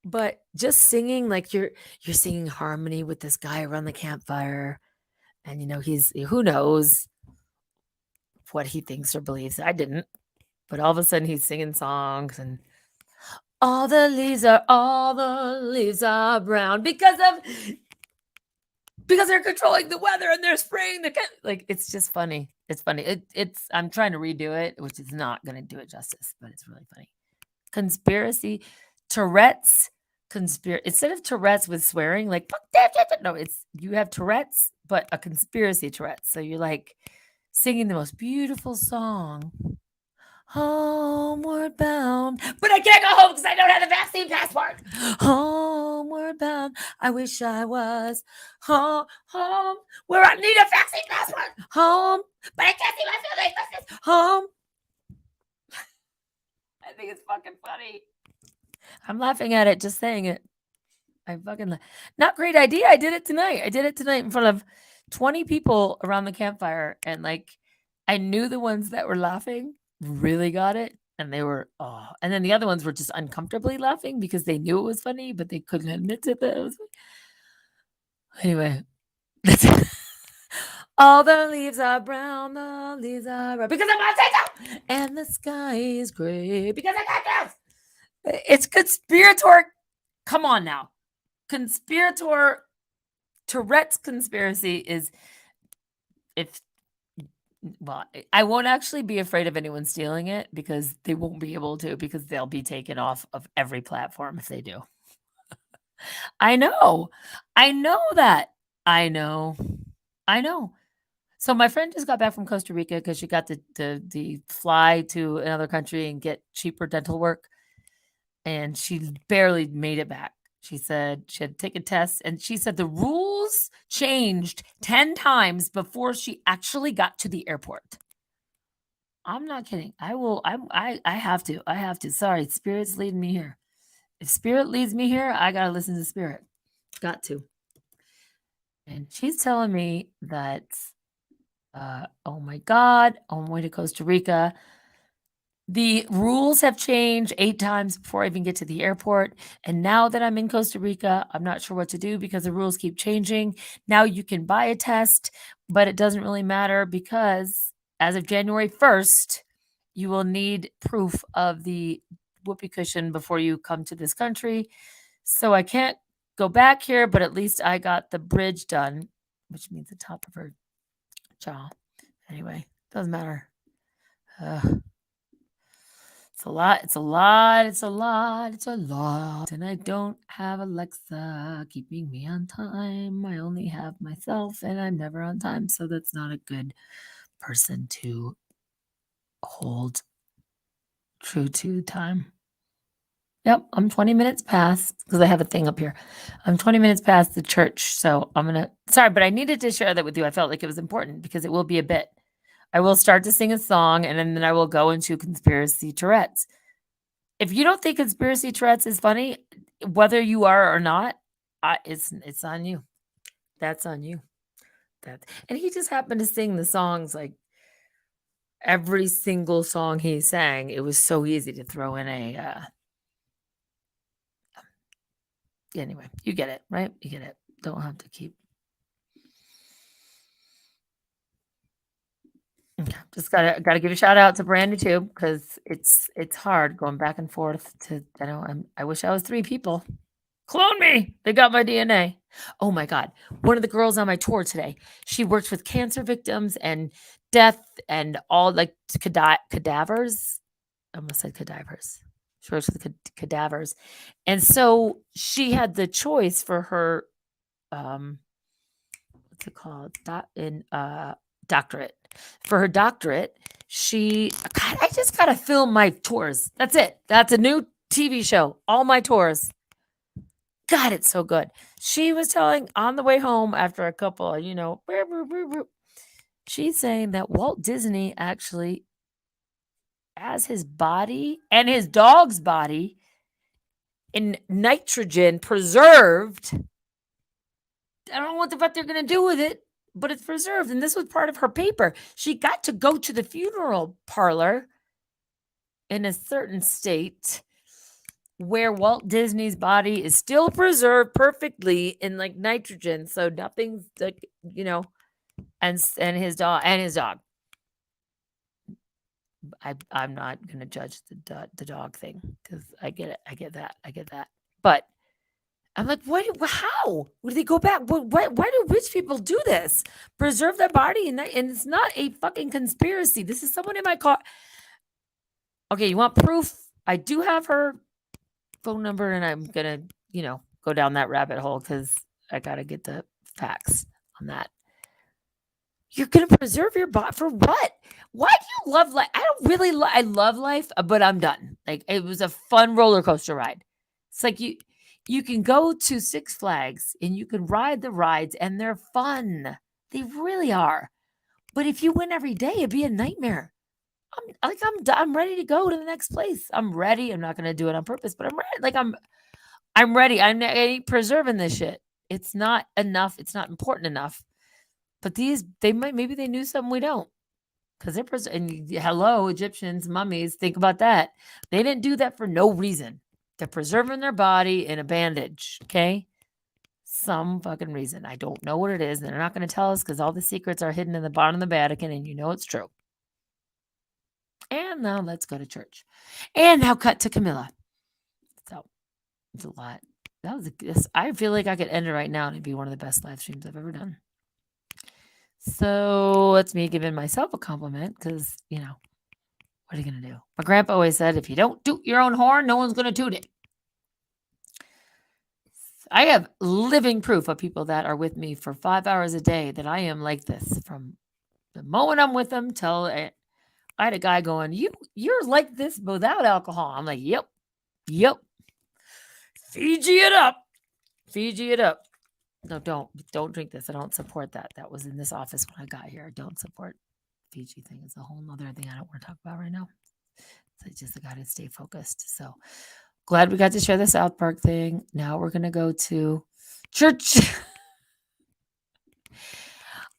But just singing, like you're singing harmony with this guy around the campfire. And, you know, who knows what he thinks or believes. I didn't. But all of a sudden he's singing songs and all the leaves are brown because they're controlling the weather and they're spraying like, it's just funny. It's funny. I'm trying to redo it, which is not going to do it justice, but it's really funny. Conspiracy, Tourette's, instead of Tourette's with swearing, like, no, you have Tourette's, but a conspiracy Tourette's. So you're like singing the most beautiful song, homeward bound, but I can't go home because I don't have the vaccine passport. Homeward bound, I wish I was home, where I need a vaccine passport. Home, but I can't see my family business. Home. I think it's fucking funny. I'm laughing at it, just saying it. I fucking not great idea. I did it tonight. In front of 20 people around the campfire, and like I knew the ones that were laughing really got it, and they were and then the other ones were just uncomfortably laughing because they knew it was funny, but they couldn't admit to that it was funny. Anyway, all the leaves are brown, because I'm on TikTok, and the sky is gray because I got this. It's conspirator. Come on now. Conspirator Tourette's conspiracy is I won't actually be afraid of anyone stealing it because they won't be able to, because they'll be taken off of every platform if they do. I know that. I know. So my friend just got back from Costa Rica because she got the fly to another country and get cheaper dental work. And she barely made it back. She said she had to take a test, and she said the rules changed 10 times before she actually got to the airport. I'm not kidding. I have to. I have to. Sorry, Spirit's leading me here. If Spirit leads me here, I got to listen to Spirit. Got to. And she's telling me that, oh my God, on my way to Costa Rica, the rules have changed 8 times before I even get to the airport. And now that I'm in Costa Rica, I'm not sure what to do because the rules keep changing. Now you can buy a test, but it doesn't really matter because as of January 1st, you will need proof of the whoopee cushion before you come to this country. So I can't go back here, but at least I got the bridge done, which means the top of her jaw. Anyway, doesn't matter. It's a lot. It's a lot. It's a lot. It's a lot. And I don't have Alexa keeping me on time. I only have myself, and I'm never on time. So that's not a good person to hold true to time. Yep, I'm 20 minutes past because I have a thing up here. I'm 20 minutes past the church. So I'm going to, sorry, but I needed to share that with you. I felt like it was important because it will be a bit. I will start to sing a song and then I will go into conspiracy Tourette's. If you don't think conspiracy Tourette's is funny, whether you are or not, it's on you. That's on you. And he just happened to sing the songs like every single song he sang. It was so easy to throw in a. Anyway, you get it, right? You get it. Don't have to keep. Okay, just gotta give a shout out to Brandy too, because it's hard going back and forth to. I wish I was 3 people. Clone me. They got my DNA. Oh my God. One of the girls on my tour today, she works with cancer victims and death and all like cadavers. I almost said cadavers. She works with cadavers. And so she had the choice for her, what's it called? Doctorate. For her doctorate, I just got to film my tours. That's it. That's a new TV show. All my tours. God, it's so good. She was telling on the way home after a couple, she's saying that Walt Disney actually has his body and his dog's body in nitrogen preserved. I don't know what the fuck they're going to do with it, but it's preserved. And this was part of her paper. She got to go to the funeral parlor in a certain state where Walt Disney's body is still preserved perfectly in like nitrogen. So nothing's like, and his dog. I'm not going to judge the dog thing because I get it. I get that. But I'm like, how would they go back? Why do rich people do this? Preserve their body and it's not a fucking conspiracy. This is someone in my car. Okay, you want proof? I do have her phone number and I'm gonna, go down that rabbit hole because I gotta get the facts on that. You're gonna preserve your body for what? Why do you love life? I don't really I love life, but I'm done. Like it was a fun roller coaster ride. It's like you can go to Six Flags and you can ride the rides and they're fun. They really are. But if you went every day, it'd be a nightmare. I'm ready to go to the next place. I'm ready. I'm not going to do it on purpose, but I'm ready. Like I'm ready. I ain't preserving this shit. It's not enough. It's not important enough. But maybe they knew something we don't. Because they're and hello, Egyptians, mummies, think about that. They didn't do that for no reason. They're preserving their body in a bandage. Okay. Some fucking reason. I don't know what it is. They're not going to tell us because all the secrets are hidden in the bottom of the Vatican and it's true. And now let's go to church. And now cut to Camilla. So it's a lot. I feel like I could end it right now and it'd be one of the best live streams I've ever done. So that's me giving myself a compliment because, what are you going to do? My grandpa always said, if you don't toot your own horn, no one's going to toot it. I have living proof of people that are with me for 5 hours a day that I am like this from the moment I'm with them till I had a guy going, you're like this without alcohol. I'm like, yep. Fiji it up. Fiji it up. No, don't drink this. I don't support that. That was in this office when I got here. I don't support Fiji thing. It's a whole nother thing I don't want to talk about right now. So I got to stay focused. So glad we got to share the South Park thing. Now we're gonna go to church.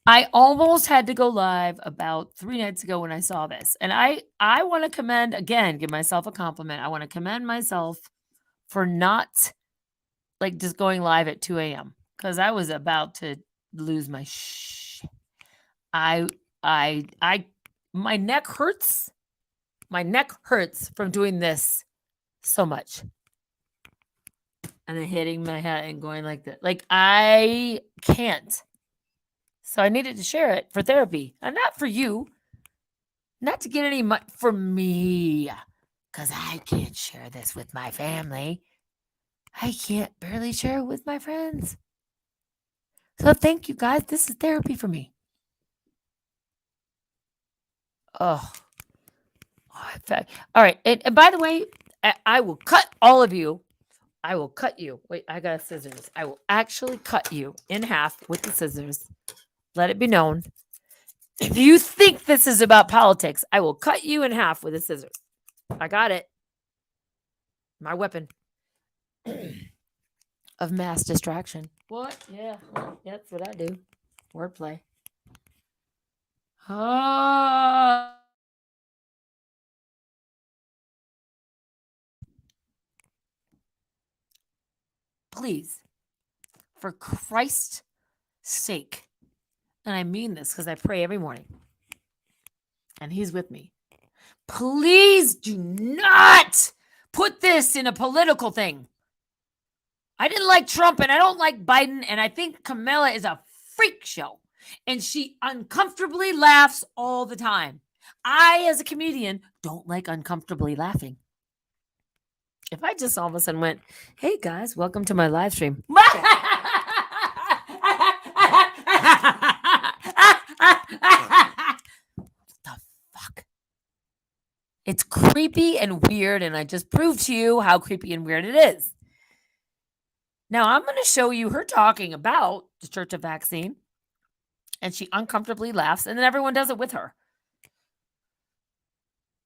I almost had to go live about 3 nights ago when I saw this. And I want to commend, again, give myself a compliment. I want to commend myself for not like just going live at 2 a.m. because I was about to lose my my neck hurts. My neck hurts from doing this so much. And then hitting my head and going like that. Like I can't. So I needed to share it for therapy and not for you, not to get any money for me, because I can't share this with my family. I can't barely share it with my friends. So thank you guys. This is therapy for me. Oh, all right. And by the way, I will cut all of you. I will cut you. Wait, I got scissors. I will actually cut you in half with the scissors. Let it be known. If you think this is about politics, I will cut you in half with a scissors. I got it. My weapon of mass distraction. What? Yeah, well, that's what I do. Wordplay. Please, for Christ's sake, and I mean this because I pray every morning, and he's with me. Please do not put this in a political thing. I didn't like Trump, and I don't like Biden, and I think Kamala is a freak show, and she uncomfortably laughs all the time. I, as a comedian, don't like uncomfortably laughing. If I just all of a sudden went, hey guys, welcome to my live stream. It's creepy and weird, and I just proved to you how creepy and weird it is. Now, I'm going to show you her talking about the Church of Vaccine, and she uncomfortably laughs, and then everyone does it with her.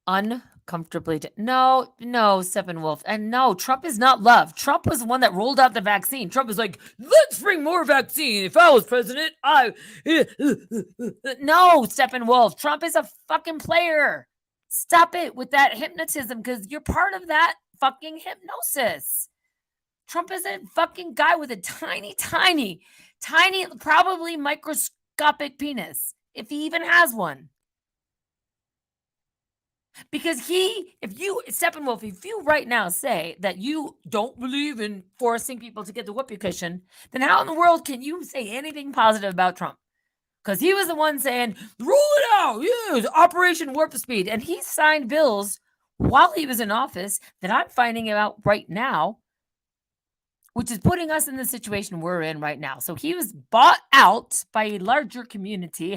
Uncomfortably. No, Steppenwolf. And no, Trump is not love. Trump was the one that rolled out the vaccine. Trump was like, let's bring more vaccine. If I was president, No, Steppenwolf. Trump is a fucking player. Stop it with that hypnotism because you're part of that fucking hypnosis. Trump is a fucking guy with a tiny, probably microscopic penis, if he even has one. Because Steppenwolf, if you right now say that you don't believe in forcing people to get the whoopee cushion, then how in the world can you say anything positive about Trump? Because he was the one saying, roll it out, yes, Operation Warp Speed. And he signed bills while he was in office that I'm finding out right now, which is putting us in the situation we're in right now. So he was bought out by a larger community.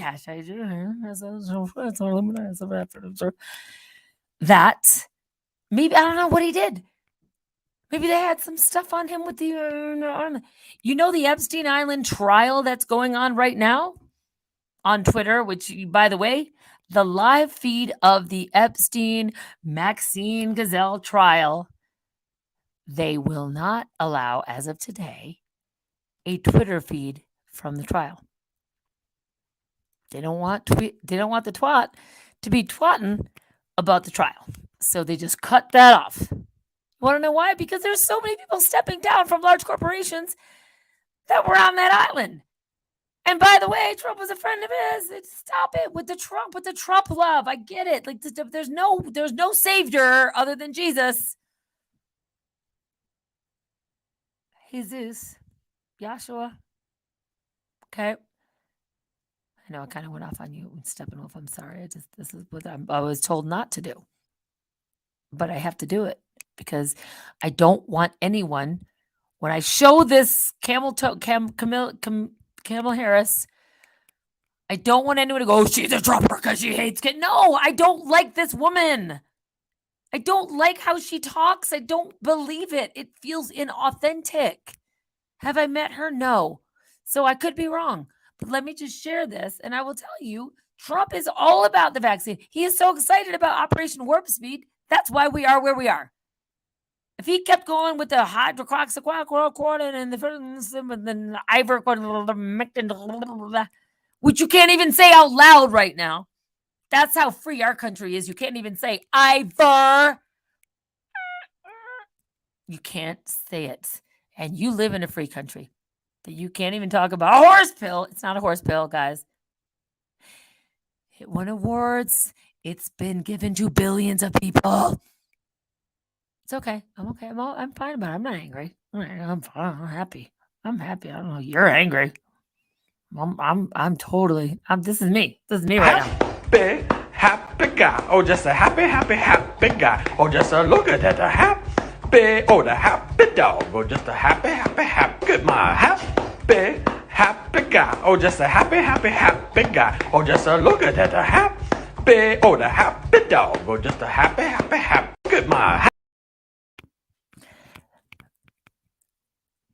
That maybe, I don't know what he did. Maybe they had some stuff on him with the, the Epstein Island trial that's going on right now on Twitter, which, by the way, the live feed of the Epstein Maxine Gazelle trial, they will not allow, as of today, a Twitter feed from the trial. They don't want the twat to be twatting about the trial. So they just cut that off. You want to know why? Because there's so many people stepping down from large corporations that were on that island. And by the way, Trump was a friend of his. Stop it with the Trump love. I get it. Like there's no savior other than Jesus. Jesus, Yahshua. Okay. I know I kind of went off on you and Steppenwolf. I'm sorry. This is what I was told not to do. But I have to do it because I don't want anyone, when I show this Kamala Harris, I don't want anyone to go, she's a Trumper because she hates kids. No, I don't like this woman. I don't like how she talks. I don't believe it. It feels inauthentic. Have I met her? No. So I could be wrong. But let me just share this, and I will tell you, Trump is all about the vaccine. He is so excited about Operation Warp Speed. That's why we are where we are. If he kept going with the hydroxychloroquine and the ivermectin, which you can't even say out loud right now. That's how free our country is. You can't even say Ivor. You can't say it. And you live in a free country. That you can't even talk about a horse pill. It's not a horse pill, guys. It won awards. It's been given to billions of people. It's okay. I'm okay. I'm fine about it. I'm not angry. I'm fine. I'm happy. I'm happy. I don't know. You're angry. I'm totally. This is me. This is me right now. Happy guy. Oh, just a happy, happy, happy guy. Oh, just a look at that. A happy. Oh, the happy dog. Oh, just a happy, happy, happy. Good my happy, happy guy. Oh, just a happy, happy, happy guy. Oh, just a look at that. A happy. Oh, the happy dog. Oh, just a happy, happy, happy. Good my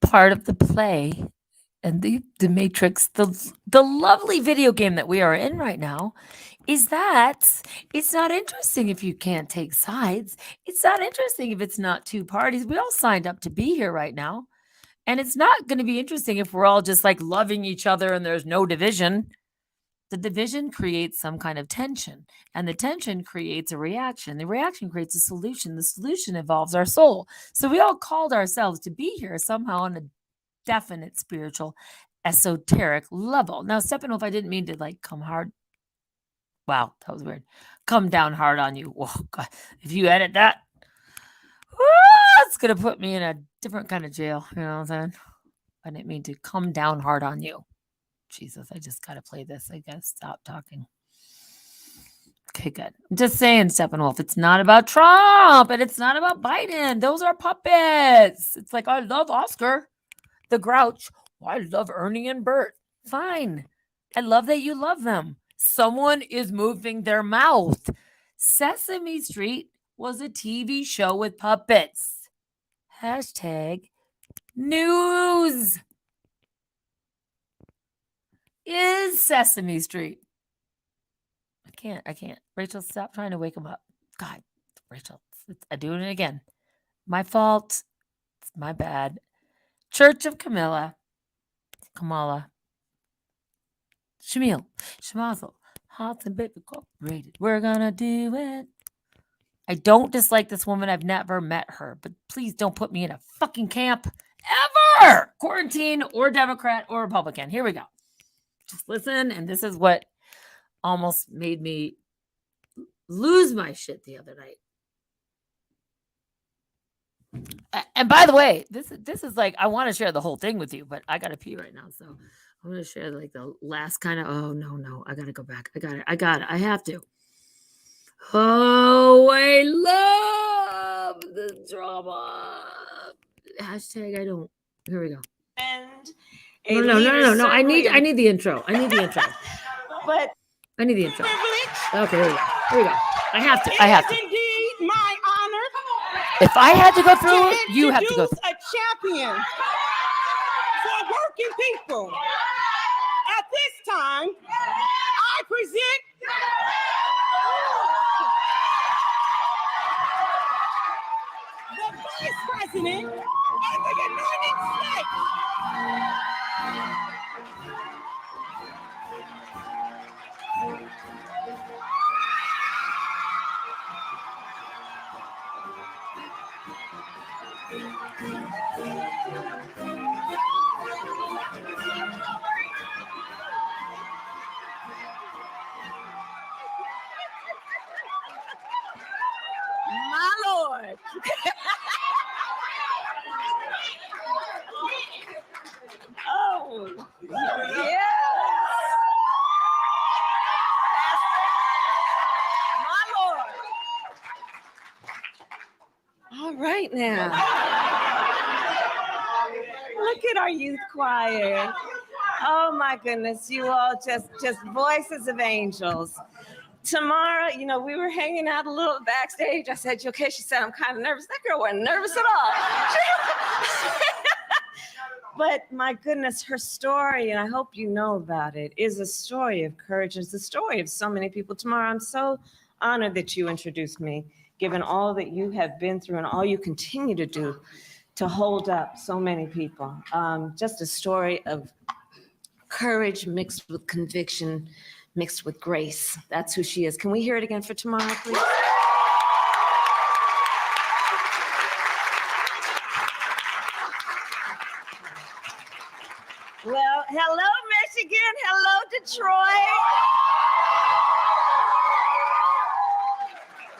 part of the play and the Matrix, the lovely video game that we are in right now, is that it's not interesting if you can't take sides. It's not interesting if it's not two parties. We all signed up to be here right now. And it's not going to be interesting if we're all just like loving each other and there's no division. The division creates some kind of tension, and the tension creates a reaction. The reaction creates a solution. The solution involves our soul. So we all called ourselves to be here somehow on a definite spiritual, esoteric level. Now, Steppenwolf, I didn't mean to like come hard. Wow, that was weird. Come down hard on you. Whoa, God. If you edit that, it's going to put me in a different kind of jail. You know what I'm saying? I didn't mean to come down hard on you. Jesus, I just got to play this. I got to stop talking. Okay, good. I'm just saying, Steppenwolf, it's not about Trump and it's not about Biden. Those are puppets. It's like, I love Oscar, the Grouch. I love Ernie and Bert. Fine. I love that you love them. Someone is moving their mouth. Sesame Street was a TV show with puppets. Hashtag news. Is Sesame Street. I can't. Rachel, stop trying to wake him up. God, Rachel, I'm doing it again. My fault. It's my bad. Church of Kamala. Shamil. Shamazel. Hearts and Baby Incorporated. We're gonna do it. I don't dislike this woman. I've never met her. But please don't put me in a fucking camp. Ever! Quarantine or Democrat or Republican. Here we go. Just listen, and this is what almost made me lose my shit the other night. And by the way, this is like, I want to share the whole thing with you, but I gotta pee right now, so I'm gonna share like the last kind of. Oh no, I gotta go back. I got it. I have to. Oh, I love the drama. Hashtag I don't. Here we go. And No. I need the intro. But I need the intro. Okay, here we go. I have to. It is indeed my honor. If I had to go through it, you have to go through. A champion for working people. At this time, I present the Vice President of the United States. My Lord. Oh, yes. My Lord. All right now. Look at our youth choir. Oh my goodness, you all just voices of angels. Tamara, we were hanging out a little backstage. I said, "You okay?" She said, "I'm kind of nervous." That girl wasn't nervous at all. But my goodness, her story, and I hope you know about it, is a story of courage. It's the story of so many people. Tamara, I'm so honored that you introduced me, given all that you have been through and all you continue to do to hold up so many people. Just a story of courage mixed with conviction, mixed with grace. That's who she is. Can we hear it again for Tamara, please? Well, hello, Michigan. Hello, Detroit.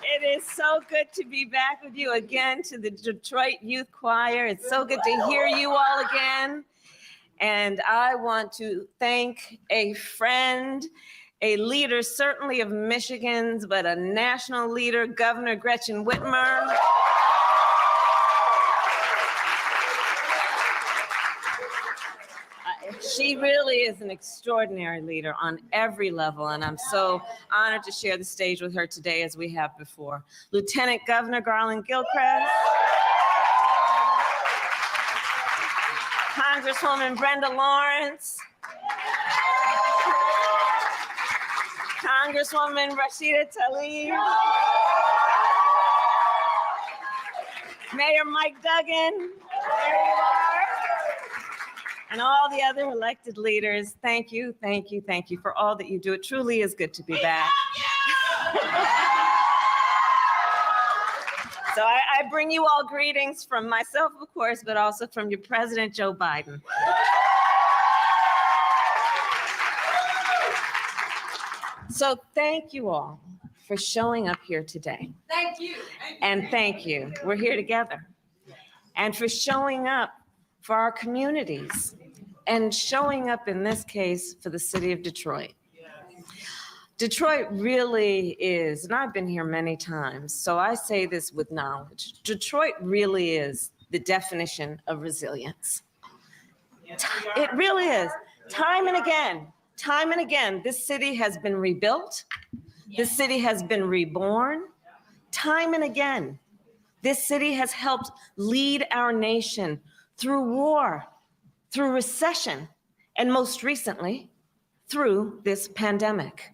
It is so good to be back with you again, to the Detroit Youth Choir. It's so good to hear you all again. And I want to thank a friend, a leader certainly of Michigan's, but a national leader, Governor Gretchen Whitmer. She really is an extraordinary leader on every level, and I'm so honored to share the stage with her today as we have before. Lieutenant Governor Garland Gilchrist, Congresswoman Brenda Lawrence, Congresswoman Rashida Tlaib, Mayor Mike Duggan, there you are, and all the other elected leaders. Thank you, thank you, thank you for all that you do. It truly is good to be back. So I bring you all greetings from myself, of course, but also from your President, Joe Biden. So thank you all for showing up here today. Thank you. And thank you. We're here together. And for showing up for our communities and showing up in this case for the city of Detroit. Detroit really is, and I've been here many times, so I say this with knowledge. Detroit really is the definition of resilience. It really is. Time and again, this city has been rebuilt. This city has been reborn. Time and again, this city has helped lead our nation through war, through recession, and most recently, through this pandemic.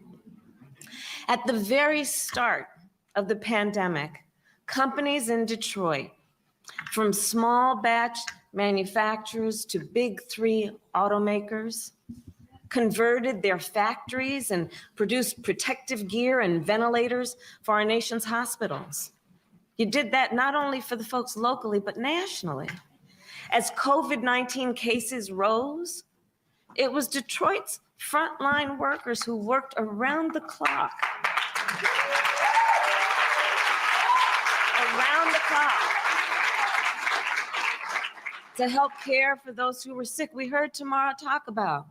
At the very start of the pandemic, companies in Detroit, from small batch manufacturers to big three automakers, converted their factories and produced protective gear and ventilators for our nation's hospitals. You did that not only for the folks locally, but nationally. As COVID-19 cases rose, it was Detroit's frontline workers who worked around the clock. Around the clock. To help care for those who were sick. We heard Tamara talk about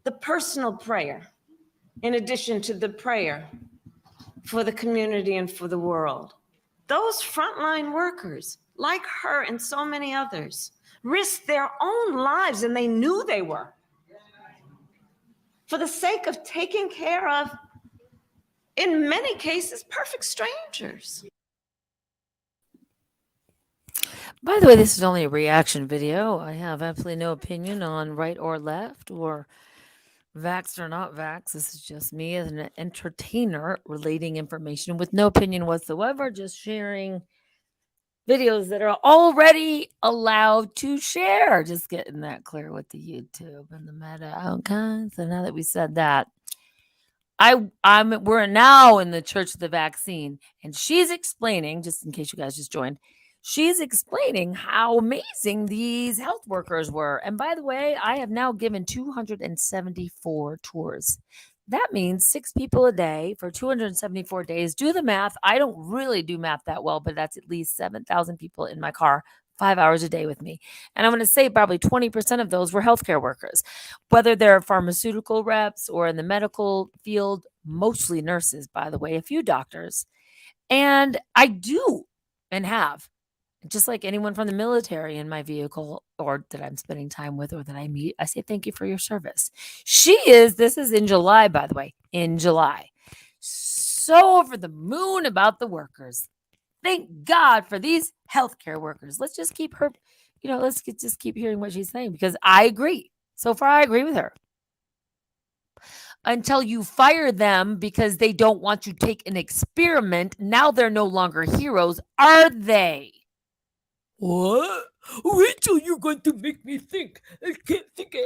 the personal prayer, in addition to the prayer for the community and for the world. Those frontline workers, like her and so many others, risked their own lives, and they knew they were, for the sake of taking care of, in many cases, perfect strangers. By the way, this is only a reaction video. I have absolutely no opinion on right or left or vaxxed or not vaxxed. This is just me as an entertainer relating information with no opinion whatsoever, just sharing videos that are already allowed to share. Just getting that clear with the YouTube and the Meta. Okay, so now that we said that, we're now in the Church of the Vaccine, and she's explaining, just in case you guys just joined, she's explaining how amazing these health workers were. And by the way, I have now given 274 tours. That means 6 people a day for 274 days. Do the math. I don't really do math that well, but that's at least 7,000 people in my car, 5 hours a day with me. And I'm going to say probably 20% of those were healthcare workers, whether they're pharmaceutical reps or in the medical field, mostly nurses, by the way, a few doctors. And I do and have, just like anyone from the military in my vehicle or that I'm spending time with or that I meet, I say thank you for your service. This is in July, by the way, in July. So over the moon about the workers. Thank God for these healthcare workers. Let's just keep her, let's just keep hearing what she's saying, because I agree. So far, I agree with her. Until you fire them because they don't want to take an experiment, now they're no longer heroes, are they? What? Wait till you're going to make me think. I can't think.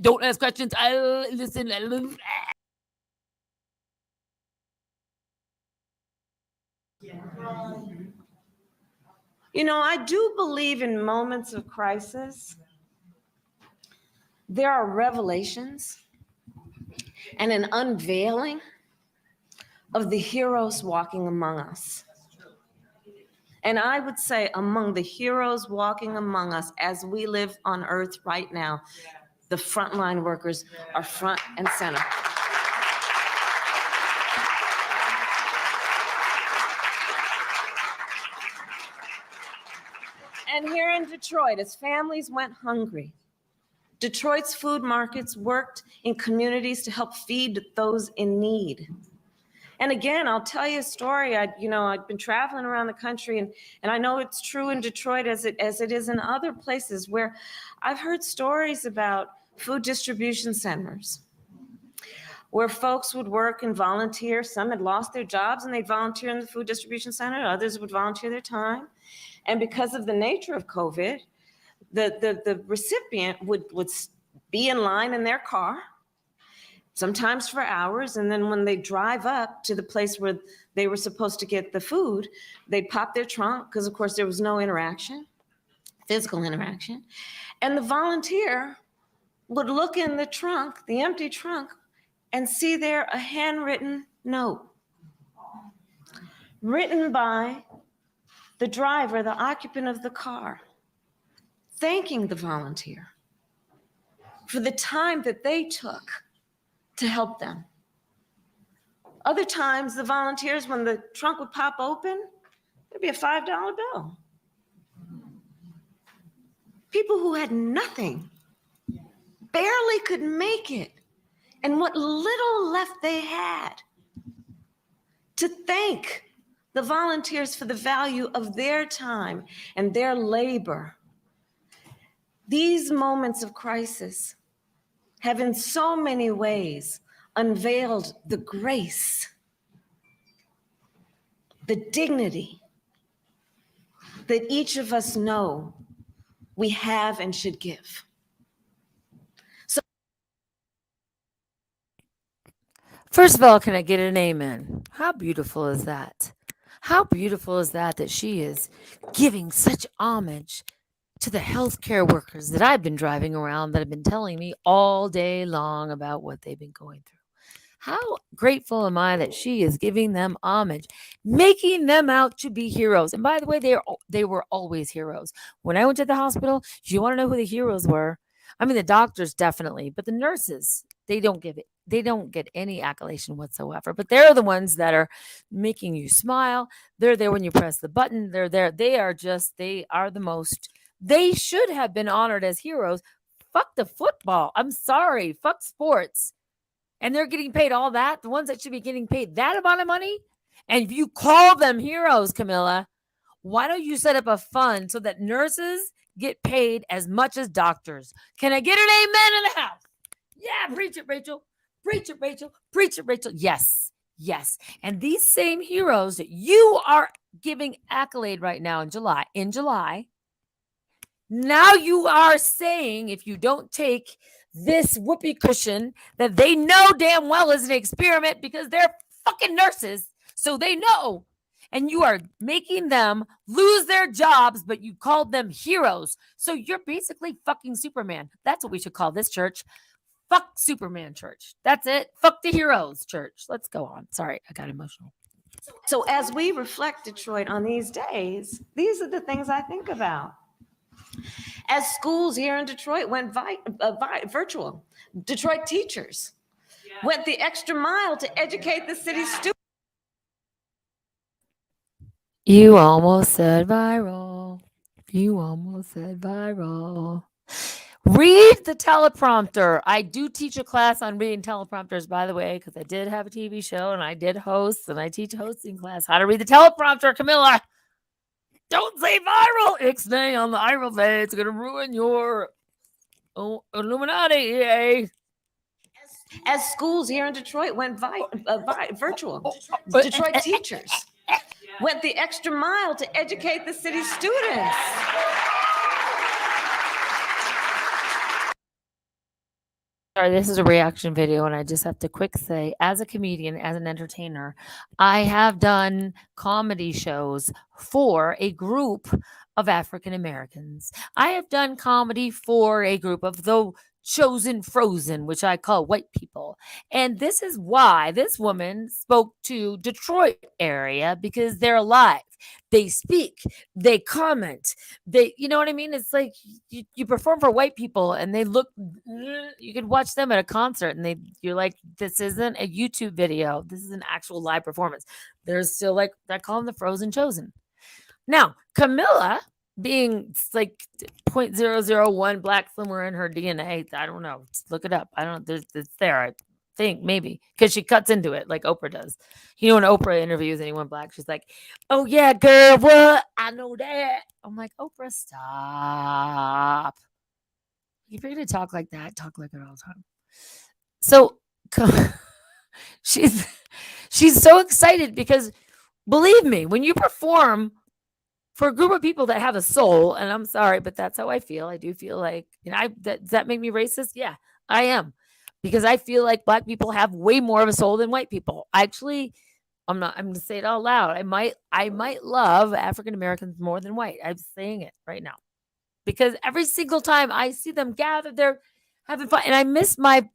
Don't ask questions. I'll listen. I do believe in moments of crisis, there are revelations and an unveiling of the heroes walking among us. And I would say among the heroes walking among us as we live on earth right now, the frontline workers are front and center. And here in Detroit, as families went hungry, Detroit's food markets worked in communities to help feed those in need. And again, I'll tell you a story. I've been traveling around the country, and I know it's true in Detroit as it is in other places, where I've heard stories about food distribution centers where folks would work and volunteer. Some had lost their jobs and they'd volunteer in the food distribution center. Others would volunteer their time. And because of the nature of COVID, the recipient would be in line in their car, sometimes for hours, and then when they drive up to the place where they were supposed to get the food, they'd pop their trunk, because of course there was no interaction, physical interaction, and the volunteer would look in the trunk, the empty trunk, and see there a handwritten note written by the driver, the occupant of the car, thanking the volunteer for the time that they took to help them. Other times, the volunteers, when the trunk would pop open, there'd be a $5 bill. People who had nothing, barely could make it, and what little left they had, to thank the volunteers for the value of their time and their labor. These moments of crisis have in so many ways unveiled the grace, the dignity that each of us know we have and should give. First of all, can I get an amen? How beautiful is that? How beautiful is that she is giving such homage to the healthcare workers that I've been driving around, that have been telling me all day long about what they've been going through. How grateful am I that she is giving them homage, making them out to be heroes. And by the way, they were always heroes. When I went to the hospital, you want to know who the heroes were? I mean, the doctors definitely, but the nurses, they don't get any accolation whatsoever, but they're the ones that are making you smile. They're there when you press the button. They're there. They are the most. They should have been honored as heroes. Fuck the football. I'm sorry. Fuck sports. And they're getting paid all that. The ones that should be getting paid that amount of money. And if you call them heroes, Camilla, why don't you set up a fund so that nurses get paid as much as doctors? Can I get an amen in the house? Yeah, preach it, Rachel. Preach it, Rachel. Preach it, Rachel. Yes, yes. And these same heroes that you are giving accolade right now in July, now you are saying, if you don't take this whoopee cushion that they know damn well is an experiment because they're fucking nurses, so they know, and you are making them lose their jobs, but you called them heroes. So you're basically fucking Superman. That's what we should call this church. Fuck Superman church. That's it. Fuck the heroes church. Let's go on. Sorry, I got emotional. So as we reflect Detroit on these days, these are the things I think about. As schools here in Detroit went virtual, Detroit teachers went the extra mile to educate the city's students. You almost said viral. You almost said viral. Read the teleprompter. I do teach a class on reading teleprompters, by the way, because I did have a TV show and I did host, and I teach a hosting class. How to read the teleprompter, Camilla. Don't say viral. Ixnay on the viral page. It's gonna ruin your Illuminati. Yay. As schools here in Detroit went virtual, but- Detroit teachers went the extra mile to educate the city's students. Sorry, this is a reaction video, and I just have to quick say, as a comedian, as an entertainer, I have done comedy shows for a group of African Americans. I have done comedy for a group of the chosen frozen, which I call white people. And this is why this woman spoke to Detroit area, because they're alive. They speak, they comment, you know what I mean? It's like you perform for white people and they look, you could watch them at a concert and you're like, this isn't a YouTube video. This is an actual live performance. There's still like, I call them the frozen chosen. Now, Camilla being like 0.001 black somewhere in her DNA. I don't know. Just look it up. I don't, it's there. I think maybe because she cuts into it like Oprah does. You know, when Oprah interviews anyone black, she's like, oh yeah, girl, what? I know that. I'm like, Oprah, stop. If you're going to talk like that, talk like it all the time. So she's so excited because believe me, when you perform for a group of people that have a soul, and I'm sorry, but that's how I feel. I do feel like, does that make me racist? Yeah, I am. Because I feel like black people have way more of a soul than white people. Actually, I'm going to say it out loud. I might love African Americans more than white. I'm saying it right now. Because every single time I see them gathered, they're having fun. And I miss my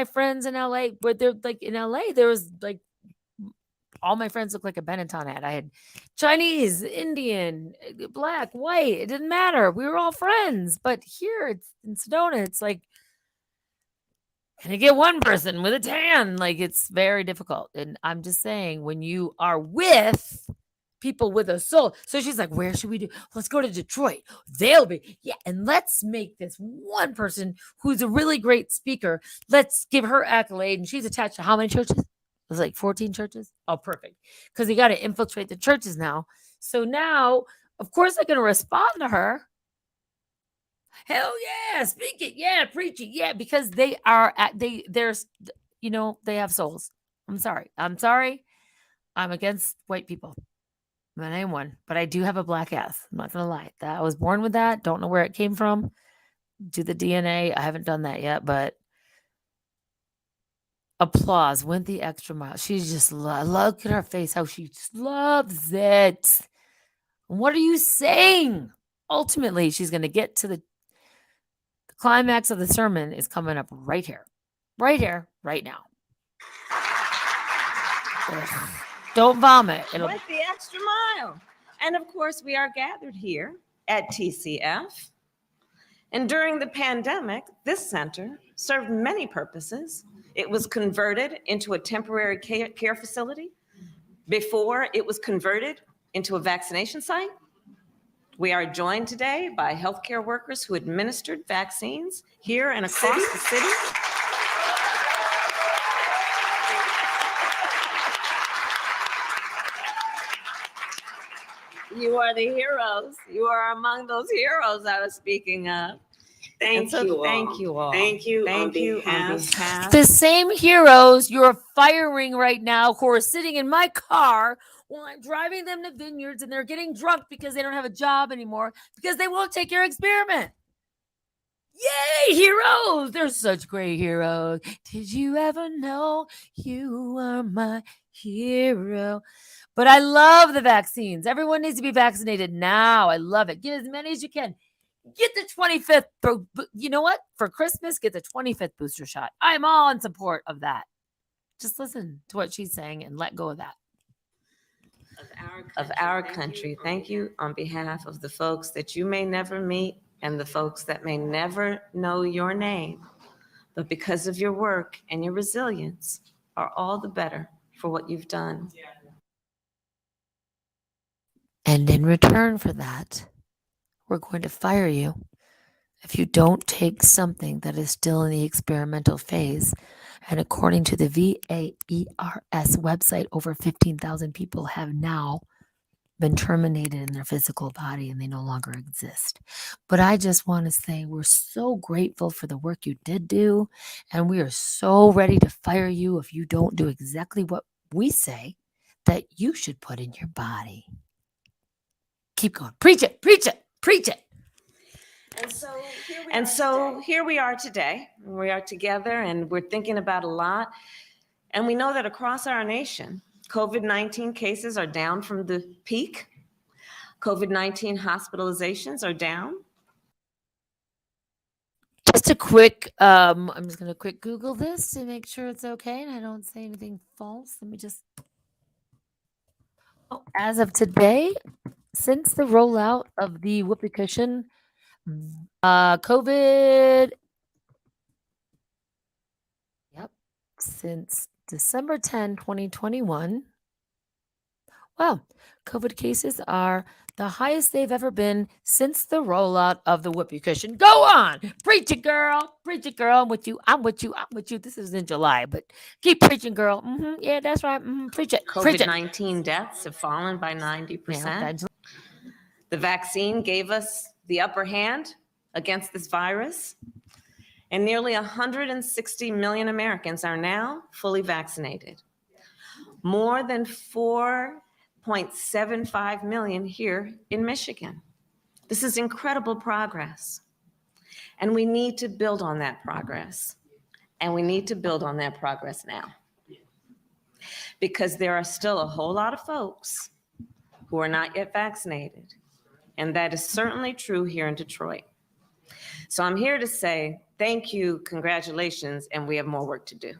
friends in LA, where they're like in LA, there was like, all my friends look like a Benetton ad. I had Chinese, Indian, black, white. It didn't matter. We were all friends. But here it's in Sedona, it's like, can I get one person with a tan? Like, it's very difficult. And I'm just saying, when you are with people with a soul. So she's like, where should we do? Let's go to Detroit. They'll be, yeah. And let's make this one person who's a really great speaker. Let's give her accolade. And she's attached to how many churches? It was like 14 churches. Oh, perfect. Because you got to infiltrate the churches now. So now, of course, they're going to respond to her. Hell yeah, speak it. Yeah, preach it. Yeah, because they have souls. I'm sorry. I'm against white people. And I am one, but I do have a black ass. I'm not going to lie. I was born with that. Don't know where it came from. Do the DNA. I haven't done that yet, but applause, went the extra mile. She's just look at her face, how she just loves it. What are you saying? Ultimately, she's going to get to the climax of the sermon is coming up right here, right now. Don't vomit. Went the extra mile. And of course, we are gathered here at TCF. And during the pandemic, this center served many purposes. It was converted into a temporary care facility. Before, it was converted into a vaccination site. We are joined today by healthcare workers who administered vaccines here and across the city. You are the heroes. You are among those heroes I was speaking of. Thank you all. Thank you on behalf. The same heroes you're firing right now who are sitting in my car while I'm driving them to vineyards and they're getting drunk because they don't have a job anymore because they won't take your experiment. Yay, heroes! They're such great heroes. Did you ever know you are my hero? But I love the vaccines. Everyone needs to be vaccinated now. I love it. Get as many as you can. Get the 25th. You know what? For Christmas, get the 25th booster shot. I'm all in support of that. Just listen to what she's saying and let go of that. Of our country. Thank you on behalf of the folks that you may never meet and the folks that may never know your name, but because of your work and your resilience are all the better for what you've done. And in return for that, we're going to fire you if you don't take something that is still in the experimental phase. And according to the VAERS website, over 15,000 people have now been terminated in their physical body and they no longer exist. But I just want to say we're so grateful for the work you did do, and we are so ready to fire you if you don't do exactly what we say that you should put in your body. Keep going. Preach it, preach it, preach it. And so here we are today. We are together and we're thinking about a lot. And we know that across our nation, COVID-19 cases are down from the peak. COVID-19 hospitalizations are down. Just a quick, I'm just going to quick Google this to make sure it's okay and I don't say anything false. Let me just, as of today, since the rollout of the whoopee cushion, COVID, since December 10, 2021, wow, COVID cases are the highest they've ever been since the rollout of the whoopee cushion. Go on, preach it, girl. Preach it, girl. I'm with you. I'm with you. I'm with you. This is in July, but keep preaching, girl. Yeah, that's right. Preach it. Preach it. COVID-19 deaths have fallen by 90%. Yeah, the vaccine gave us the upper hand against this virus, and nearly 160 million Americans are now fully vaccinated. More than 4.75 million here in Michigan. This is incredible progress. And we need to build on that progress. And we need to build on that progress now. Because there are still a whole lot of folks who are not yet vaccinated. And that is certainly true here in Detroit. So I'm here to say thank you, congratulations, and we have more work to do.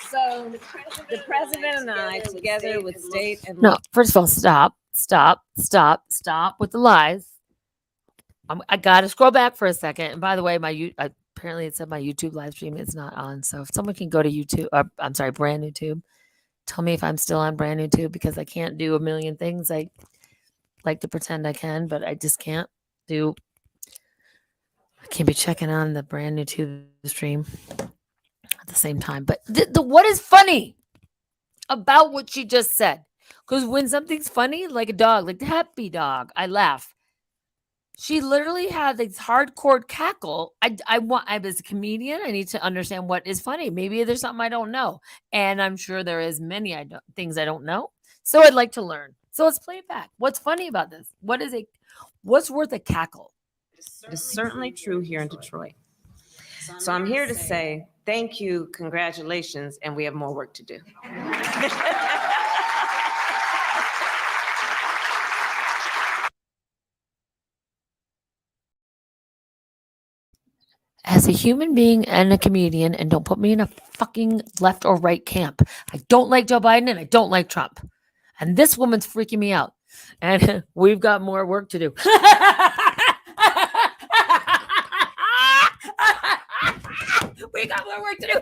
So the president and I, together with state and no. First of all, stop with the lies. I gotta scroll back for a second. And by the way, apparently it said my YouTube live stream is not on. So if someone can go to YouTube, I'm sorry, brand new tube. Tell me if I'm still on brand new tube because I can't do a million things. I like to pretend I can, but I just can't do. I can't be checking on the brand new tube stream at the same time. But what is funny about what she just said? Because when something's funny, like a dog, like the happy dog, I laugh. She literally had this hardcore cackle. I as a comedian, I need to understand what is funny. Maybe there's something I don't know. And I'm sure there is many things I don't know. So I'd like to learn. So let's play it back. What's funny about this? What's worth a cackle? It is certainly true here in Detroit. So I'm here to say thank you, congratulations, and we have more work to do. As a human being and a comedian, and don't put me in a fucking left or right camp. I don't like Joe Biden and I don't like Trump. And this woman's freaking me out. And we've got more work to do. We got more work to do.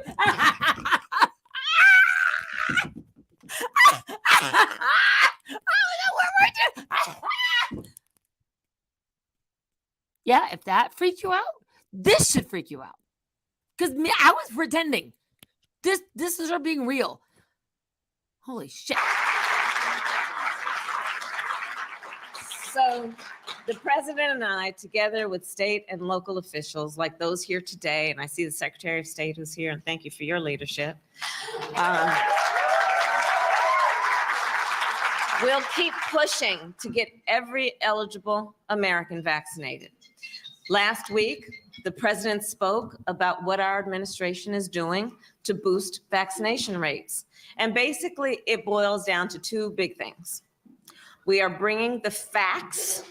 Yeah, if that freaked you out, this should freak you out. Because I was pretending. This is her being real. Holy shit. So the president and I, together with state and local officials like those here today, and I see the Secretary of State who's here, and thank you for your leadership. We'll keep pushing to get every eligible American vaccinated. Last week, the president spoke about what our administration is doing to boost vaccination rates. And basically, it boils down to two big things. We are bringing the facts,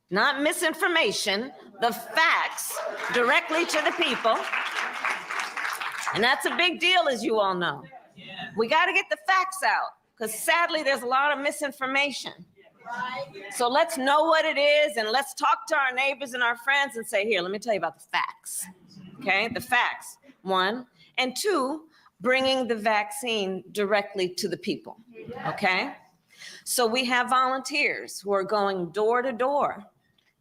not misinformation, the facts directly to the people. And that's a big deal, as you all know. We got to get the facts out, because sadly, there's a lot of misinformation. So let's know what it is, and let's talk to our neighbors and our friends and say, here, let me tell you about the facts. Okay, the facts, one. And two, bringing the vaccine directly to the people. Okay? So we have volunteers who are going door to door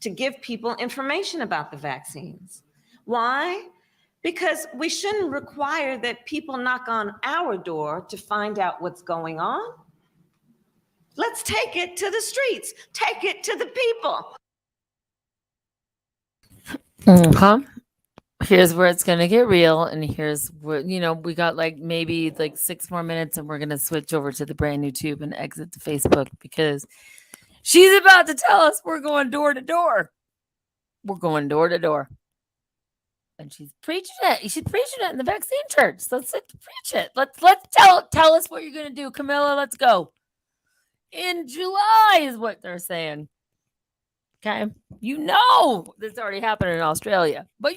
to give people information about the vaccines. Why? Because we shouldn't require that people knock on our door to find out what's going on. Let's take it to the streets, take it to the people. Here's where it's gonna get real, and here's where we got like maybe like 6 more minutes, and we're gonna switch over to the brand new tube and exit to Facebook because she's about to tell us we're going door to door. We're going door to door, and she's preaching it. She's preaching it in the vaccine church. So let's preach it. Let's tell us what you're gonna do, Camilla. Let's go. In July is what they're saying. Okay. This already happened in Australia, but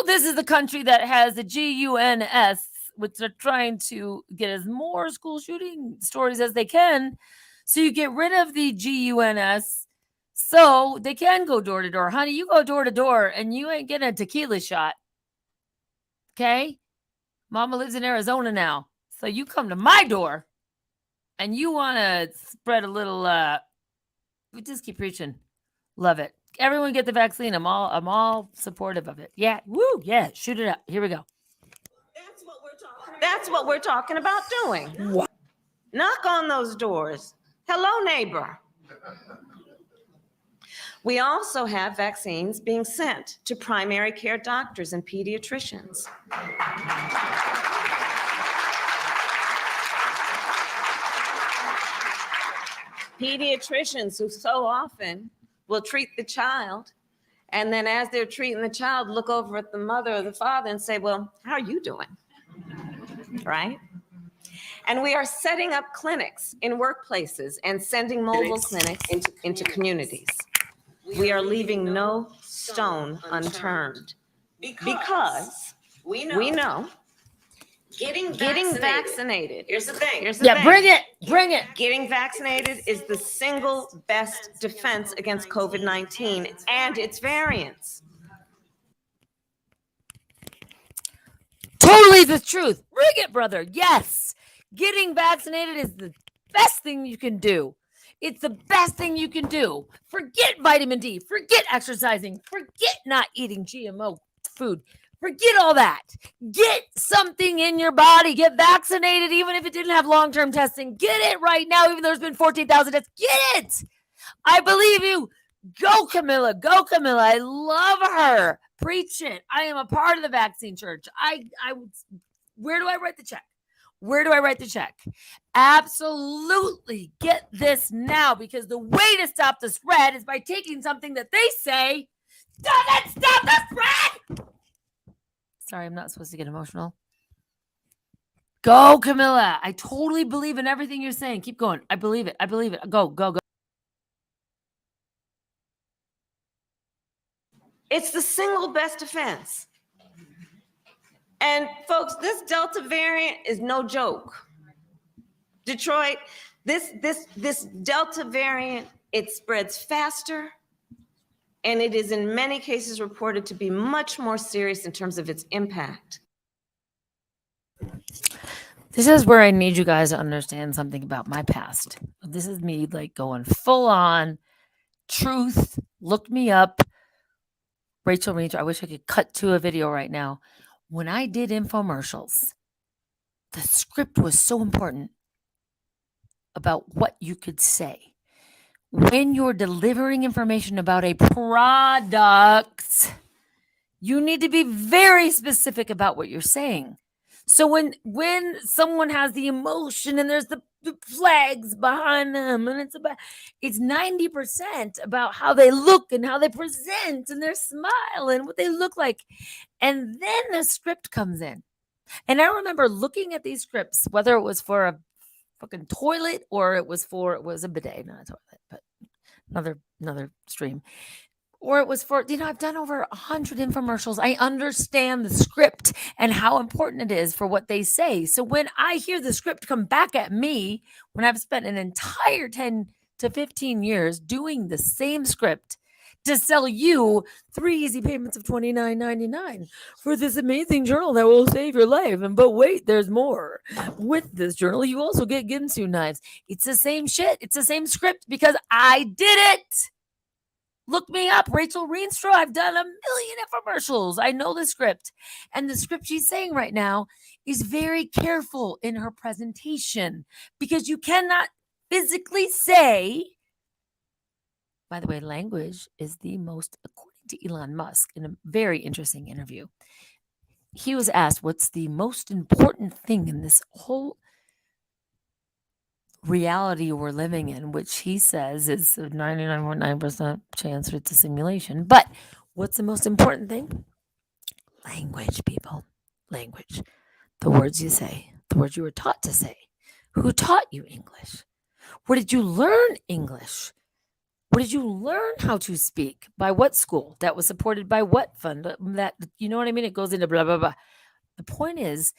this is the country that has the GUNS, which they're trying to get as more school shooting stories as they can. So you get rid of the GUNS so they can go door to door. Honey, you go door to door and you ain't getting a tequila shot. Okay. Mama lives in Arizona now. So you come to my door and you want to spread a little, we just keep preaching. Love it. Everyone get the vaccine. I'm all supportive of it. Yeah. Woo. Yeah. Shoot it up. Here we go. That's what we're talking about doing. What? Knock on those doors. Hello, neighbor. We also have vaccines being sent to primary care doctors and pediatricians. Pediatricians who so often will treat the child, and then as they're treating the child, look over at the mother or the father and say, well, how are you doing? Right? And we are setting up clinics in workplaces and sending mobile clinics into communities. We are leaving no stone unturned because we know getting vaccinated. Here's the thing. Bring it. Getting vaccinated is the single best defense against COVID-19 and its variants. Totally the truth. Bring it, brother. Yes. Getting vaccinated is the best thing you can do. It's the best thing you can do. Forget vitamin D. Forget exercising. Forget not eating GMO food. Forget all that. Get something in your body. Get vaccinated, even if it didn't have long-term testing. Get it right now, even though there's been 14,000 tests. Get it. I believe you. Go, Camilla. Go, Camilla. I love her. Preach it. I am a part of the vaccine church. Where do I write the check? Where do I write the check? Absolutely get this now, because the way to stop the spread is by taking something that they say doesn't stop the spread. Sorry, I'm not supposed to get emotional. Go, Camilla. I totally believe in everything you're saying. Keep going. I believe it. I believe it. Go, go, go. It's the single best defense. And folks, this Delta variant is no joke. Detroit, this Delta variant, it spreads faster, and it is in many cases reported to be much more serious in terms of its impact. This is where I need you guys to understand something about my past. This is me like going full on truth. Look me up. Rachel, I wish I could cut to a video right now. When I did infomercials, the script was so important about what you could say. When you're delivering information about a product, you need to be very specific about what you're saying. So when someone has the emotion and there's the flags behind them, and it's 90% about how they look and how they present and their smile and what they look like. And then the script comes in. And I remember looking at these scripts, whether it was for a fucking toilet or it was a bidet, not a toilet, but another stream. Or it was for, I've done over 100 infomercials. I understand the script and how important it is for what they say. So when I hear the script come back at me, when I've spent an entire 10 to 15 years doing the same script to sell you 3 easy payments of $29.99 for this amazing journal that will save your life. But wait, there's more. With this journal, you also get Ginsu knives. It's the same shit. It's the same script because I did it. Look me up, Rachel Reenstra. I've done 1 million infomercials. I know the script. And the script she's saying right now is very careful in her presentation because you cannot physically say, by the way, language is the most, according to Elon Musk, in a very interesting interview. He was asked, what's the most important thing in this whole reality we're living in, which he says is a 99.9% chance it's a simulation. But what's the most important thing? Language, people. Language. The words you say, the words you were taught to say. Who taught you English? Where did you learn English? Where did you learn how to speak? By what school? That was supported by what fund? That, you know what I mean? It goes into blah, blah, blah. The point is,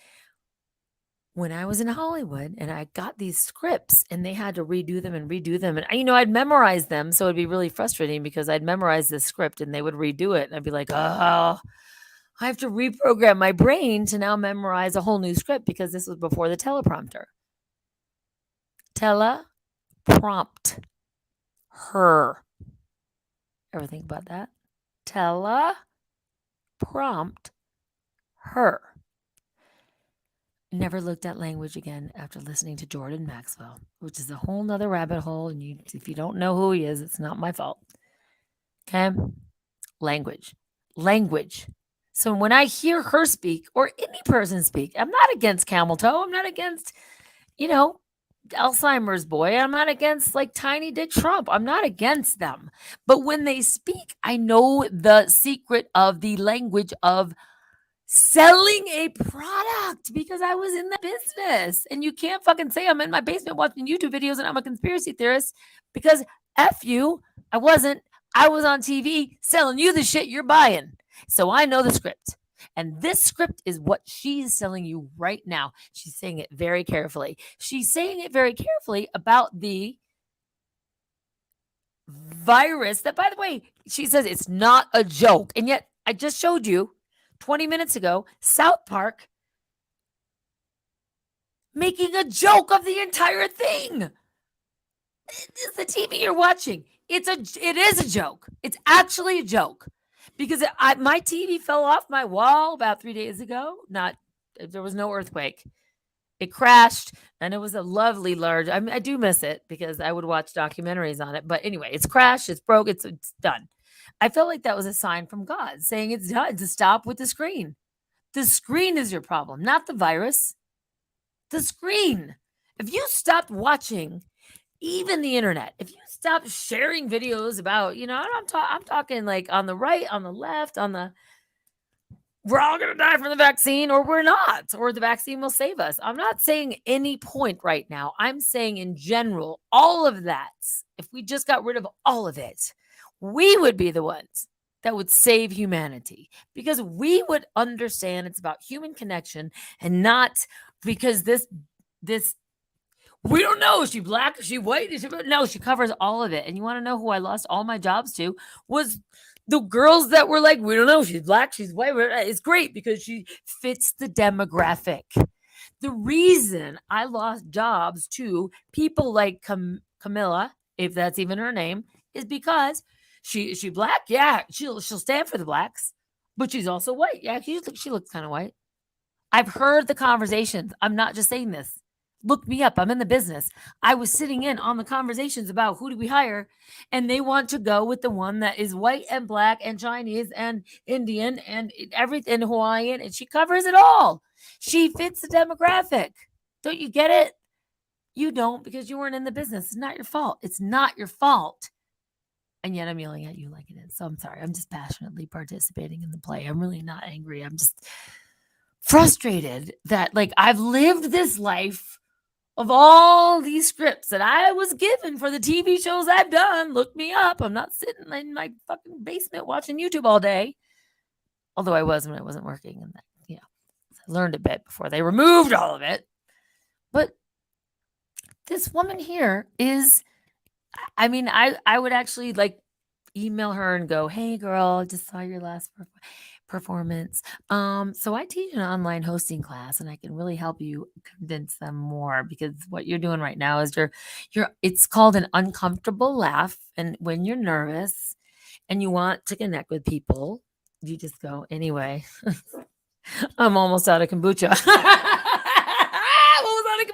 when I was in Hollywood and I got these scripts and they had to redo them. And, I'd memorize them. So it'd be really frustrating because I'd memorize the script and they would redo it. And I'd be like, oh, I have to reprogram my brain to now memorize a whole new script because this was before the teleprompter. Teleprompt. Her. Ever think about that? Teleprompt. Her. Never looked at language again after listening to Jordan Maxwell, which is a whole nother rabbit hole. And if you don't know who he is, it's not my fault. Okay? Language. So when I hear her speak or any person speak, I'm not against Camel Toe. I'm not against, Alzheimer's boy. I'm not against like Tiny Dick Trump. I'm not against them. But when they speak, I know the secret of the language of selling a product because I was in the business. And you can't fucking say I'm in my basement watching YouTube videos and I'm a conspiracy theorist because F you, I wasn't. I was on TV selling you the shit you're buying. So I know the script. And this script is what she's selling you right now. She's saying it very carefully. She's saying it very carefully about the virus that, by the way, she says it's not a joke. And yet I just showed you 20 minutes ago, South Park making a joke of the entire thing. It's the TV you're watching. It is a joke. It's actually a joke because my TV fell off my wall about 3 days ago. There was no earthquake. It crashed and it was a lovely large. I do miss it because I would watch documentaries on it. But anyway, it's crashed. It's broke. It's done. I felt like that was a sign from God saying it's done, to stop with the screen. The screen is your problem, not the virus. The screen. If you stopped watching even the internet, if you stopped sharing videos about, I'm talking like on the right, on the left, we're all going to die from the vaccine or we're not, or the vaccine will save us. I'm not saying any point right now. I'm saying in general, all of that, if we just got rid of all of it, we would be the ones that would save humanity because we would understand it's about human connection and not because this, we don't know. Is she black? Is she white? No, she covers all of it. And you want to know who I lost all my jobs to was the girls that were like, we don't know. She's black. She's white. It's great because she fits the demographic. The reason I lost jobs to people like Camilla, if that's even her name, is because she black. Yeah, she'll stand for the blacks, but she's also white. Yeah, she looks kind of white. I've heard the conversations. I'm not just saying this. Look me up. I'm in the business. I was sitting in on the conversations about who do we hire, and they want to go with the one that is white and black and Chinese and Indian and everything, Hawaiian, and she covers it all. She fits the demographic. Don't you get it? You don't because you weren't in the business. It's not your fault. It's not your fault. And yet I'm yelling at you like it is. So I'm sorry. I'm just passionately participating in the play. I'm really not angry. I'm just frustrated that I've lived this life of all these scripts that I was given for the TV shows I've done. Look me up. I'm not sitting in my fucking basement watching YouTube all day. Although I was when I wasn't working. And I learned a bit before they removed all of it. But this woman here is, I would actually email her and go, hey girl, I just saw your last performance. So I teach an online hosting class and I can really help you convince them more because what you're doing right now is it's called an uncomfortable laugh. And when you're nervous and you want to connect with people, you just go, anyway, I'm almost out of kombucha. I'm almost out of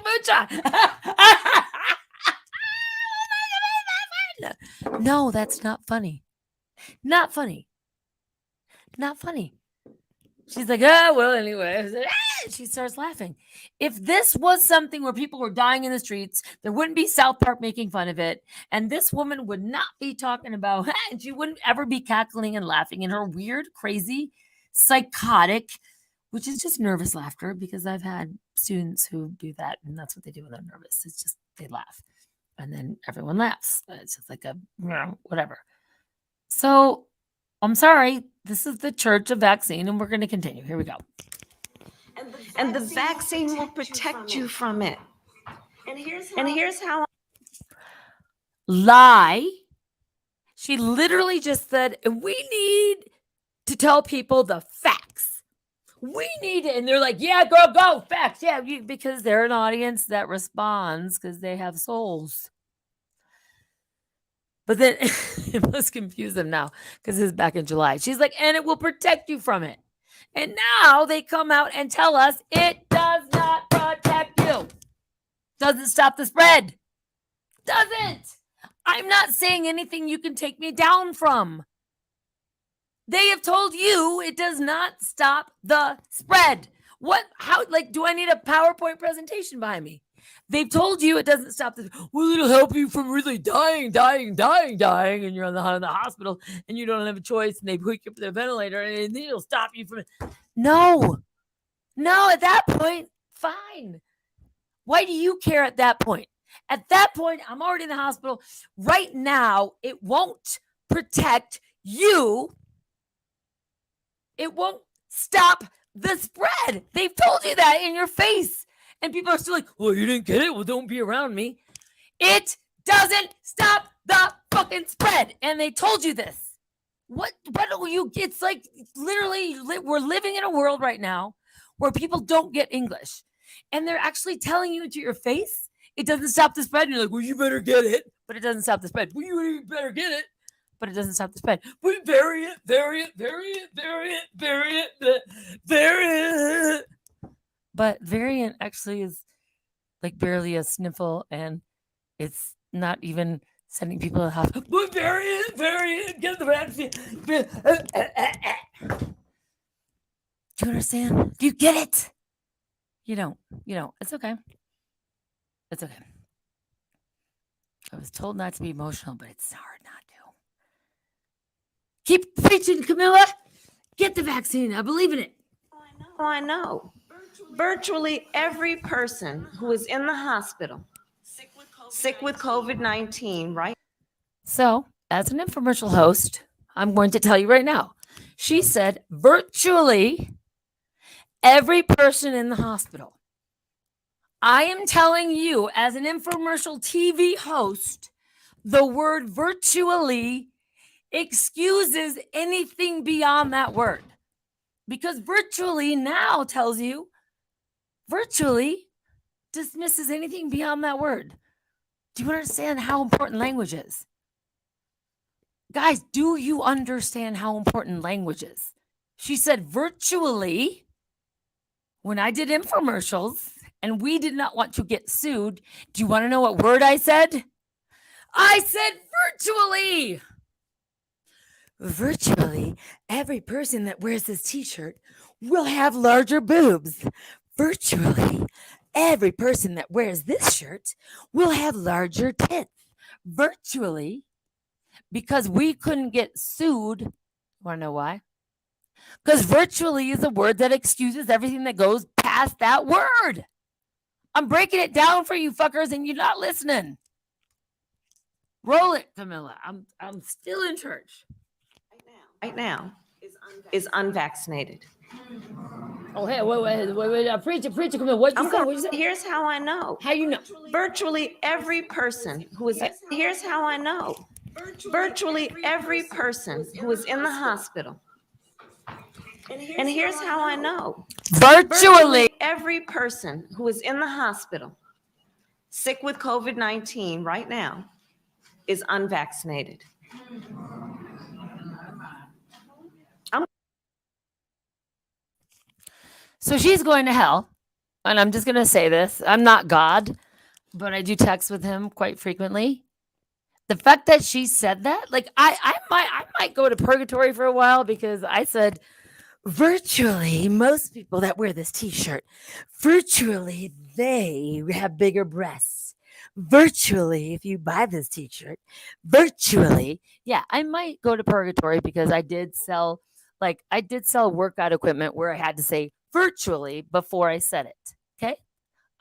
kombucha. No, that's not funny. Not funny. Not funny. She's like, oh, well, anyway. She starts laughing. If this was something where people were dying in the streets, there wouldn't be South Park making fun of it. And this woman would not be talking about, and she wouldn't ever be cackling and laughing in her weird, crazy, psychotic, which is just nervous laughter, because I've had students who do that, and that's what they do when they're nervous. It's just, they laugh. And then everyone laughs. It's just like a, whatever. So I'm sorry. This is the Church of Vaccine, and we're going to continue. Here we go. And the vaccine will protect you from it. And here's how. Lie. She literally just said, we need to tell people the facts. We need it. And they're like, yeah, go, facts. Yeah, because they're an audience that responds because they have souls. But then it must confuse them now because it's back in July. She's like, and it will protect you from it. And now they come out and tell us it does not protect you. Doesn't stop the spread. Doesn't. I'm not saying anything you can take me down from. They have told you it does not stop the spread. What? How? Like, do I need a PowerPoint presentation behind me? They've told you it doesn't stop the. Well, it'll help you from really dying, and you're in the hospital, and you don't have a choice, and they put you up the ventilator, and it'll stop you from. No. At that point, fine. Why do you care at that point? At that point, I'm already in the hospital. Right now, it won't protect you. It won't stop the spread. They've told you that in your face. And people are still like, well, you didn't get it? Well, don't be around me. It doesn't stop the fucking spread. And they told you this. What do you, it's like literally, we're living in a world right now where people don't get English. And they're actually telling you to your face, it doesn't stop the spread. And you're like, well, you better get it. But it doesn't stop the spread. Well, you better get it. But it doesn't stop the spread. But variant. But variant actually is like barely a sniffle, and it's not even sending people to the hospital. But variant, get the vaccine. Do you understand? Do you get it? You don't. It's okay. It's okay. I was told not to be emotional, but it's hard not to. Keep preaching, Camilla. Get the vaccine. I believe in it. Oh, I know. Virtually every person who is in the hospital sick with COVID-19, right? So, as an infomercial host, I'm going to tell you right now. She said virtually every person in the hospital. I am telling you, as an infomercial TV host, the word virtually excuses anything beyond that word. Because virtually now tells you, virtually dismisses anything beyond that word. Do you understand how important language is? Guys, do you understand how important language is? She said virtually, when I did infomercials and we did not want to get sued, do you want to know what word I said? I said virtually. Virtually, every person that wears this t-shirt will have larger boobs. Virtually, every person that wears this shirt will have larger tits. Virtually, because we couldn't get sued. Want to know why? Because virtually is a word that excuses everything that goes past that word. I'm breaking it down for you fuckers and you're not listening. Roll it, Camilla. I'm still in church. Right now is unvaccinated. Oh, hey, wait. Preach it, Camilla. What you say? Here's how I know. How you know? Virtually every person who is, here's how I know. Virtually every person who is in the hospital. And here's how I know. Virtually every person who is in the hospital, sick with COVID-19 right now, is unvaccinated. So she's going to hell. And I'm just going to say this. I'm not God, but I do text with him quite frequently. The fact that she said that, like I might go to purgatory for a while because I said virtually most people that wear this t-shirt, virtually they have bigger breasts. Virtually, if you buy this t-shirt, virtually, yeah, I might go to purgatory because I did sell workout equipment where I had to say virtually before I said it. Okay.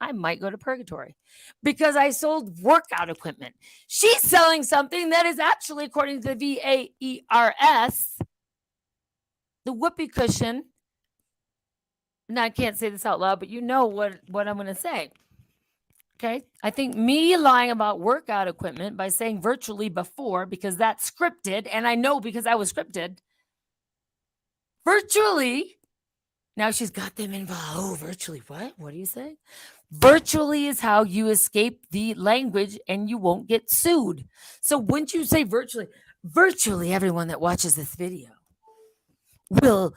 I might go to purgatory because I sold workout equipment. She's selling something that is actually, according to the VAERS, the whoopee cushion. Now, I can't say this out loud, but you know what I'm going to say. Okay. I think me lying about workout equipment by saying virtually before, because that's scripted, and I know because I was scripted, virtually. Now she's got them involved. Oh, virtually. What? What do you say? Virtually is how you escape the language and you won't get sued. So once you say virtually everyone that watches this video will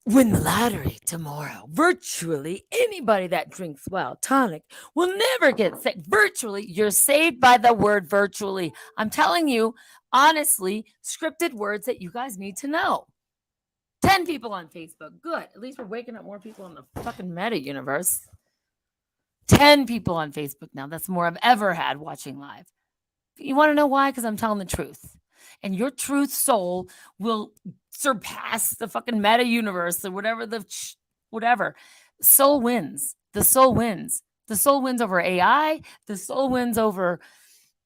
win the lottery tomorrow. Virtually anybody that drinks Wild Tonic will never get sick. Virtually, you're saved by the word virtually. I'm telling you, honestly, scripted words that you guys need to know. 10 people on Facebook. Good. At least we're waking up more people in the fucking meta universe. 10 people on Facebook now. That's more I've ever had watching live. You want to know why? Because I'm telling the truth. And your truth soul will surpass the fucking meta universe or whatever. Soul wins. The soul wins. The soul wins over AI. The soul wins over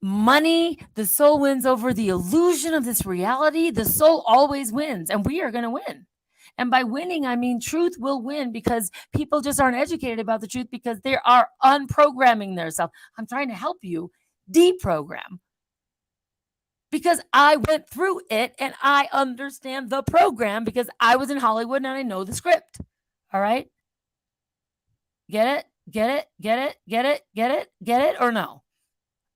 money. The soul wins over the illusion of this reality. The soul always wins, and we are going to win. And by winning, I mean truth will win because people just aren't educated about the truth because they are unprogramming themselves. I'm trying to help you deprogram because I went through it and I understand the program because I was in Hollywood and I know the script. All right? Get it? Get it? Get it? Get it? Get it? Get it or no?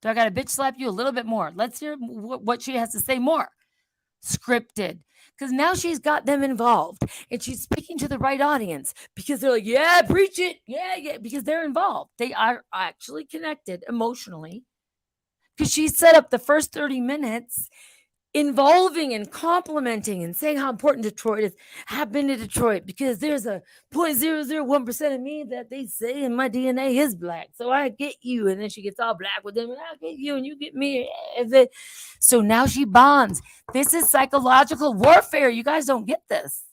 Do I got to bitch slap you a little bit more? Let's hear what she has to say more. Scripted. Because now she's got them involved and she's speaking to the right audience because they're like, yeah, preach it. Yeah, because they're involved. They are actually connected emotionally because she set up the first 30 minutes involving and complimenting and saying how important Detroit is. I've been to Detroit because there's a 0.001% of me that they say in my DNA is black. So I get you. And then she gets all black with them and I get you and you get me. So now she bonds. This is psychological warfare. You guys don't get this.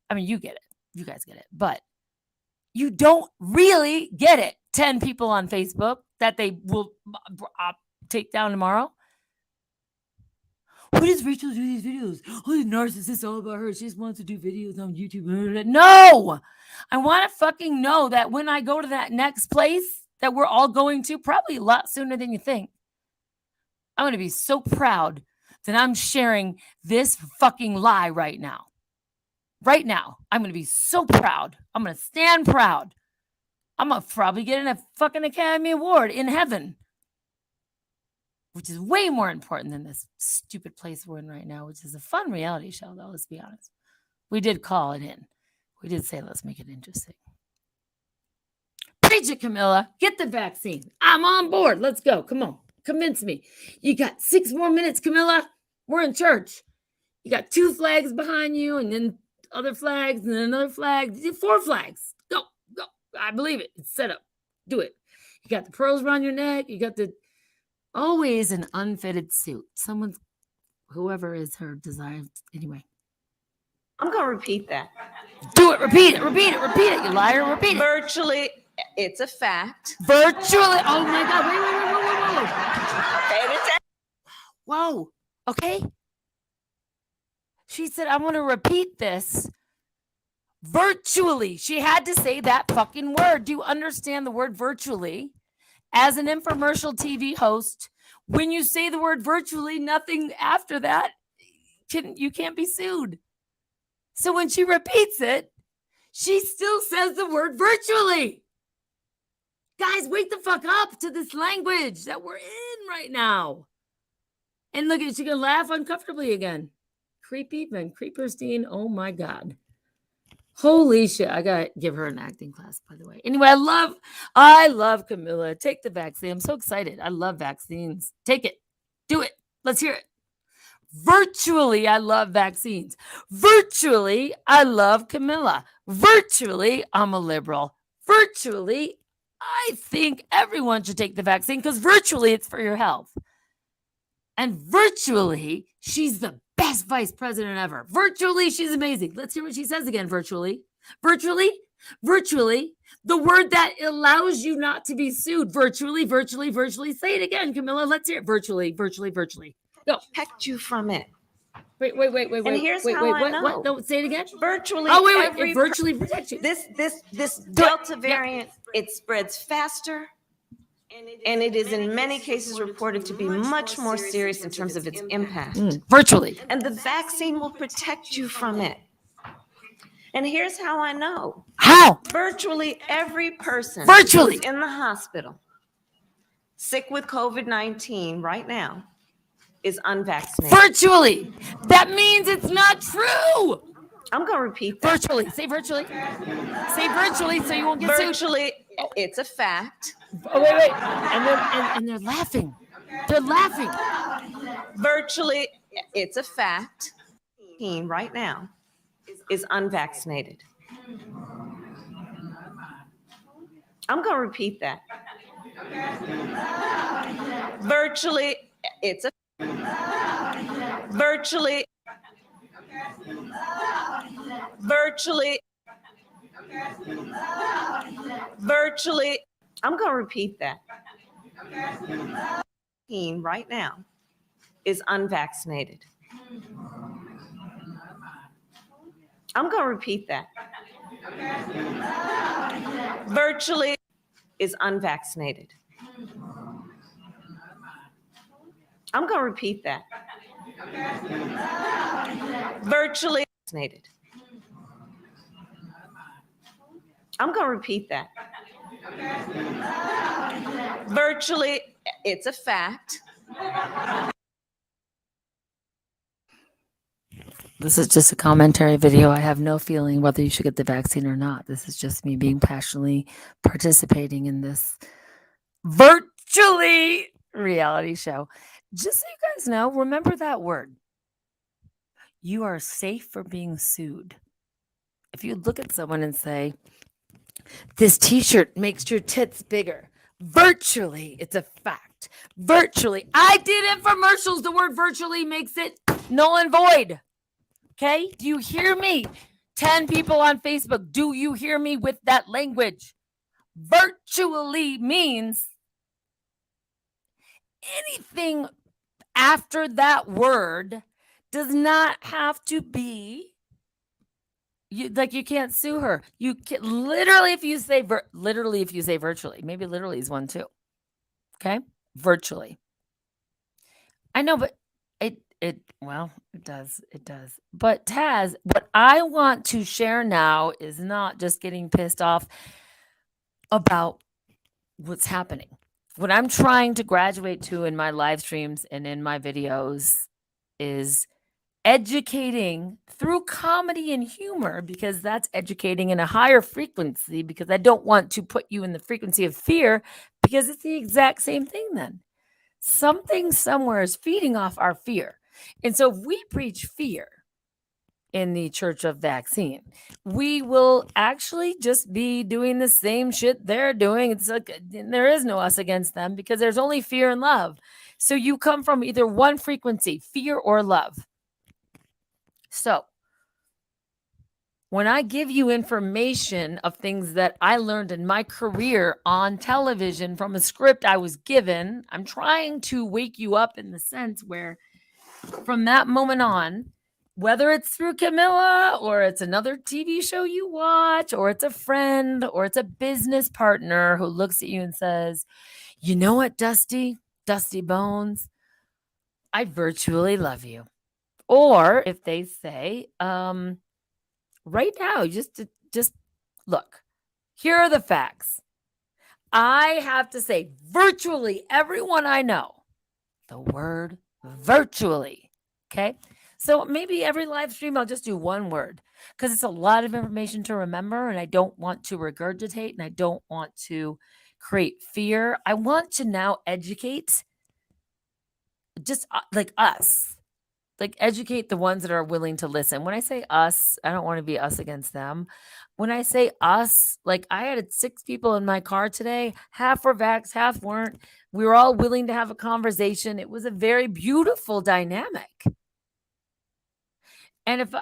I mean, you get it. You guys get it. But you don't really get it. 10 people on Facebook that they will take down tomorrow. Why does Rachel do these videos? Oh, the narcissist, all about her. She just wants to do videos on YouTube. No! I want to fucking know that when I go to that next place that we're all going to, probably a lot sooner than you think, I'm going to be so proud that I'm sharing this fucking lie right now. Right now. I'm going to be so proud. I'm going to stand proud. I'm going to probably get a fucking Academy Award in heaven, which is way more important than this stupid place we're in right now, which is a fun reality show, though, let's be honest. We did call it in. We did say, let's make it interesting. Preach it, Camilla. Get the vaccine. I'm on board. Let's go. Come on. Convince me. You got 6 more minutes, Camilla. We're in church. You got 2 flags behind you and then other flags and then another flag. 4 flags. Go. I believe it. It's set up. Do it. You got the pearls around your neck. You got the... Always an unfitted suit. Whoever is her desired. Anyway. I'm going to repeat that. Do it. Repeat it. Repeat it. Repeat it. You liar. Repeat it. Virtually, it's a fact. Virtually. Oh my God. Wait. Pay attention. Whoa. Okay. She said, I'm going to repeat this. Virtually. She had to say that fucking word. Do you understand the word virtually? As an infomercial TV host, when you say the word virtually, nothing after that, you can't be sued. So when she repeats it, she still says the word virtually. Guys, wake the fuck up to this language that we're in right now. And look, she's going to laugh uncomfortably again. Creepy Van Creeperstein. Oh my God. Holy shit. I gotta give her an acting class, by the way. Anyway, I love Camilla. Take the vaccine. I'm so excited. I love vaccines. Take it. Do it. Let's hear it. Virtually, I love vaccines. Virtually, I love Camilla. Virtually, I'm a liberal. Virtually, I think everyone should take the vaccine because virtually it's for your health. And virtually, she's the best vice president ever. Virtually, she's amazing. Let's hear what she says again. Virtually, the word that allows you not to be sued. Virtually. Say it again, Camilla. Let's hear it. Virtually. Go. Protect you from it. Wait. And here's how I know. What? No, say it again. Virtually. It virtually protects you. This Delta variant, it spreads faster. And it is in many cases reported to be much more serious in terms of its impact. Virtually. And the vaccine will protect you from it. And here's how I know. How? Virtually every person Virtually. who's in the hospital sick with COVID-19 right now is unvaccinated. Virtually. That means it's not true. I'm going to repeat that. Virtually. Say virtually. Say virtually so you won't get sued. Virtually, it's a fact. Oh, wait. And they're laughing. They're laughing. Virtually, it's a fact. Right now is unvaccinated. I'm going to repeat that. Virtually, it's a virtually. I'm going to repeat that. Right now is unvaccinated. I'm going to repeat that. Virtually is unvaccinated. I'm going to repeat that. Virtually vaccinated. I'm going to repeat that. Virtually, it's a fact. This is just a commentary video. I have no feeling whether you should get the vaccine or not. This is just me being passionately participating in this virtually reality show. Just so you guys know, remember that word. You are safe from being sued. If you look at someone and say, this t-shirt makes your tits bigger. Virtually, it's a fact. Virtually. I did infomercials. The word virtually makes it null and void. Okay? Do you hear me? 10 people on Facebook. Do you hear me with that language? Virtually means anything after that word does not have to be you can't sue her. You can literally if you say virtually, maybe literally is one too. Okay? Virtually. I know, but it does. But Taz, what I want to share now is not just getting pissed off about what's happening. What I'm trying to graduate to in my live streams and in my videos is educating through comedy and humor, because that's educating in a higher frequency, because I don't want to put you in the frequency of fear, because it's the exact same thing then. Something somewhere is feeding off our fear. And so if we preach fear in the Church of Vaccine, we will actually just be doing the same shit they're doing. It's like there is no us against them, because there's only fear and love. So you come from either one frequency, fear or love. So when I give you information of things that I learned in my career on television from a script I was given, I'm trying to wake you up in the sense where from that moment on, whether it's through Camilla or it's another TV show you watch or it's a friend or it's a business partner who looks at you and says, you know what, Dusty Bones, I virtually love you. Or if they say, right now, just look, here are the facts. I have to say virtually everyone I know, the word virtually. Okay. So maybe every live stream, I'll just do one word. because it's a lot of information to remember, and I don't want to regurgitate, and I don't want to create fear. I want to now educate just like us, like educate the ones that are willing to listen. When I say us, I don't want to be us against them. When I say us, like I had 6 people in my car today, half were vaxxed, half weren't. We were all willing to have a conversation. It was a very beautiful dynamic. And if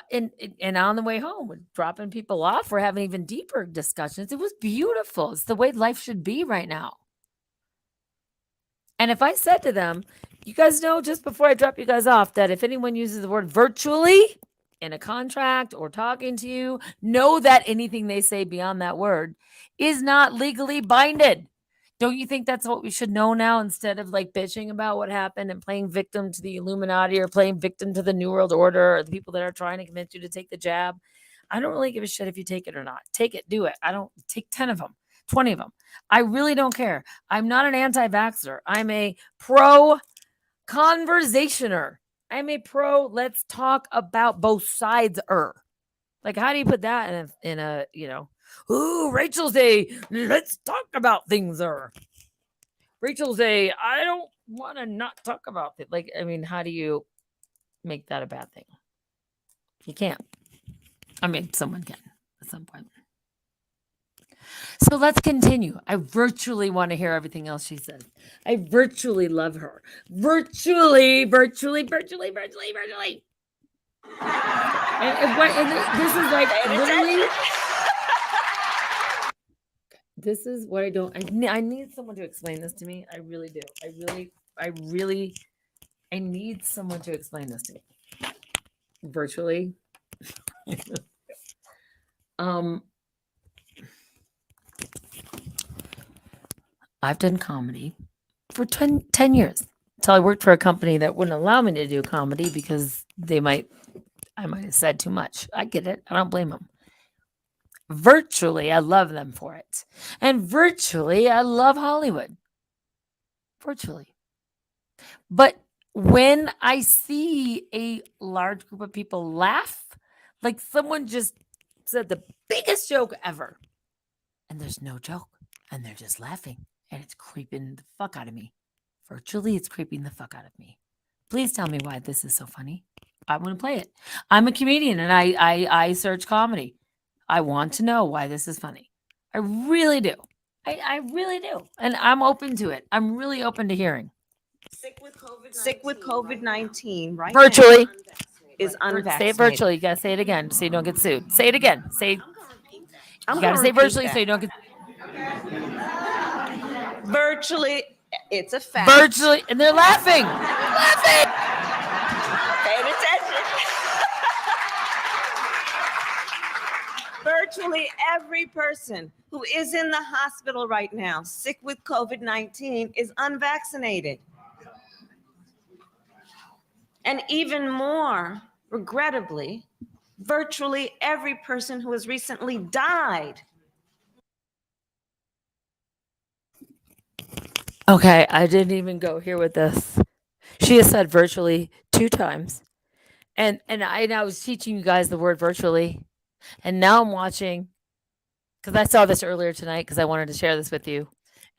and on the way home, we're dropping people off, we're having even deeper discussions. It was beautiful. It's the way life should be right now. And if I said to them, you guys know just before I drop you guys off that if anyone uses the word virtually in a contract or talking to you, know that anything they say beyond that word is not legally binded. Don't you think that's what we should know now instead of like bitching about what happened and playing victim to the Illuminati or playing victim to the New World Order or the people that are trying to convince you to take the jab? I don't really give a shit if you take it or not. Take it, do it. I don't take 10 of them, 20 of them. I really don't care. I'm not an anti-vaxxer. I'm a pro-conversationer. I'm a pro, let's talk about both sides. Like, how do you put that in a ooh, Rachel's a let's talk about things. Rachel's a I don't want to not talk about it. Like, I mean, how do you make that a bad thing? You can't. I mean, someone can at some point. So let's continue. I virtually want to hear everything else she says. I virtually love her. Virtually. And this is like literally. This is what I don't. I need someone to explain this to me. I really do. I need someone to explain this to me. Virtually. I've done comedy for 10 years until I worked for a company that wouldn't allow me to do comedy because I might have said too much. I get it. I don't blame them. Virtually, I love them for it. And virtually, I love Hollywood. Virtually. But when I see a large group of people laugh, like someone just said the biggest joke ever, and there's no joke, and they're just laughing, and it's creeping the fuck out of me. Virtually, it's creeping the fuck out of me. Please tell me why this is so funny. I want to play it. I'm a comedian, and I search comedy. I want to know why this is funny. I really do. I really do. And I'm open to it. I'm really open to hearing. Sick with COVID-19, right? Virtually. Now is unvaccinated. Say it virtually. You got to say it again so you don't get sued. Say it again. You got to gonna say repeat virtually that. so you don't get Virtually, it's a fact. virtually. And they're laughing. Pay attention. Virtually every person who is in the hospital right now, sick with COVID-19, is unvaccinated. And even more, regrettably, virtually every person who has recently died. Okay, I didn't even go here with this. She has said virtually 2 times. And I was teaching you guys the word virtually. And now I'm watching, because I saw this earlier tonight because I wanted to share this with you.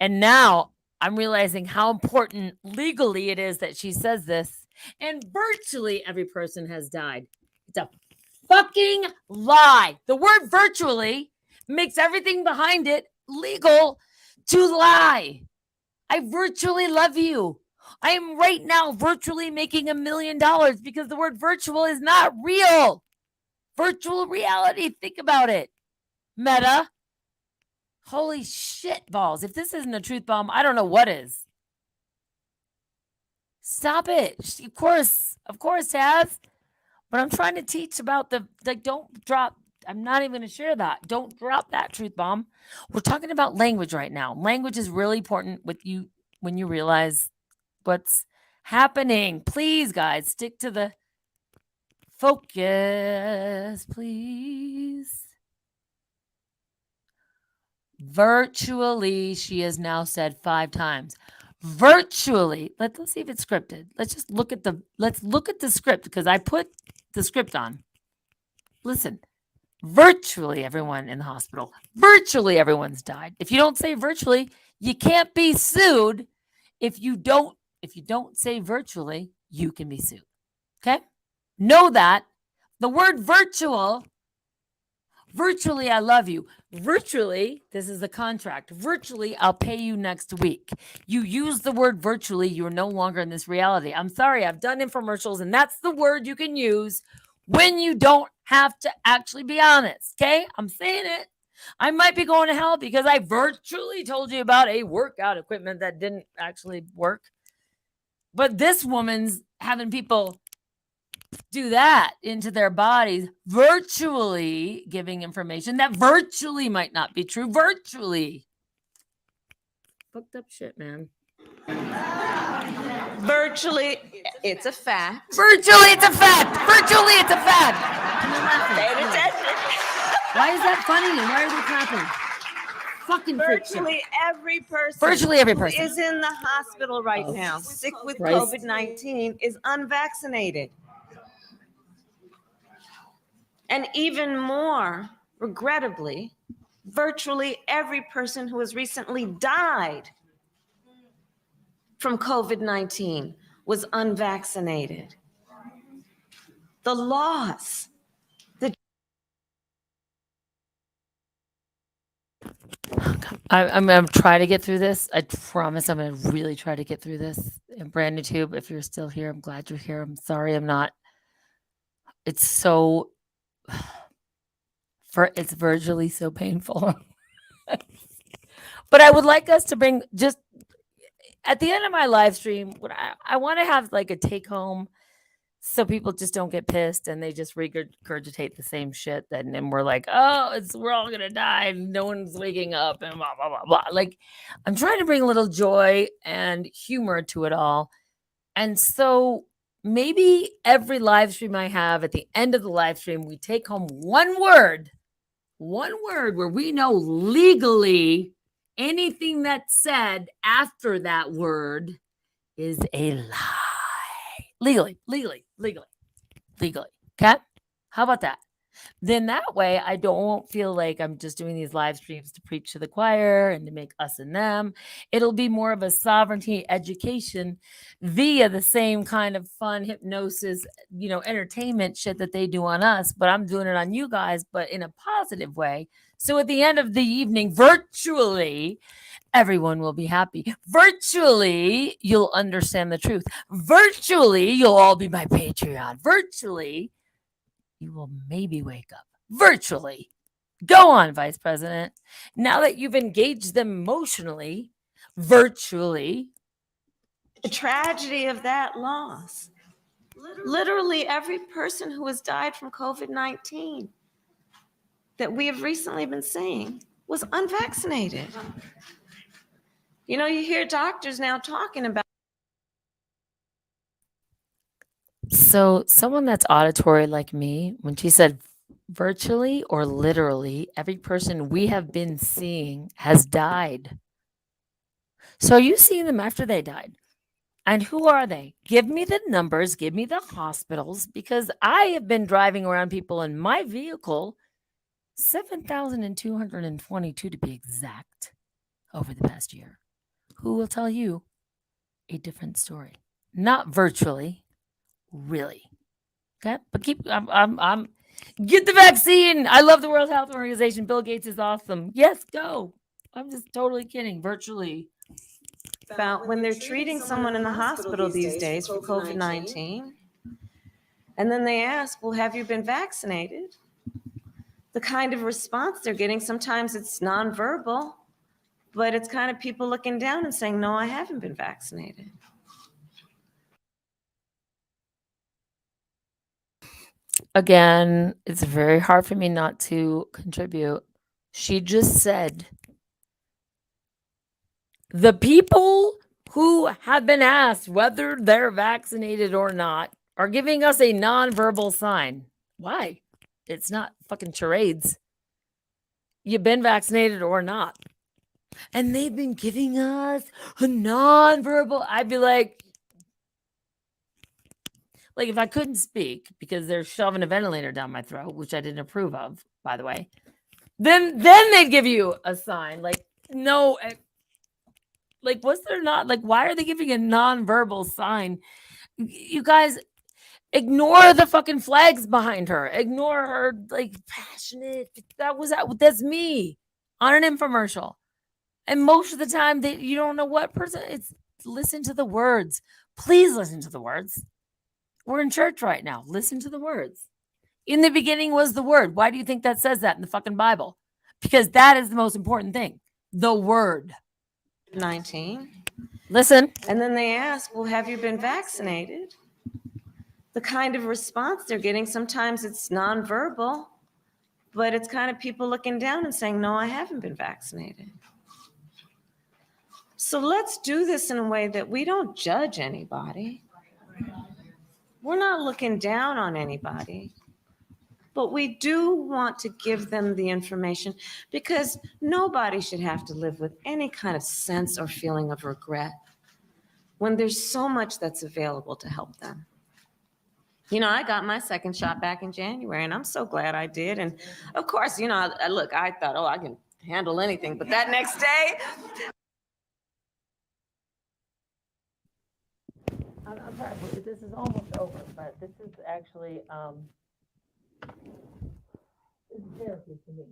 And now I'm realizing how important legally it is that she says this. And virtually every person has died. It's a fucking lie. The word virtually makes everything behind it legal to lie. I virtually love you. I am right now virtually making $1 million because the word virtual is not real. Virtual reality. Think about it. Meta. Holy shit balls. If this isn't a truth bomb, I don't know what is. Stop it. Of course, Taz. But I'm trying to teach about don't drop. I'm not even going to share that. Don't drop that truth bomb. We're talking about language right now. Language is really important with you when you realize what's happening. Please, guys, stick to the focus, please. Virtually, she has now said 5 times. Virtually. Let's see if it's scripted. Let's look at the script because I put the script on. Listen. Virtually everyone in the hospital. Virtually everyone's died. If you don't say virtually, you can't be sued. If you don't say virtually, you can be sued. Okay? Know that. The word virtually, I love you. Virtually, this is the contract. Virtually, I'll pay you next week. You use the word virtually, you're no longer in this reality. I'm sorry, I've done infomercials, and that's the word you can use when you don't have to actually be honest. Okay? I'm saying it. I might be going to hell because I virtually told you about a workout equipment that didn't actually work. But this woman's having people do that into their bodies, virtually giving information that virtually might not be true. Virtually. Fucked up shit, man. Virtually, it's a fact. Virtually, it's a fact. Virtually, it's a fact. Pay attention. Why is that funny and why are they clapping? Fucking Virtually every person. Virtually every person who is in the hospital right now, sick with Christ. COVID-19, is unvaccinated. And even more, regrettably, virtually every person who has recently died from COVID-19 was unvaccinated. The loss, I'm going to try to get through this. I promise I'm going to really try to get through this. And brand new tube, if you're still here, I'm glad you're here. I'm sorry I'm not. It's so, it's virtually so painful. But I would like us to bring just at the end of my live stream, what I want to have like a take home so people just don't get pissed and they just regurgitate the same shit. And then we're like, oh, we're all going to die. And no one's waking up and blah, blah, blah, blah. Like I'm trying to bring a little joy and humor to it all. And so maybe every live stream I have, at the end of the live stream, we take home one word where we know legally anything that's said after that word is a lie. Legally. Okay? How about that? Then that way I don't feel like I'm just doing these live streams to preach to the choir and to make us and them. It'll be more of a sovereignty education via the same kind of fun hypnosis, entertainment shit that they do on us, but I'm doing it on you guys, but in a positive way. So at the end of the evening, virtually, everyone will be happy. Virtually, you'll understand the truth. Virtually, you'll all be my Patreon. Virtually, you will maybe wake up. Virtually. Go on, Vice President. Now that you've engaged them emotionally, virtually. the tragedy of that loss. Literally every person who has died from COVID-19 that we have recently been seeing was unvaccinated. You hear doctors now talking about. So someone that's auditory like me, when she said virtually or literally, every person we have been seeing has died. So are you seeing them after they died? And who are they? Give me the numbers, give me the hospitals, because I have been driving around people in my vehicle, 7,222 to be exact, over the past year. Who will tell you a different story? Not virtually, really. Okay, but I'm get the vaccine. I love the World Health Organization. Bill Gates is awesome. Yes, go. I'm just totally kidding. Virtually. About when they're treating someone in the hospital these days for COVID-19, and then they ask, well, have you been vaccinated? The kind of response they're getting, sometimes it's nonverbal, but it's kind of people looking down and saying, no, I haven't been vaccinated. Again, it's very hard for me not to contribute. She just said, the people who have been asked whether they're vaccinated or not are giving us a nonverbal sign. Why? It's not fucking charades. You've been vaccinated or not. And they've been giving us a nonverbal. I'd be like if I couldn't speak because they're shoving a ventilator down my throat, which I didn't approve of, by the way. Then they'd give you a sign. Like, no, like, was there not? Like, why are they giving a nonverbal sign? You guys, ignore the fucking flags behind her. Ignore her, like, passionate. That's me on an infomercial. And most of the time, you don't know what person. It's listen to the words. Please listen to the words. We're in church right now. Listen to the words. In the beginning was the word. Why do you think that says that in the fucking Bible? Because that is the most important thing. The word. 19. Listen. And then they ask, well, have you been vaccinated? The kind of response they're getting, sometimes it's nonverbal, but it's kind of people looking down and saying, no, I haven't been vaccinated. So let's do this in a way that we don't judge anybody. We're not looking down on anybody, but we do want to give them the information because nobody should have to live with any kind of sense or feeling of regret when there's so much that's available to help them. You know, I got my second shot back in January, and I'm so glad I did. And of course, you know, I thought, oh, I can handle anything. But that next day, I'm sorry, this is almost over, but this is actually this is therapy for me.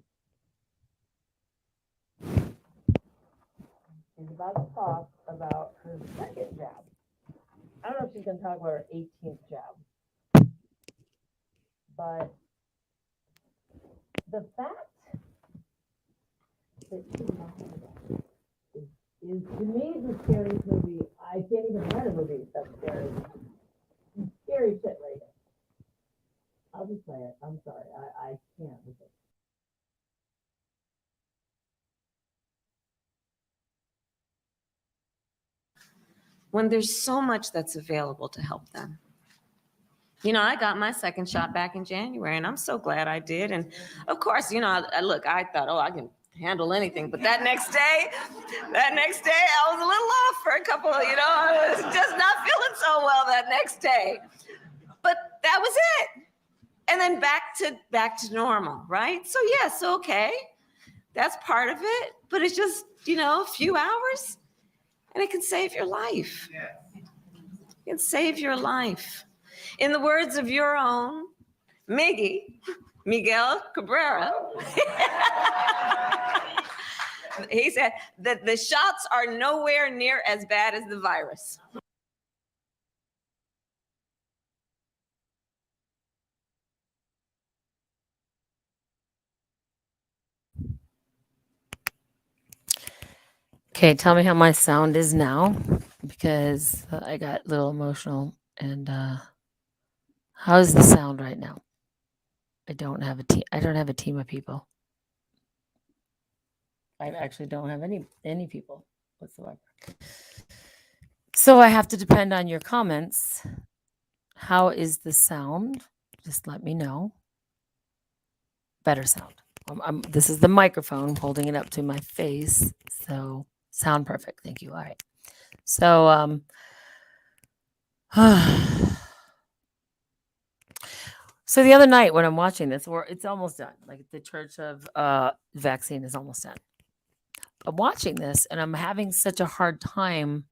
She's about to talk about her second jab. I don't know if she's going to talk about her 18th jab, but the fact that she's not is to me the scariest movie. I can't even write a movie that's scary. Scary shit right here. I'll just play it. I'm sorry. I can't with it. when there's so much that's available to help them. You know, I got my second shot back in January, and I'm so glad I did. And of course, you know, I thought, oh, I can handle anything. But that next day, I was a little off for a couple, you know, I was just not feeling so well that next day. But that was it. And then back to normal, right? So yes, okay. That's part of it. But it's just, you know, a few hours, and it can save your life. It can save your life. In the words of your own Miguel Cabrera, he said that the shots are nowhere near as bad as the virus. Okay, tell me how my sound is now, because I got a little emotional. And how's the sound right now? I don't have a team. I don't have a team of people. I actually don't have any people whatsoever. So I have to depend on your comments. How is the sound? Just let me know. Better sound. This is the microphone, holding it up to my face. So sound perfect. Thank you. All right. So so the other night when I'm watching this, it's almost done. Like the Church of Vaccine is almost done. I'm watching this and I'm having such a hard time.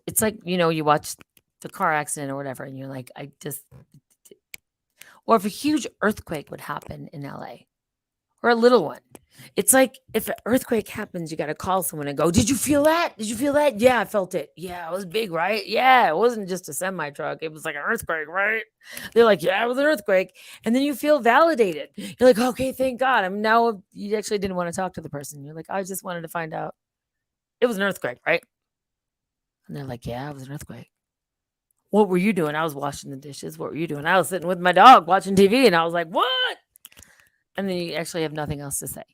It's like, you know, you watch the car accident or whatever, and you're like, or if a huge earthquake would happen in LA or a little one. It's like if an earthquake happens, you got to call someone and go, did you feel that? Did you feel that? Yeah, I felt it. Yeah, it was big, right? Yeah, it wasn't just a semi truck. It was like an earthquake, right? They're like, yeah, it was an earthquake. And then you feel validated. You're like, okay, thank God. I'm now, you actually didn't want to talk to the person. You're like, I just wanted to find out. It was an earthquake, right? And they're like, yeah, it was an earthquake. What were you doing? I was washing the dishes. What were you doing? I was sitting with my dog watching TV, and I was like, what? And then you actually have nothing else to say.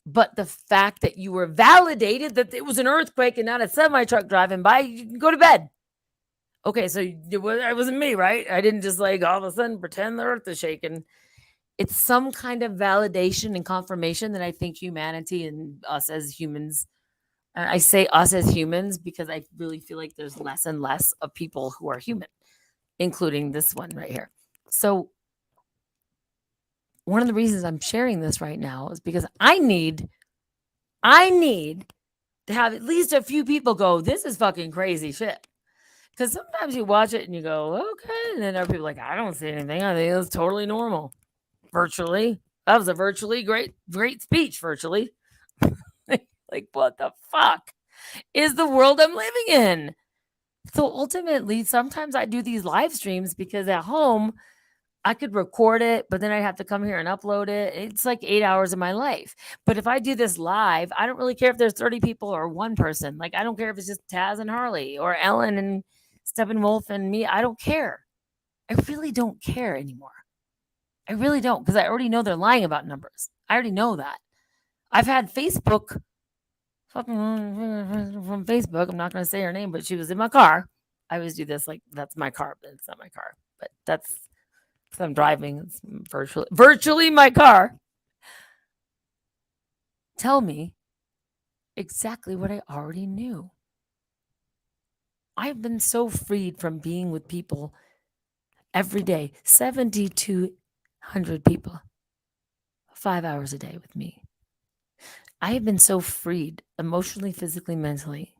But the fact that you were validated that it was an earthquake and not a semi-truck driving by, you can go to bed. Okay, so it wasn't me, right? I didn't just like all of a sudden pretend the earth is shaking. It's some kind of validation and confirmation that I think humanity and us as humans, and I say us as humans because I really feel like there's less and less of people who are human, including this one right here. So one of the reasons I'm sharing this right now is because I need to have at least a few people go, this is fucking crazy shit. Because sometimes you watch it and you go, okay. And then other people are like, I don't see anything. I think it's totally normal. Virtually. That was a virtually great speech, virtually. Like, what the fuck is the world I'm living in? So ultimately, sometimes I do these live streams because at home, I could record it, but then I'd have to come here and upload it. It's like 8 hours of my life. But if I do this live, I don't really care if there's 30 people or one person. Like, I don't care if it's just Taz and Harley or Ellen and Steppenwolf and me. I don't care. I really don't care anymore. I really don't, because I already know they're lying about numbers. I already know that. I've had Facebook from Facebook. I'm not going to say her name, but she was in my car. I always do this like that's my car, but it's not my car. But that's because I'm driving. It's virtually my car. Tell me exactly what I already knew. I've been so freed from being with people every day, 7,200 people, 5 hours a day with me. I have been so freed emotionally, physically, mentally,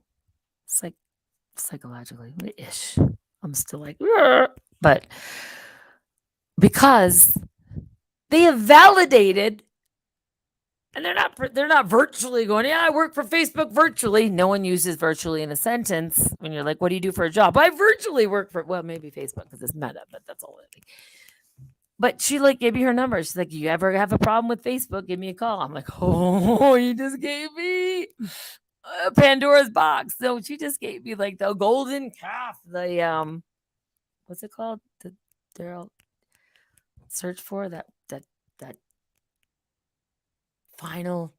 psychologically, ish. I'm still like, but because they have validated, and they're not virtually going, yeah, I work for Facebook virtually. No one uses virtually in a sentence when you're like, what do you do for a job? I virtually work for, well, maybe Facebook because it's Meta, but that's all I think. But she like gave me her number. She's like, you ever have a problem with Facebook? Give me a call. I'm like, oh, you just gave me Pandora's box. So she just gave me like the golden calf, the what's it called? They'll search for that final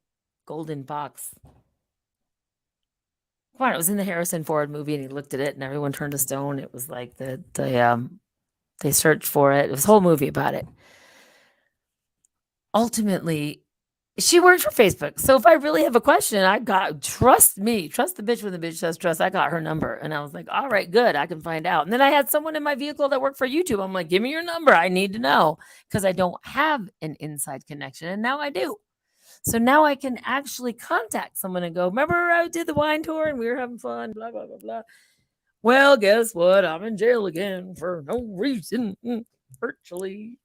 golden box. Come on, it was in the Harrison Ford movie, and he looked at it, and everyone turned to stone. It was like they searched for it. It was a whole movie about it. Ultimately, she works for Facebook. So if I really have a question, trust me, trust the bitch when the bitch says trust. I got her number. And I was like, all right, good. I can find out. And then I had someone in my vehicle that worked for YouTube. I'm like, give me your number. I need to know because I don't have an inside connection. And now I do. So now I can actually contact someone and go, remember I did the wine tour and we were having fun, blah, blah, blah, blah. Well, guess what? I'm in jail again for no reason, virtually.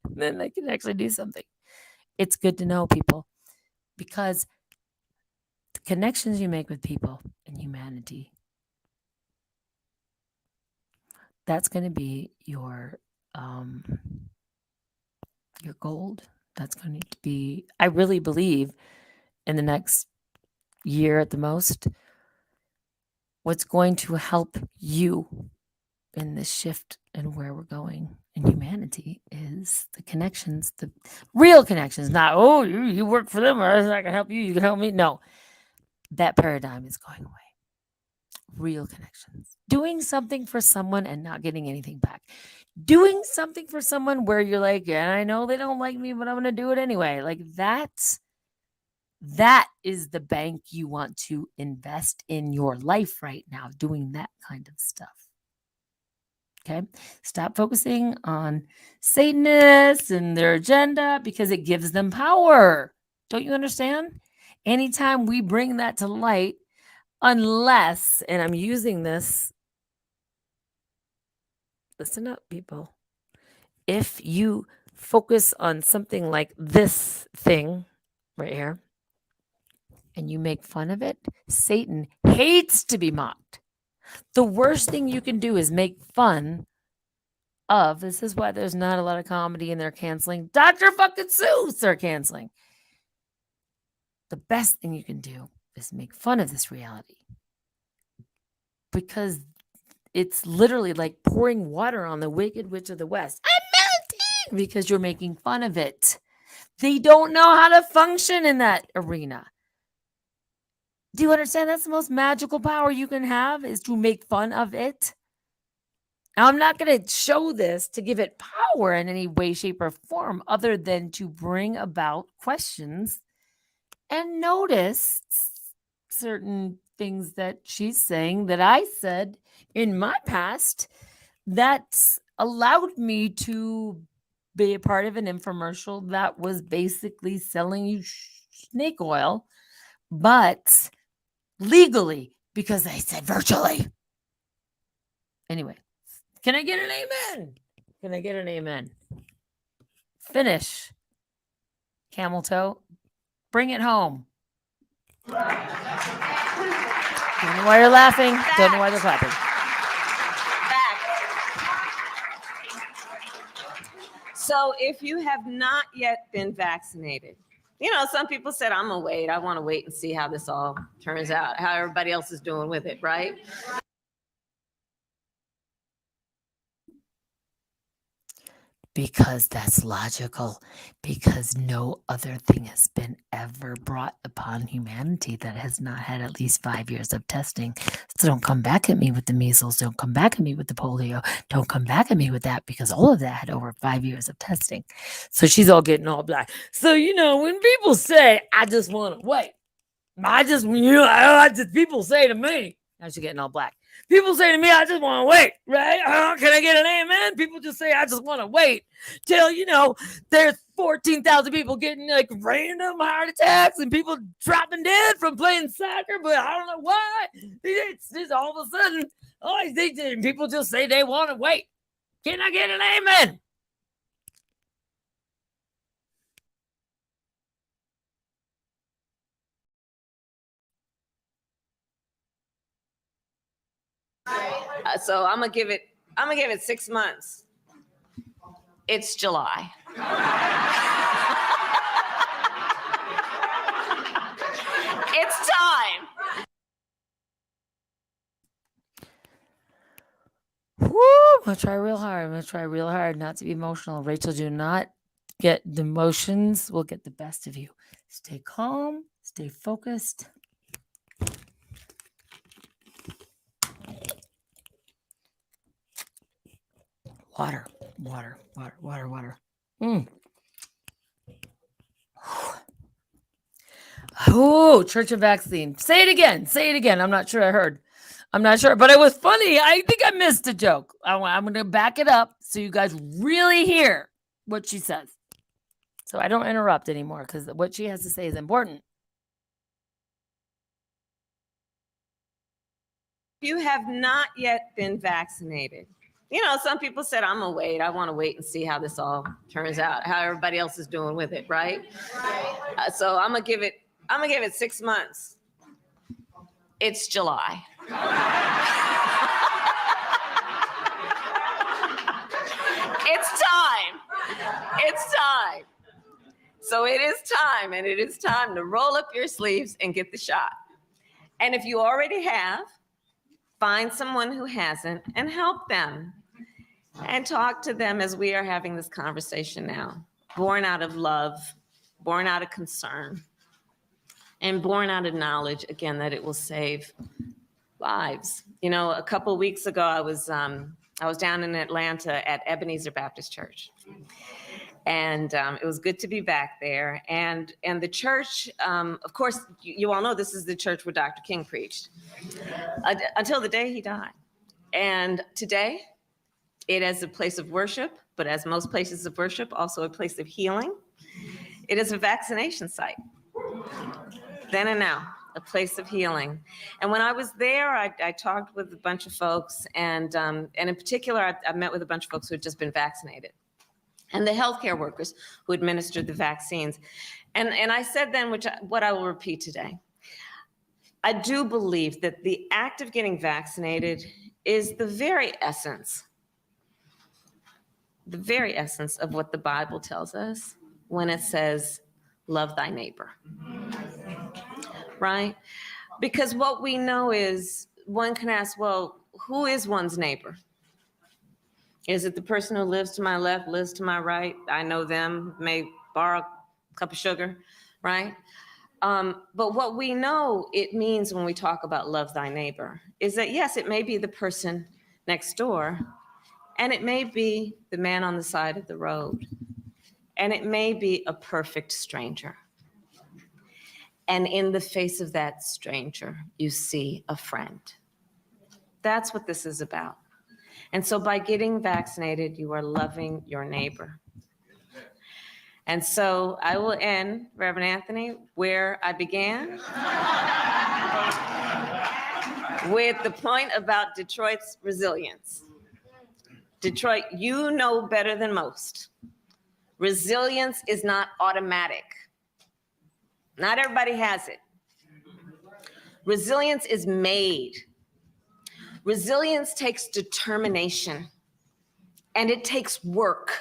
Then I can actually do something. It's good to know, people, because the connections you make with people and humanity, that's going to be your gold. That's going to be, I really believe, in the next year at the most, what's going to help you in this shift and where we're going in humanity is the connections, the real connections, not, oh, you work for them or I can help you, you can help me. No, that paradigm is going away. Real connections. Doing something for someone and not getting anything back. Doing something for someone where you're like, yeah, I know they don't like me, but I'm going to do it anyway. Like that is the bank you want to invest in your life right now, doing that kind of stuff. Okay. Stop focusing on Satanists and their agenda because it gives them power. Don't you understand? Anytime we bring that to light, unless, and I'm using this, listen up, people. If you focus on something like this thing right here and you make fun of it, Satan hates to be mocked. The worst thing you can do is make fun of. This is why there's not a lot of comedy and they're canceling Dr. fucking Seuss. They're canceling. The best thing you can do is make fun of this reality because it's literally like pouring water on the Wicked Witch of the West. I'm melting because you're making fun of it. They don't know how to function in that arena. Do you understand? That's the most magical power you can have is to make fun of it. Now, I'm not going to show this to give it power in any way, shape, or form other than to bring about questions and notice certain things that she's saying that I said in my past that allowed me to be a part of an infomercial that was basically selling you snake oil, but legally because they said virtually. Anyway, can I get an amen? Can I get an amen? Finish. Camel toe. Bring it home. Don't know why you're laughing. Don't know why they're clapping. So if you have not yet been vaccinated, some people said, I'm going to wait. I want to wait and see how this all turns out, how everybody else is doing with it, right? Because that's logical. Because no other thing has been ever brought upon humanity that has not had at least 5 years of testing. So don't come back at me with the measles. Don't come back at me with the polio. Don't come back at me with that, because all of that had over 5 years of testing. So she's all getting all black. So, when people say, I just want to wait. People say to me, now she's getting all black. People say to me, I just want to wait, right? Can I get an amen? People just say, I just want to wait till, there's 14,000 people getting like random heart attacks and people dropping dead from playing soccer, but I don't know why. It's just all of a sudden, people just say they want to wait. Can I get an amen? So I'm gonna give it 6 months. It's July. It's time. Woo! I'm gonna try real hard not to be emotional. Rachel, do not get the emotions. Will get the best of you. Stay calm. Stay focused. Water. Oh, Church of Vaccine. Say it again. I'm not sure I heard. I'm not sure, but it was funny. I think I missed a joke. I'm going to back it up so you guys really hear what she says. So I don't interrupt anymore, because what she has to say is important. If you have not yet been vaccinated, some people said, I'm gonna wait. I want to wait and see how this all turns out, how everybody else is doing with it, right? So I'm gonna give it 6 months. It's July. It's time. So it is time, and it is time to roll up your sleeves and get the shot. And if you already have, find someone who hasn't and help them. And talk to them as we are having this conversation now. Born out of love, born out of concern, and born out of knowledge, again, that it will save lives. A couple weeks ago, I was down in Atlanta at Ebenezer Baptist Church. And it was good to be back there. And the church, of course, you all know this is the church where Dr. King preached until the day he died. And today, it is a place of worship, but as most places of worship, also a place of healing. It is a vaccination site. Then and now, a place of healing. And when I was there, I talked with a bunch of folks, and in particular, I met with a bunch of folks who had just been vaccinated, and the healthcare workers who administered the vaccines. And I said then, what I will repeat today, I do believe that the act of getting vaccinated is the very essence of what the Bible tells us when it says, love thy neighbor, right? Because what we know is, one can ask, well, who is one's neighbor? Is it the person who lives to my left, lives to my right? I know them, may borrow a cup of sugar, right? But what we know it means when we talk about love thy neighbor is that, yes, it may be the person next door, and it may be the man on the side of the road, and it may be a perfect stranger. And in the face of that stranger, you see a friend. That's what this is about. And so by getting vaccinated, you are loving your neighbor. And so I will end, Reverend Anthony, where I began, with the point about Detroit's resilience. Detroit, you know better than most. Resilience is not automatic. Not everybody has it. Resilience is made. Resilience takes determination, and it takes work.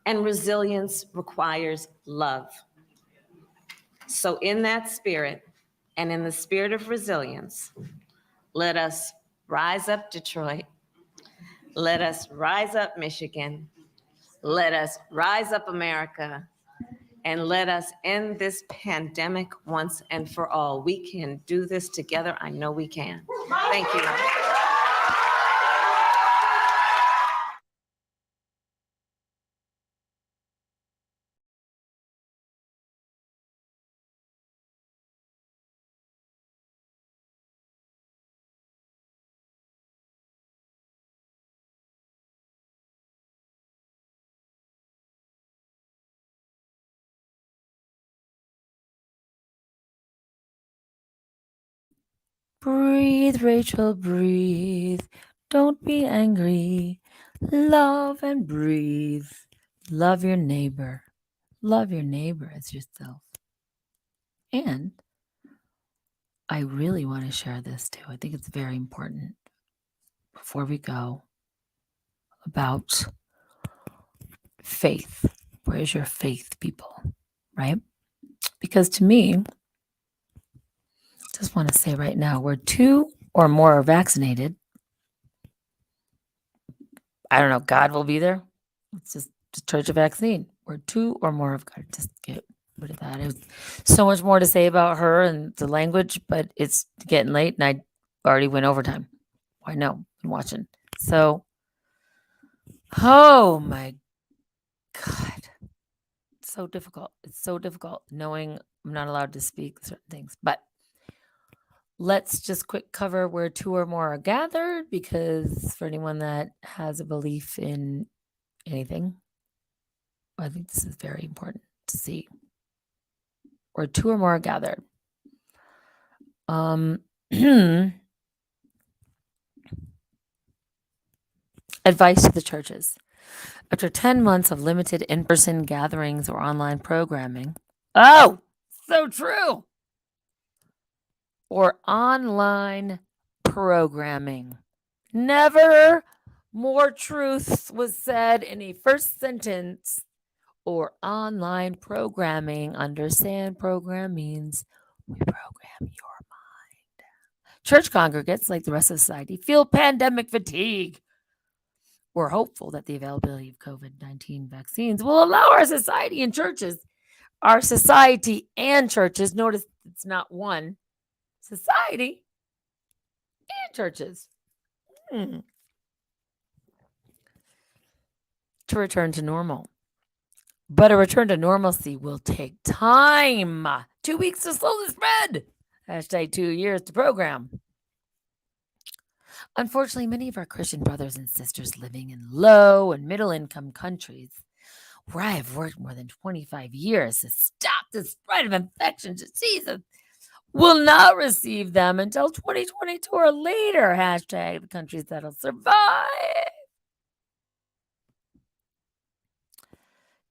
And resilience requires love. So in that spirit, and in the spirit of resilience, let us rise up, Detroit. Let us rise up, Michigan. Let us rise up, America. And let us end this pandemic once and for all. We can do this together. I know we can. Thank you. Breathe, Rachel, breathe. Don't be angry. Love and breathe. Love your neighbor. Love your neighbor as yourself. And I really want to share this too. I think it's very important before we go about faith. Where's your faith, people? Right? Because to me, just want to say right now, where 2 or more are vaccinated, I don't know, God will be there. It's just church a vaccine. Where 2 or more have got to just get rid of that. There's so much more to say about her and the language, but it's getting late and I already went overtime. I know, I'm watching. So, oh my God. It's so difficult. It's so difficult knowing I'm not allowed to speak certain things. But let's just quick cover where 2 or more are gathered, because for anyone that has a belief in anything, I think this is very important to see. Where 2 or more are gathered. Advice to the churches. After 10 months of limited in-person gatherings or online programming, oh, so true, or online programming. Never more truth was said in a first sentence. Or online programming. Understand, program means we program your mind. Church congregates, like the rest of society, feel pandemic fatigue. We're hopeful that the availability of COVID-19 vaccines will allow our society and churches, notice it's not one, society and churches, to return to normal. But a return to normalcy will take time. 2 weeks to slow the spread. # 2 years to program. Unfortunately, many of our Christian brothers and sisters living in low and middle income countries, where I have worked more than 25 years to stop the spread of infectious diseases, will not receive them until 2022 or later. # the countries that'll survive.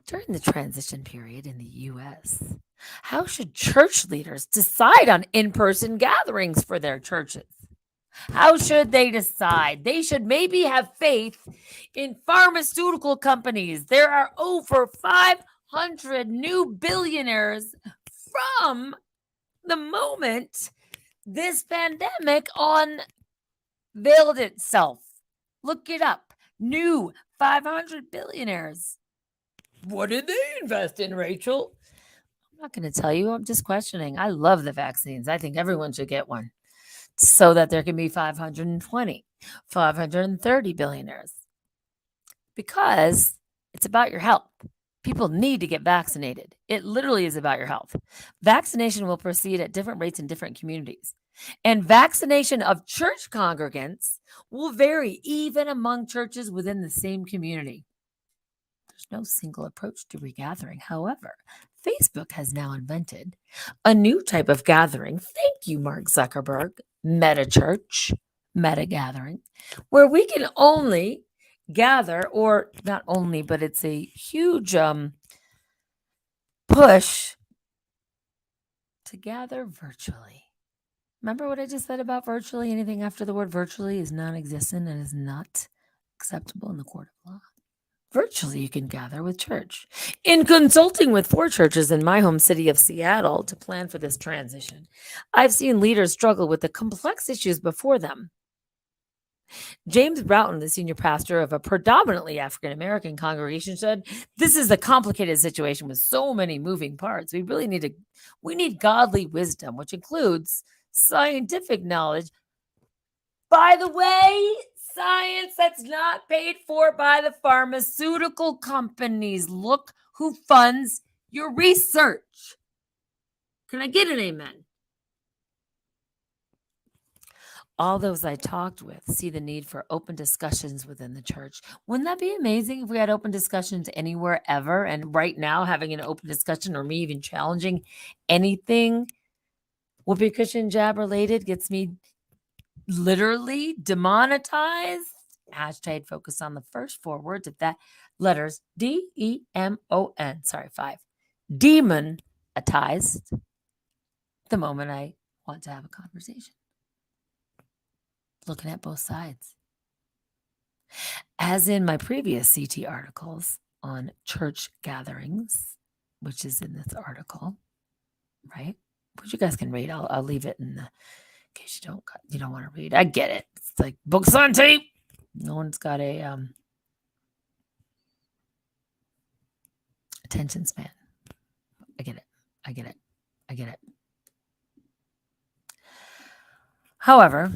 During the transition period in the U.S., how should church leaders decide on in-person gatherings for their churches? How should they decide? They should maybe have faith in pharmaceutical companies. There are over 500 new billionaires from the moment this pandemic unveiled itself. Look it up. New 500 billionaires. What did they invest in, Rachel? I'm not going to tell you. I'm just questioning. I love the vaccines. I think everyone should get one so that there can be 520, 530 billionaires. Because it's about your health. People need to get vaccinated. It literally is about your health. Vaccination will proceed at different rates in different communities. And vaccination of church congregants will vary even among churches within the same community. There's no single approach to regathering. However, Facebook has now invented a new type of gathering. Thank you, Mark Zuckerberg. Meta Church, Meta Gathering, where we can only gather, or not only, but it's a huge push to gather virtually. Remember what I just said about virtually? Anything after the word virtually is non-existent and is not acceptable in the court of law. Virtually, you can gather with church. In consulting with 4 churches in my home city of Seattle to plan for this transition, I've seen leaders struggle with the complex issues before them. James Broughton, the senior pastor of a predominantly African-American congregation, said, "This is a complicated situation with so many moving parts. We need godly wisdom, which includes scientific knowledge. By the way, science that's not paid for by the pharmaceutical companies. Look who funds your research." Can I get an amen? All those I talked with see the need for open discussions within the church. Wouldn't that be amazing if we had open discussions anywhere ever? And right now, having an open discussion or me even challenging anything whoopee cushion jab related gets me literally demonetized. Hashtag focus on the first 4 words of that letters DEMON. Sorry, 5. Demonetized the moment I want to have a conversation. Looking at both sides. As in my previous CT articles on church gatherings, which is in this article, right? Which you guys can read. I'll leave it in case you don't want to read. I get it. It's like books on tape. No one's got a attention span. I get it. However,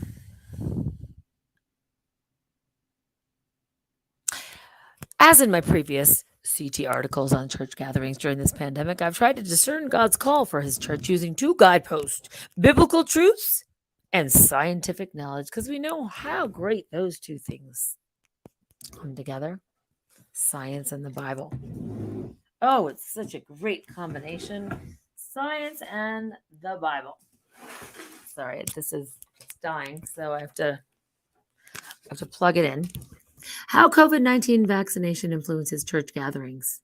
as in my previous CT articles on church gatherings during this pandemic, I've tried to discern God's call for his church using 2 guideposts: biblical truths and scientific knowledge, because we know how great those 2 things come together. Science and the Bible. Oh, it's such a great combination. Science and the Bible. Sorry, it's dying, so I have to plug it in. How COVID-19 vaccination influences church gatherings.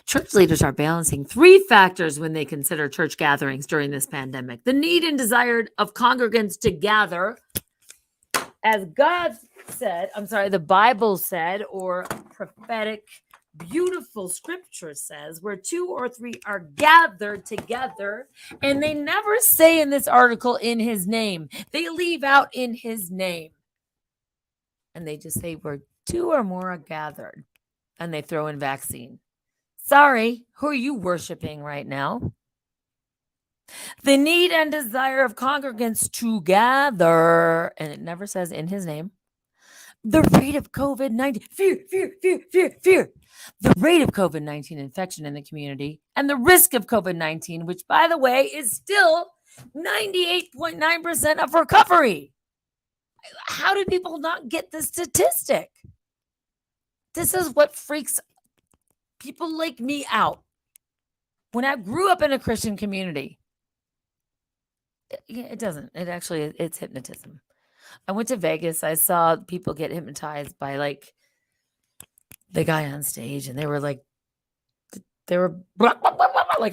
Church leaders are balancing 3 factors when they consider church gatherings during this pandemic. The need and desire of congregants to gather, as the Bible said, or prophetic, beautiful scripture says, where 2 or 3 are gathered together, and they never say in this article in his name. They leave out in his name. And they just say where 2 or more are gathered, and they throw in vaccine. Sorry, who are you worshiping right now? The need and desire of congregants to gather, and it never says in his name. The rate of COVID-19, fear. The rate of COVID-19 infection in the community and the risk of COVID-19, which, by the way, is still 98.9% of recovery. How do people not get this statistic? This is what freaks people like me out. When I grew up in a Christian community, it doesn't. It's hypnotism. I went to Vegas. I saw people get hypnotized by like the guy on stage, and they were like a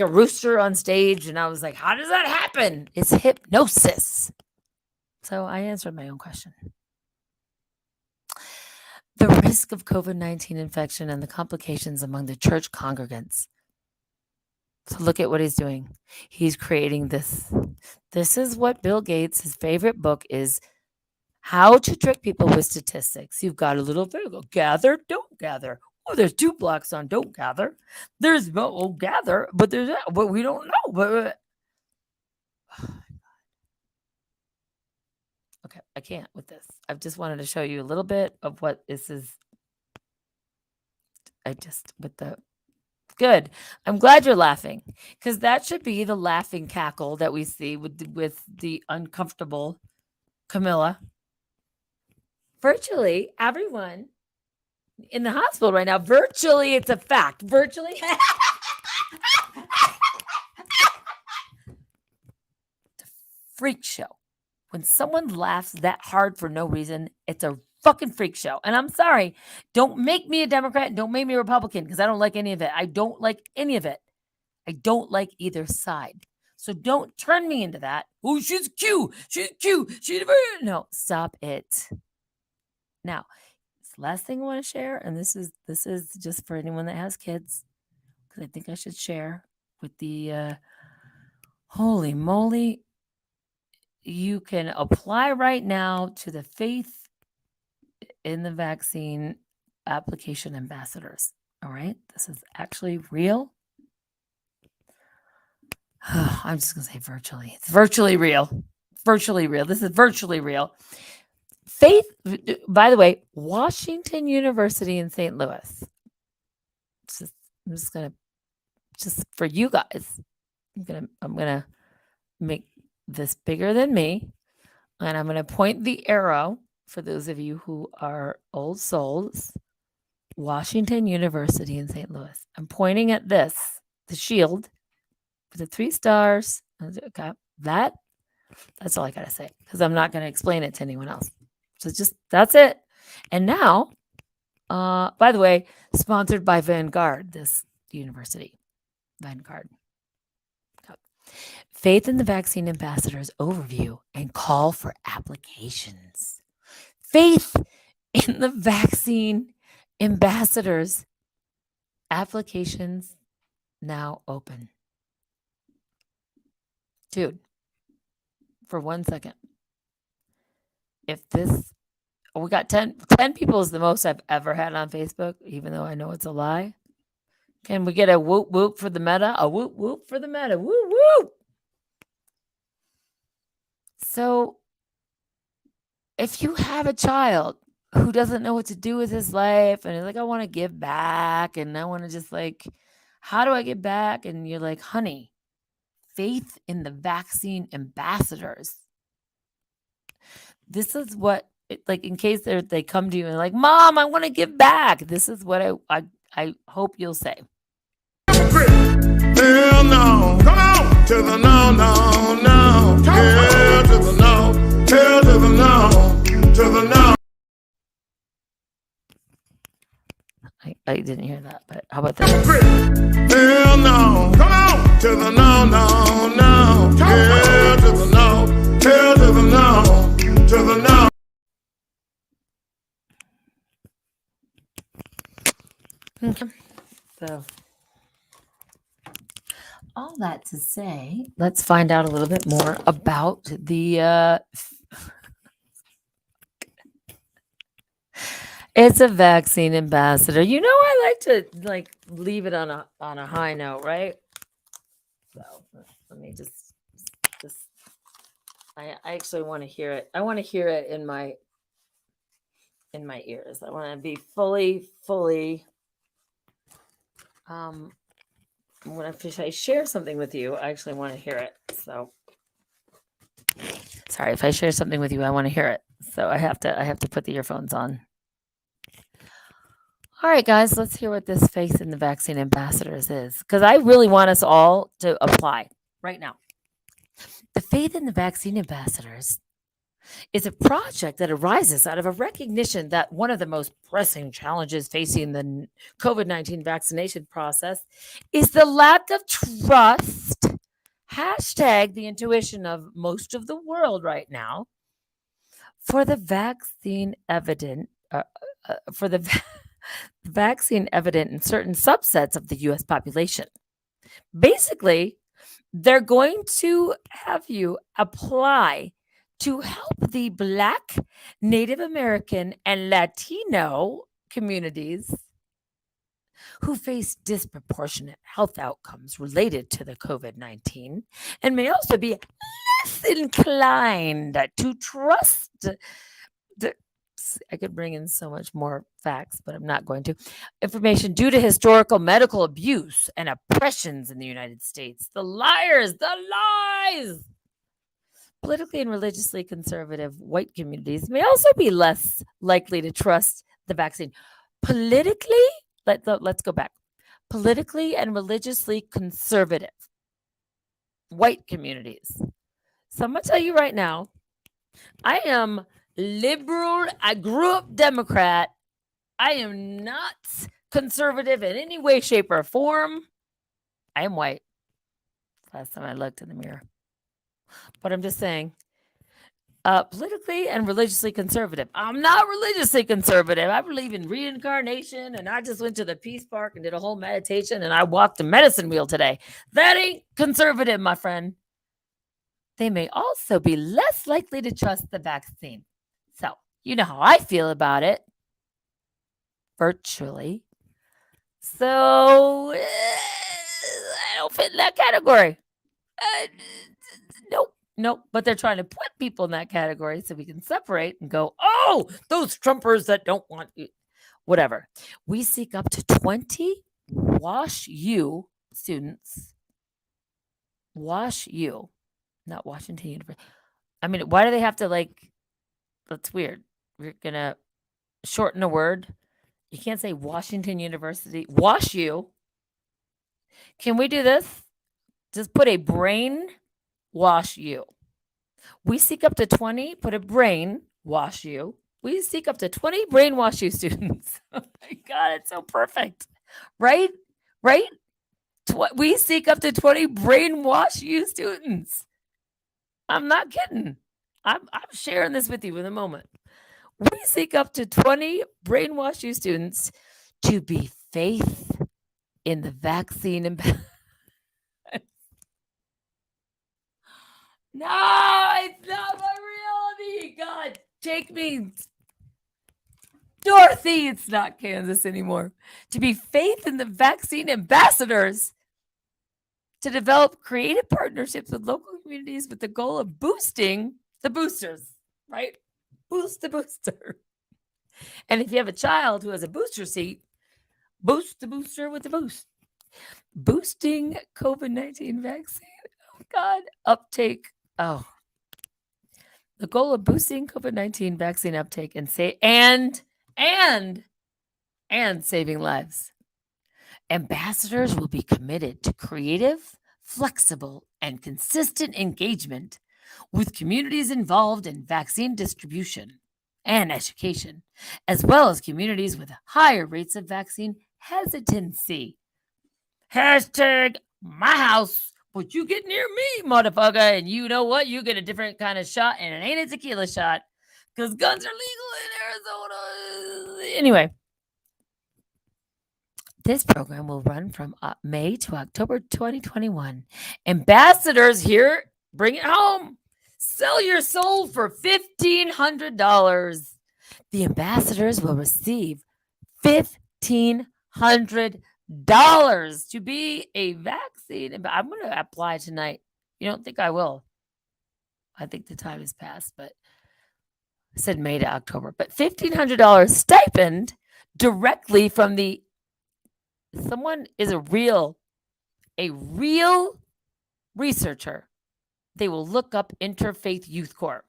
rooster on stage. And I was like, how does that happen? It's hypnosis. So I answered my own question. The risk of COVID-19 infection and the complications among the church congregants. So look at what he's doing. He's creating this. This is what Bill Gates, his favorite book is How to Trick People with Statistics. You've got a little thing. Gather, don't gather. Oh, there's 2 blocks on don't gather. There's gather, but there's but we don't know. But okay, I can't with this. I've just wanted to show you a little bit of what this is. Good. I'm glad you're laughing, because that should be the laughing cackle that we see with the uncomfortable Camilla. Virtually everyone in the hospital right now. Virtually, it's a fact. Virtually. Freak show. When someone laughs that hard for no reason, it's a fucking freak show. And I'm sorry, don't make me a Democrat, don't make me a Republican, because I don't like any of it. I don't like any of it. I don't like either side. So don't turn me into that. Oh, she's cute. She's cute. No, stop it. Now, this last thing I want to share, and this is just for anyone that has kids, because I think I should share with the holy moly. You can apply right now to the Faith in the Vaccine application ambassadors. All right. This is actually real. I'm just going to say virtually. It's virtually real. Virtually real. This is virtually real. Faith, by the way, Washington University in St. Louis. I'm just going to, just for you guys, I'm going to make this bigger than me. And I'm going to point the arrow for those of you who are old souls. Washington University in St. Louis. I'm pointing at this, the shield with the 3 stars. Okay, that's all I got to say, because I'm not going to explain it to anyone else. So just, that's it. And now, by the way, sponsored by Vanguard, this university. Vanguard. Faith in the Vaccine Ambassadors overview and call for applications. Faith in the Vaccine Ambassadors applications now open. Dude, for 1 second. If this, we got 10 people is the most I've ever had on Facebook, even though I know it's a lie. Can we get a whoop whoop for the meta? A whoop whoop for the meta. Whoop whoop. So if you have a child who doesn't know what to do with his life and is like, I want to give back and I want to just like, how do I give back? And you're like, honey, Faith in the Vaccine Ambassadors. This is what, like, in case they come to you and like, Mom, I want to give back. This is what I hope you'll say. Hell no. Come on. To the no, no, no. Hell to the no. Hell to the no. To the no. I didn't hear that, but how about that? Hell no. Come on. To the no, no, no. Hell to the no. Hell to the no. To the no. Okay. So, all that to say, let's find out a little bit more about the it's a vaccine ambassador. You know, I like to like leave it on a high note, right? So let me just I actually want to hear it. I want to hear it in my ears. I want to be fully when I share something with you, I actually want to hear it. So sorry, if I share something with you, I want to hear it. So I have to put the earphones on. All right, guys, let's hear what this Faith in the Vaccine Ambassadors is, because I really want us all to apply right now. The Faith in the Vaccine Ambassadors is a project that arises out of a recognition that one of the most pressing challenges facing the COVID-19 vaccination process is the lack of trust. Hashtag the intuition of most of the world right now for the vaccine evident vaccine evident in certain subsets of the U.S. population. Basically, they're going to have you apply to help the Black, Native American, and Latino communities who face disproportionate health outcomes related to the COVID-19 and may also be less inclined to trust I could bring in so much more facts, but I'm not going to. Information due to historical medical abuse and oppressions in the United States. The liars, the lies. Politically and religiously conservative white communities may also be less likely to trust the vaccine. politically, let's go back. Politically and religiously conservative white communities. So I'm going to tell you right now, I am liberal. I grew up Democrat. I am not conservative in any way, shape, or form. I am white. Last time I looked in the mirror. But I'm just saying, politically and religiously conservative. I'm not religiously conservative. I believe in reincarnation, and I just went to the Peace Park and did a whole meditation, and I walked a medicine wheel today. That ain't conservative, my friend. They may also be less likely to trust the vaccine. So, you know how I feel about it. Virtually. So, I don't fit in that category. Nope. But they're trying to put people in that category so we can separate and go, oh, those Trumpers that don't want you. Whatever. We seek up to 20 Wash U students. Wash U, not Washington University. I mean, why do they have to that's weird. We're going to shorten a word. You can't say Washington University. Wash U. Can we do this? Just put a brain wash U. We seek up to 20, put a brain wash U. We seek up to 20 brainwash you students. Oh my God, it's so perfect. Right? We seek up to 20 brainwash you students. I'm not kidding. I'm sharing this with you in a moment. We seek up to 20 brainwash you students to be faith in the vaccine and No, it's not my reality. God, take me. Dorothy, it's not Kansas anymore. To be faith in the vaccine ambassadors. To develop creative partnerships with local communities with the goal of boosting the boosters, right? Boost the booster. And if you have a child who has a booster seat, boost the booster with the boost. Boosting COVID-19 vaccine. Oh, God. Uptake. Oh. The goal of boosting COVID-19 vaccine uptake and saving lives. Ambassadors will be committed to creative, flexible, and consistent engagement with communities involved in vaccine distribution and education, as well as communities with higher rates of vaccine hesitancy. Hashtag my house, but you get near me, motherfucker, and you know what? You get a different kind of shot, and it ain't a tequila shot, because guns are legal in Arizona. Anyway. This program will run from May to October 2021. Ambassadors here, bring it home. Sell your soul for $1,500. The ambassadors will receive $1,500 to be a vaccine. I'm going to apply tonight. You don't think I will? I think the time has passed, but I said May to October. But $1,500 stipend directly from the someone is a real researcher. They will look up Interfaith Youth Corps.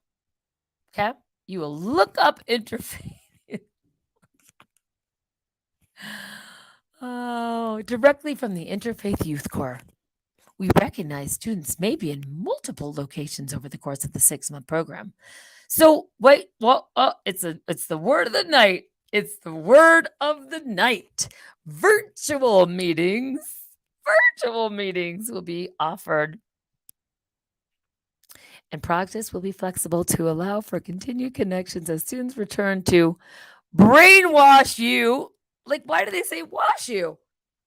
Okay? You will look up Interfaith. Oh, directly from the Interfaith Youth Corps. We recognize students may be in multiple locations over the course of the 6-month program. So wait, it's the word of the night. It's the word of the night. Virtual meetings will be offered. And practice will be flexible to allow for continued connections as students return to brainwash you. Like, why do they say wash you?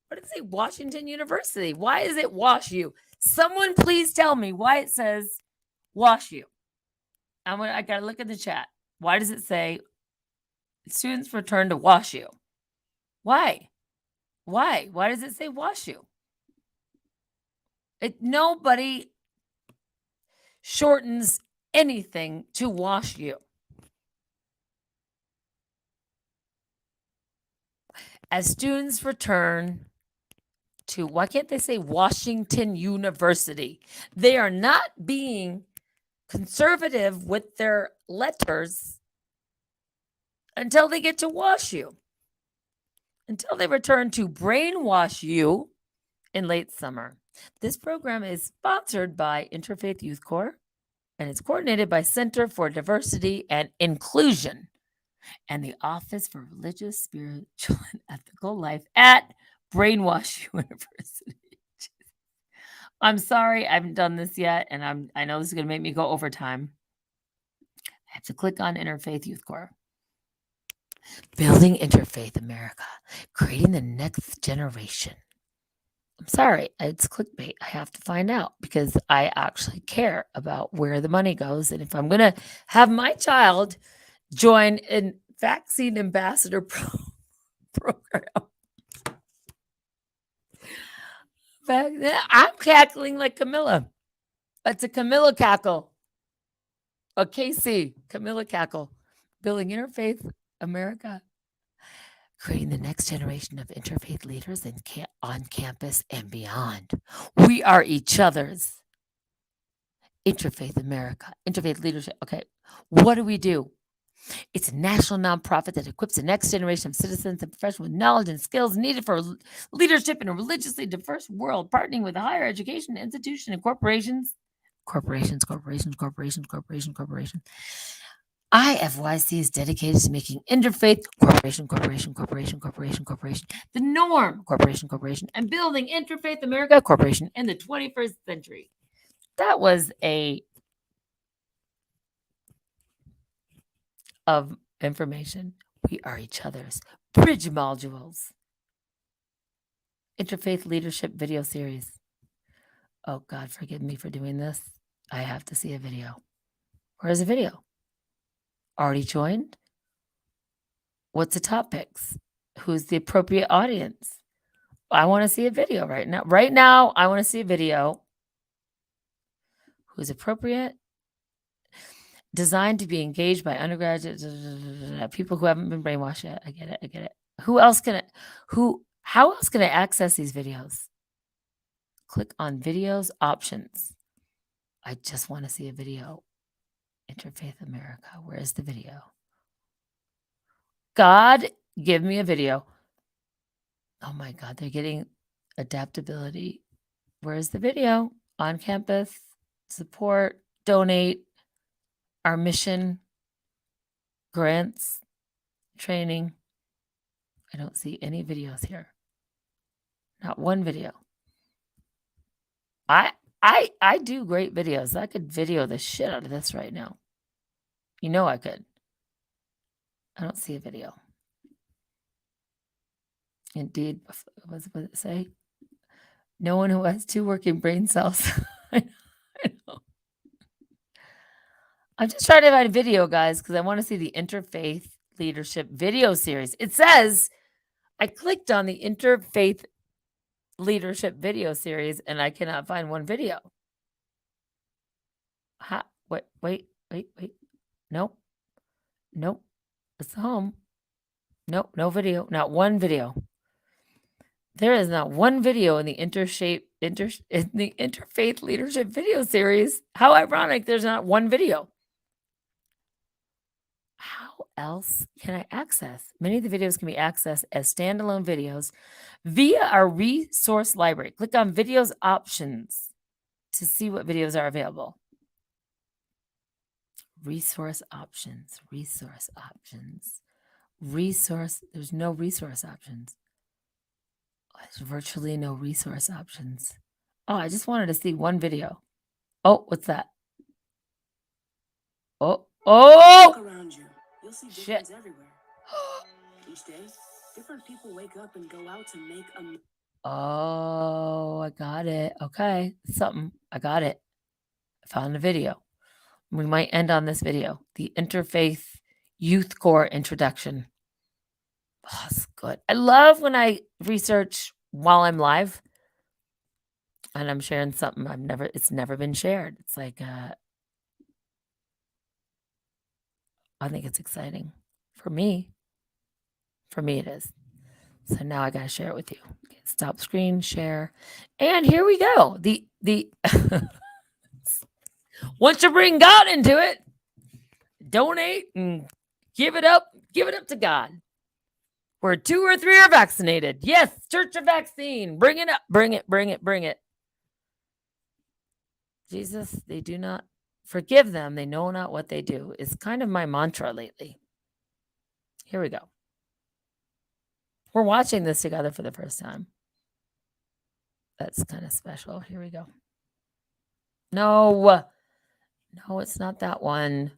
Why do they say Washington University? Why is it wash you? Someone please tell me why it says wash you. I got to look at the chat. Why does it say students return to wash you? Why? Why does it say wash you? Nobody shortens anything to wash you. As students return to, why can't they say Washington University? They are not being conservative with their letters until they get to wash you. until they return to brainwash you in late summer. This program is sponsored by Interfaith Youth Corps, and it's coordinated by Center for Diversity and Inclusion and the Office for Religious, Spiritual, and Ethical Life at Brainwash University. I'm sorry I haven't done this yet, and I know this is going to make me go overtime. I have to click on Interfaith Youth Corps. Building Interfaith America, creating the next generation. I'm sorry, it's clickbait. I have to find out because I actually care about where the money goes. And if I'm going to have my child join a vaccine ambassador program, I'm cackling like Camilla. It's a Camilla cackle. A KC, Camilla cackle. Building Interfaith America. Creating the next generation of interfaith leaders on campus and beyond. We are each other's. Interfaith America, interfaith leadership. Okay, what do? It's a national nonprofit that equips the next generation of citizens and professionals with knowledge and skills needed for leadership in a religiously diverse world, partnering with higher education institutions and corporations. IFYC is dedicated to making interfaith corporation, the norm, corporation, and building Interfaith America Corporation in the 21st century. That was of information. We are each other's. Bridge modules. Interfaith leadership video series. Oh God, forgive me for doing this. I have to see a video. Where's the video? Already joined? What's the topics? Who's the appropriate audience? I want to see a video right now. Right now, I want to see a video. Who's appropriate? Designed to be engaged by undergraduates, people who haven't been brainwashed yet. I get it. How else can I access these videos? Click on videos options. I just want to see a video. Interfaith America. Where's the video? God, give me a video. Oh my God, they're getting adaptability. Where's the video? On campus, support, donate, our mission, grants, training. I don't see any videos here. Not one video. I do great videos. I could video the shit out of this right now. You know I could. I don't see a video. Indeed, what does it say? No one who has 2 working brain cells. I know. I'm just trying to find a video, guys, because I want to see the Interfaith Leadership video series. It says I clicked on the Interfaith Leadership video series and I cannot find one video. Wait. Nope. It's home. Nope, no video. Not one video. There is not one video in the Interfaith Leadership video series. How ironic, there's not one video. How else can I access? Many of the videos can be accessed as standalone videos via our resource library. Click on videos options to see what videos are available. Resource options. There's no resource options. There's virtually no resource options. Oh, I just wanted to see one video. Oh, what's that? Oh! Look around you. You'll see difference everywhere. Each day, different people wake up and go out to make a... Oh, I got it. Okay, something. I got it. I found a video. We might end on this video. The Interfaith Youth Corps introduction. Oh, it's good. I love when I research while I'm live and I'm sharing something it's never been shared. It's like, I think it's exciting for me. For me, it is. So now I got to share it with you. Okay, stop screen, share. And here we go. The once you bring God into it, donate and give it up to God. Where 2 or 3 are vaccinated. Yes, church of vaccine. Bring it up. Bring it, bring it, bring it. Jesus, they do not forgive them. They know not what they do. Is kind of my mantra lately. Here we go. We're watching this together for the first time. That's kind of special. Here we go. No, it's not that one.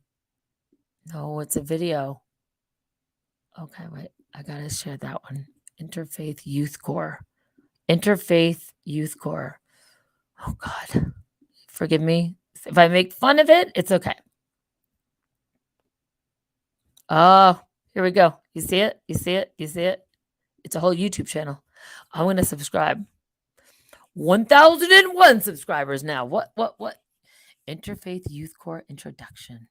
No, it's a video. Okay, wait. I got to share that one. Interfaith Youth Corps. Interfaith Youth Corps. Oh, God. Forgive me. If I make fun of it, it's okay. Oh, here we go. You see it? You see it? You see it? It's a whole YouTube channel. I'm going to subscribe. 1,001 subscribers now. What? Interfaith Youth Corps Introduction.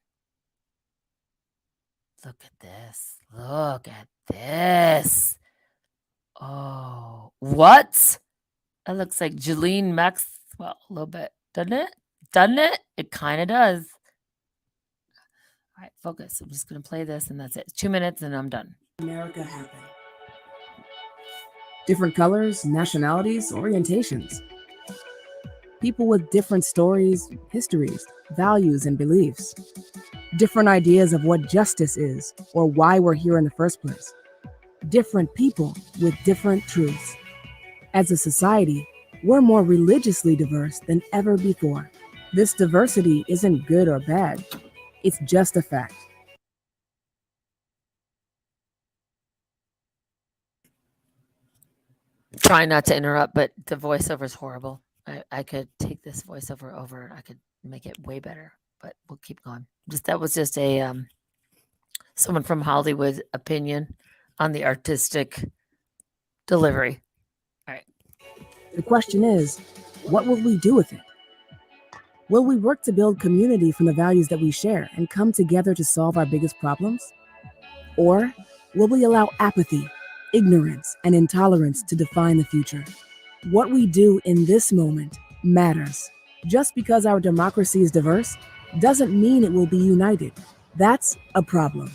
Look at this. Look at this. Oh, what? That looks like Jillian Maxwell a little bit, doesn't it? Doesn't it? It kind of does. All right, focus. I'm just going to play this and that's it. 2 minutes and I'm done. America happen. Different colors, nationalities, orientations. People with different stories, histories, values, and beliefs. Different ideas of what justice is or why we're here in the first place. Different people with different truths. As a society, we're more religiously diverse than ever before. This diversity isn't good or bad. It's just a fact. Trying not to interrupt, but the voiceover is horrible. I could take this voiceover over. I could make it way better, but we'll keep going. That was just a someone from Hollywood opinion on the artistic delivery. All right. The question is, what will we do with it? Will we work to build community from the values that we share and come together to solve our biggest problems? Or will we allow apathy, ignorance, and intolerance to define the future? What we do in this moment matters. Just because our democracy is diverse doesn't mean it will be united. That's a problem.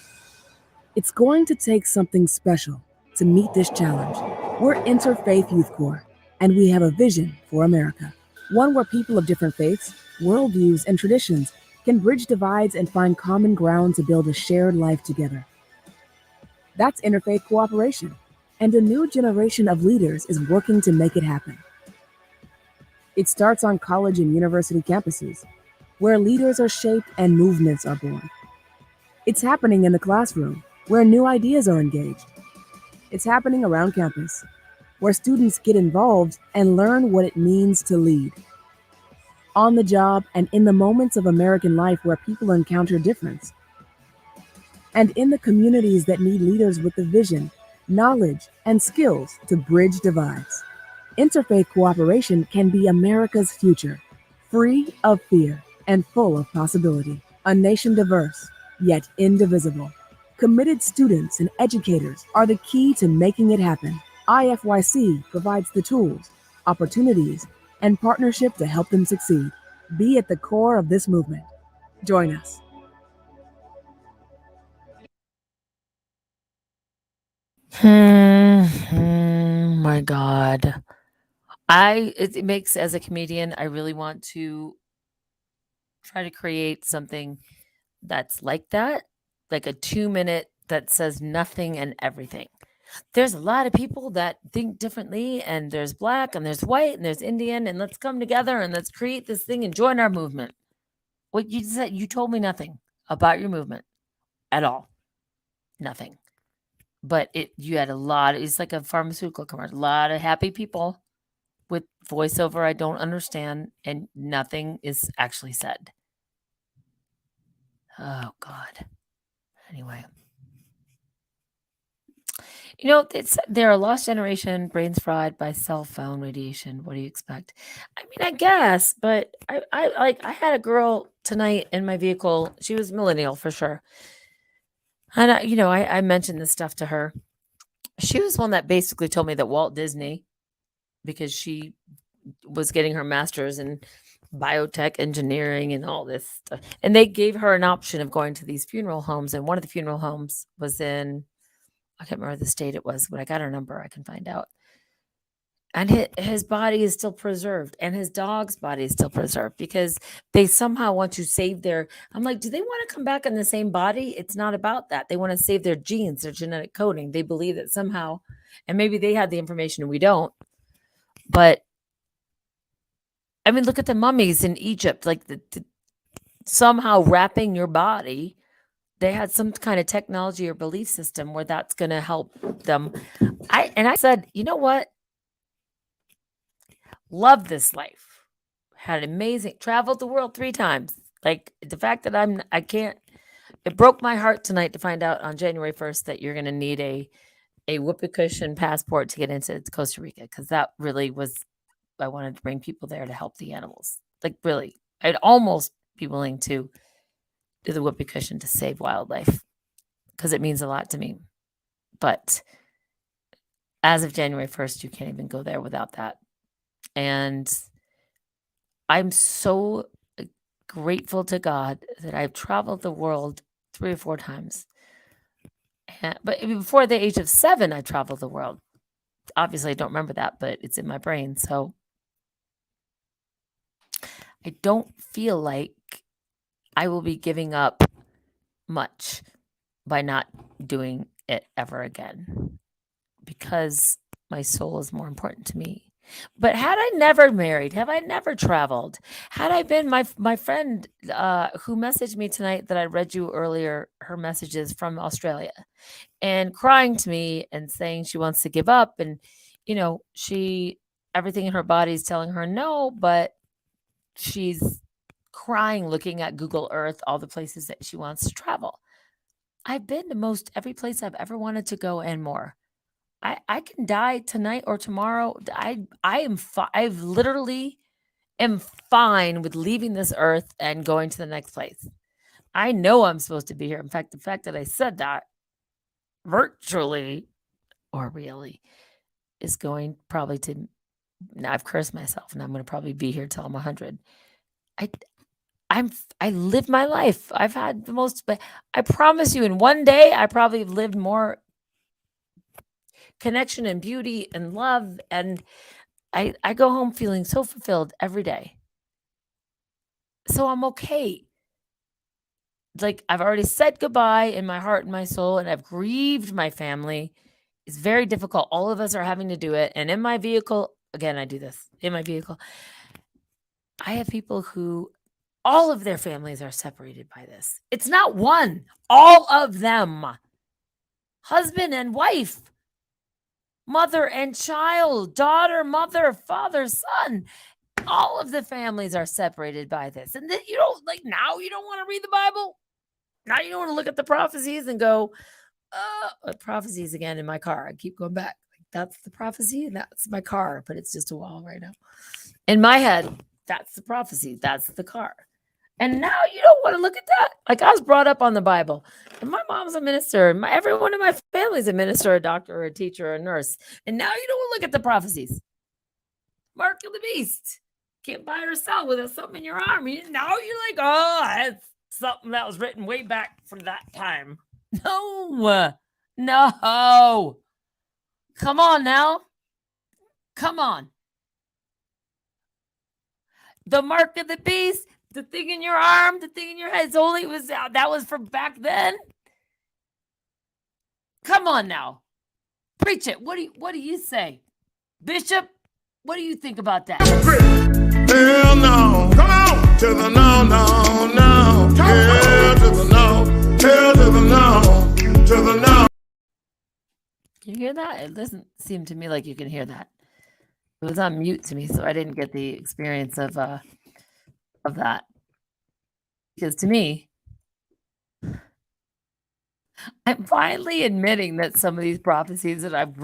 It's going to take something special to meet this challenge. We're Interfaith Youth Corps, and we have a vision for America. One where people of different faiths, worldviews, and traditions can bridge divides and find common ground to build a shared life together. That's interfaith cooperation, and a new generation of leaders is working to make it happen. It starts on college and university campuses, where leaders are shaped and movements are born. It's happening in the classroom, where new ideas are engaged. It's happening around campus, where students get involved and learn what it means to lead. On the job and in the moments of American life where people encounter difference. And in the communities that need leaders with the vision, knowledge, and skills to bridge divides. Interfaith cooperation can be America's future, free of fear and full of possibility. A nation diverse, yet indivisible. Committed students and educators are the key to making it happen. IFYC provides the tools, opportunities, and partnership to help them succeed. Be at the core of this movement. Join us. My God. It makes, as a comedian, I really want to try to create something that's like that, like a 2-minute that says nothing and everything. There's a lot of people that think differently, and there's black and there's white and there's Indian, and let's come together and let's create this thing and join our movement. What you said, you told me nothing about your movement at all. Nothing. But you had it's like a pharmaceutical commercial, a lot of happy people with voiceover I don't understand, and nothing is actually said. Oh, God. Anyway. They're a lost generation, brains fried by cell phone radiation. What do you expect? I mean, I guess, but I had a girl tonight in my vehicle. She was millennial for sure. And I mentioned this stuff to her. She was one that basically told me that Walt Disney, because she was getting her master's in biotech engineering and all this stuff. And they gave her an option of going to these funeral homes. And one of the funeral homes was in I can't remember the state it was, but I got her number. I can find out. And his body is still preserved, and his dog's body is still preserved because they somehow want to save their. I'm like, do they want to come back in the same body? It's not about that. They want to save their genes, their genetic coding. They believe that somehow, and maybe they had the information and we don't. But I mean, look at the mummies in Egypt, like somehow wrapping your body. They had some kind of technology or belief system where that's going to help them. I said, you know what? Love this life. Had amazing, traveled the world 3 times. Like the fact that I can't, it broke my heart tonight to find out on January 1st that you're going to need a whoopee cushion passport to get into Costa Rica. Cause that really was, I wanted to bring people there to help the animals. Like really, I'd almost be willing to do the whoopee cushion to save wildlife because it means a lot to me. But as of January 1st, you can't even go there without that. And I'm so grateful to God that I've traveled the world 3 or 4 times. But before the age of 7, I traveled the world. Obviously, I don't remember that, but it's in my brain. So I don't feel like I will be giving up much by not doing it ever again because my soul is more important to me. But had I never married, have I never traveled, had I been my friend who messaged me tonight that I read you earlier, her messages from Australia and crying to me and saying she wants to give up. And, you know, everything in her body is telling her no, but she's crying, looking at Google Earth, all the places that she wants to travel. I've been to most every place I've ever wanted to go and more. I can die tonight or tomorrow. I've literally am fine with leaving this earth and going to the next place. I know I'm supposed to be here. In fact, the fact that I said that virtually or really is going probably to, now I've cursed myself and I'm going to probably be here till I'm 100. I live my life. I've had the most, but I promise you in one day, I probably have lived more connection and beauty and love. And I go home feeling so fulfilled every day. So I'm okay. Like I've already said goodbye in my heart and my soul, and I've grieved my family. It's very difficult. All of us are having to do it. And in my vehicle, again, I do this in my vehicle. I have people who all of their families are separated by this. It's not one, all of them. Husband and wife, mother and child, daughter, mother, father, son. All of the families are separated by this. And then you don't now you don't want to read the Bible. Now you don't want to look at the prophecies and go, prophecies again in my car. I keep going back. That's the prophecy and that's my car, but it's just a wall right now. In my head, that's the prophecy. That's the car. And now you don't want to look at that. Like I was brought up on the Bible. And my mom's a minister. And everyone in my family's a minister, a doctor, a teacher, a nurse. And now you don't want to look at the prophecies. Mark of the beast. Can't buy or sell without something in your arm. Now you're like, oh, that's something that was written way back from that time. No. Come on now. Come on. The mark of the beast, the thing in your arm, the thing in your head, that was from back then. Come on now. Preach it. What do you say? Bishop, what do you think about that? Hell no. Come on. To the no, no, no. Hell to the no. Hell to the no. To the no. Can you hear that? It doesn't seem to me like you can hear that. It was on mute to me, so I didn't get the experience of that. Because to me, I'm finally admitting that some of these prophecies that I've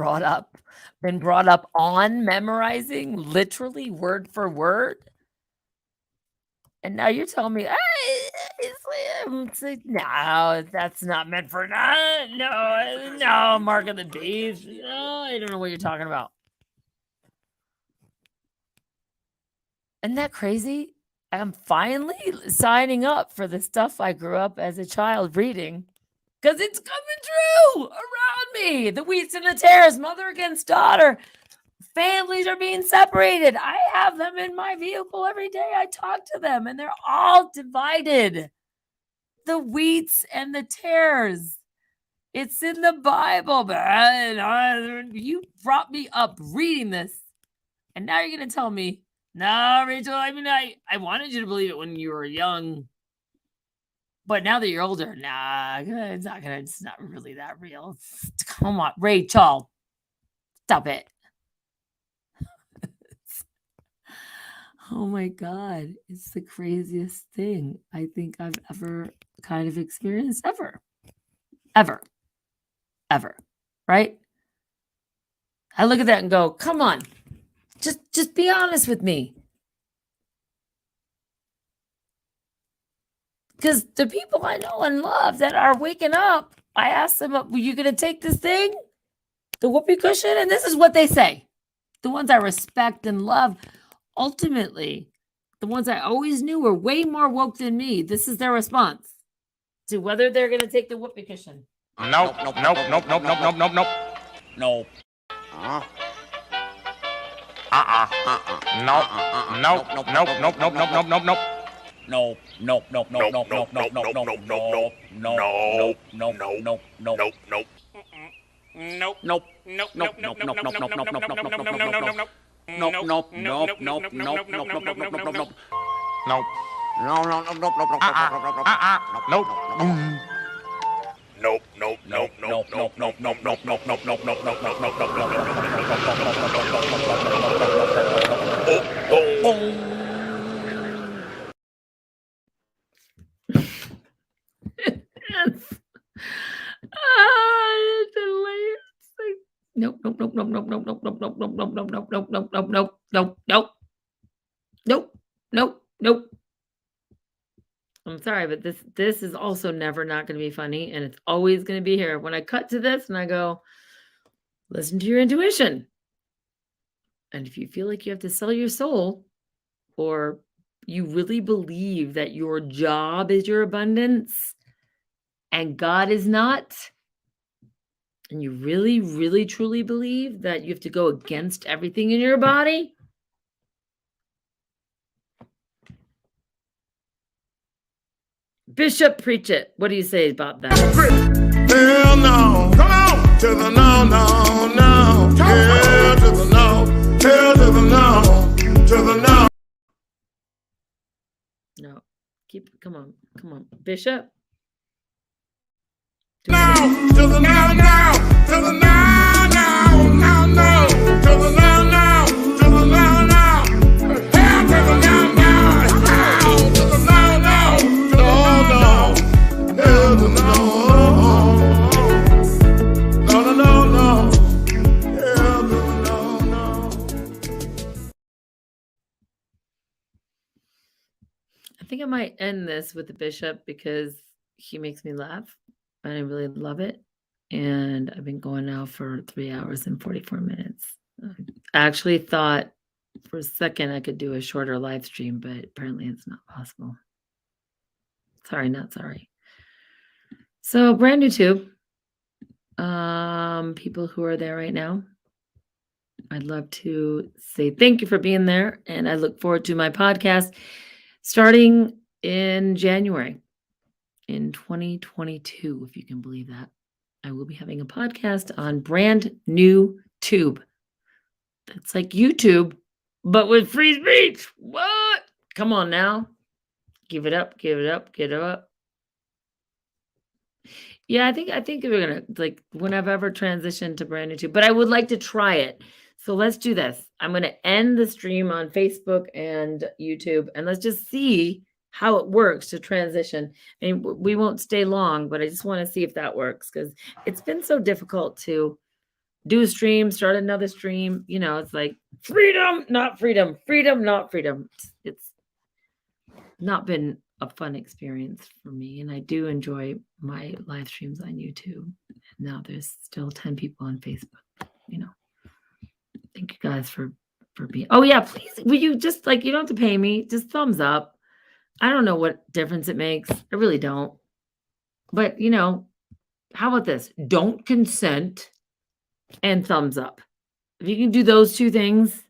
been brought up on memorizing literally word for word. And now you're telling me, it's like, no, that's not meant for that. No, mark of the beast. No, I don't know what you're talking about. Isn't that crazy? I'm finally signing up for the stuff I grew up as a child reading. because it's coming true around me. The wheats and the tares, mother against daughter. Families are being separated. I have them in my vehicle every day. I talk to them and they're all divided. The wheats and the tares. It's in the Bible, man. You brought me up reading this. And now you're going to tell me, no, Rachel, I mean, I wanted you to believe it when you were young. But now that you're older, nah, it's not really that real. Come on, Rachel. Stop it. Oh my God. It's the craziest thing I think I've ever kind of experienced ever. Right? I look at that and go, come on. Just be honest with me. Because the people I know and love that are waking up, I ask them, were you going to take this thing? The whoopee cushion? And this is what they say. The ones I respect and love, ultimately, the ones I always knew were way more woke than me. This is their response to whether they're going to take the whoopee cushion. Nope. No. Nope. I'm sorry, but this is also never not going to be funny, and it's always going to be here. When I cut to this and I go, listen to your intuition. And if you feel like you have to sell your soul, or you really believe that your job is your abundance and God is not, and you really, really, truly believe that you have to go against everything in your body, Bishop, preach it. What do you say about that? Hell no. Come on. To the no. Hell to the no. Hell to the no. To the no. No. Come on. Bishop. No. To the no. To the no. To the no. To the no. Hell to the no. To the no. Hell to the no. I think I might end this with the bishop because he makes me laugh and I really love it. And I've been going now for 3 hours and 44 minutes. I actually thought for a second I could do a shorter live stream, but apparently it's not possible. Sorry, not sorry. So brand new tube. People who are there right now, I'd love to say thank you for being there. And I look forward to my podcast starting in January in 2022, if you can believe that. I will be having a podcast on brand new tube. It's like YouTube, but with free speech. What? Come on now. Give it up. Yeah, I think we're gonna, like, when I've ever transitioned to brand new tube, but I would like to try it. So let's do this. I'm gonna end the stream on Facebook and YouTube, and let's just see how it works to transition. I mean, we won't stay long, but I just want to see if that works because it's been so difficult to do a stream, start another stream. You know, it's like freedom, not freedom, freedom, not freedom. It's not been a fun experience for me, and I do enjoy my live streams on YouTube. Now there's still 10 people on Facebook. You know, thank you guys for being. Oh yeah, please, will you just, like, you don't have to pay me, just thumbs up. I don't know what difference it makes. I really don't. But, you know, How about this? Don't consent and thumbs up. If you can do those two things,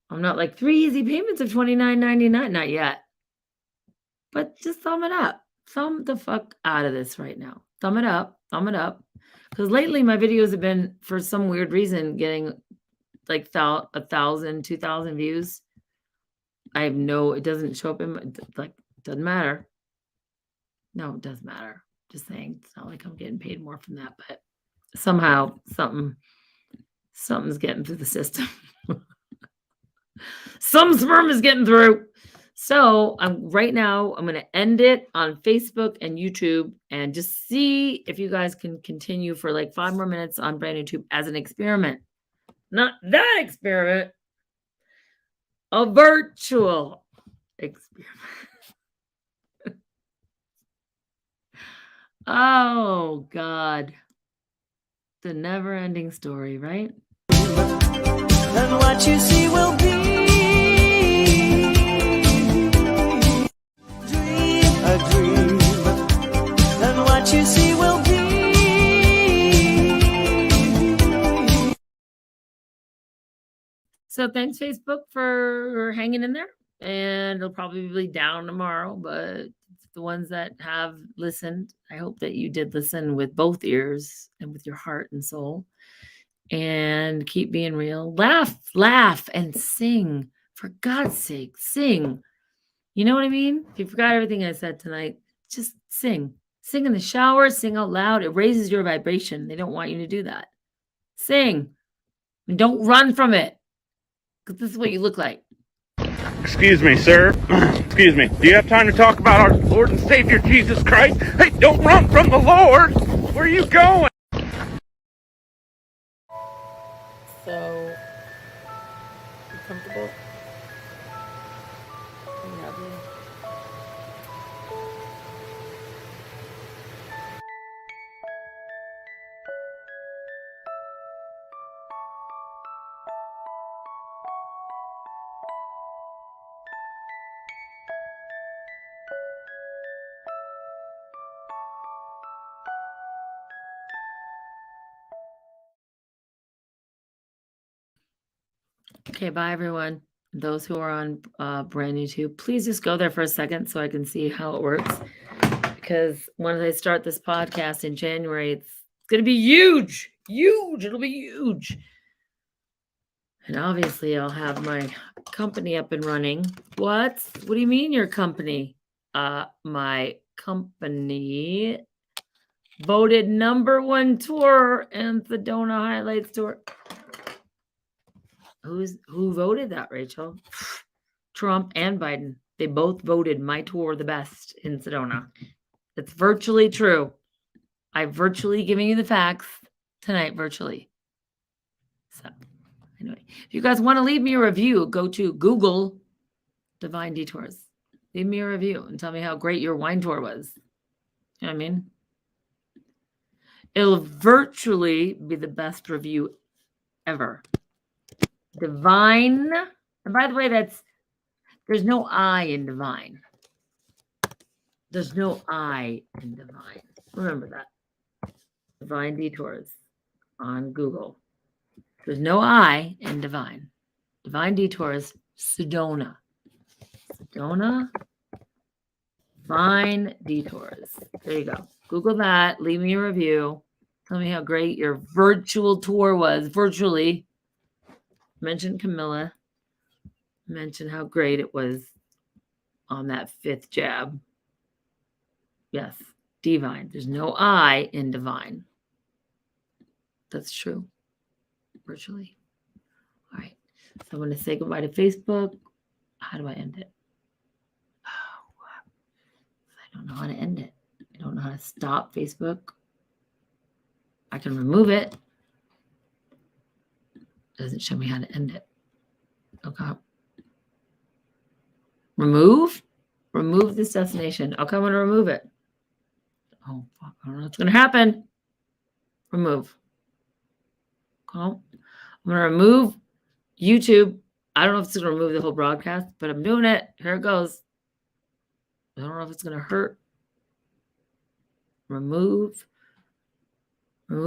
I'm not like 3 easy payments of $29.99. Not yet. But just thumb it up. Thumb the fuck out of this right now. Thumb it up. Thumb it up. Because lately my videos have been, for some weird reason, getting like 1,000, 2,000 views. I have no, it doesn't show up in my, like, doesn't matter. No, it does matter. Just saying. It's not like I'm getting paid more from that, but somehow something's getting through the system. Some sperm is getting through. So right now I'm going to end it on Facebook and YouTube and just see if you guys can continue for like 5 more minutes on brand YouTube as an experiment. Not that experiment, a virtual experiment. Oh God. The never-ending story, right? And what you see will be a dream. And what you see will be. So thanks, Facebook, for hanging in there. And it'll probably be down tomorrow, but the ones that have listened, I hope that you did listen with both ears and with your heart and soul. And keep being real. Laugh, and sing. For God's sake, sing. You know what I mean? If you forgot everything I said tonight, just sing. Sing in the shower, sing out loud. It raises your vibration. They don't want you to do that. Sing. And don't run from it. Because this is what you look like. Excuse me, sir. Excuse me. Do you have time to talk about our Lord and Savior Jesus Christ? Hey, don't run from the Lord. Where are you going? So, you comfortable? Okay, bye everyone. Those who are on brand YouTube, please just go there for a second so I can see how it works. Because when I start this podcast in January, it's going to be huge. Huge. It'll be huge. And obviously I'll have my company up and running. What? What do you mean your company? My company voted #1 tour and Sedona Highlights tour. Who voted that, Rachel? Trump and Biden. They both voted my tour the best in Sedona. It's virtually true. I'm virtually giving you the facts tonight, virtually. So, anyway, if you guys want to leave me a review, go to Google Divine Detours. Leave me a review and tell me how great your wine tour was. You know what I mean? It'll virtually be the best review ever. Divine. And by the way, there's no I in divine. There's no I in divine. Remember that. Divine Detours on Google. There's no I in divine. Divine Detours, Sedona. Sedona. Divine Detours. There you go. Google that. Leave me a review. Tell me how great your virtual tour was. Virtually. Mention Camilla. Mention how great it was on that 5th jab. Yes, divine. There's no I in divine. That's true. Virtually. All right. So I'm going to say goodbye to Facebook. How do I end it? Oh, I don't know how to end it. I don't know how to stop Facebook. I can remove it. It doesn't show me how to end it. Okay. Remove? Remove this destination. Okay, I'm going to remove it. Oh, fuck. I don't know what's going to happen. Remove. Okay. I'm going to remove YouTube. I don't know if it's going to remove the whole broadcast, but I'm doing it. Here it goes. I don't know if it's going to hurt. Remove.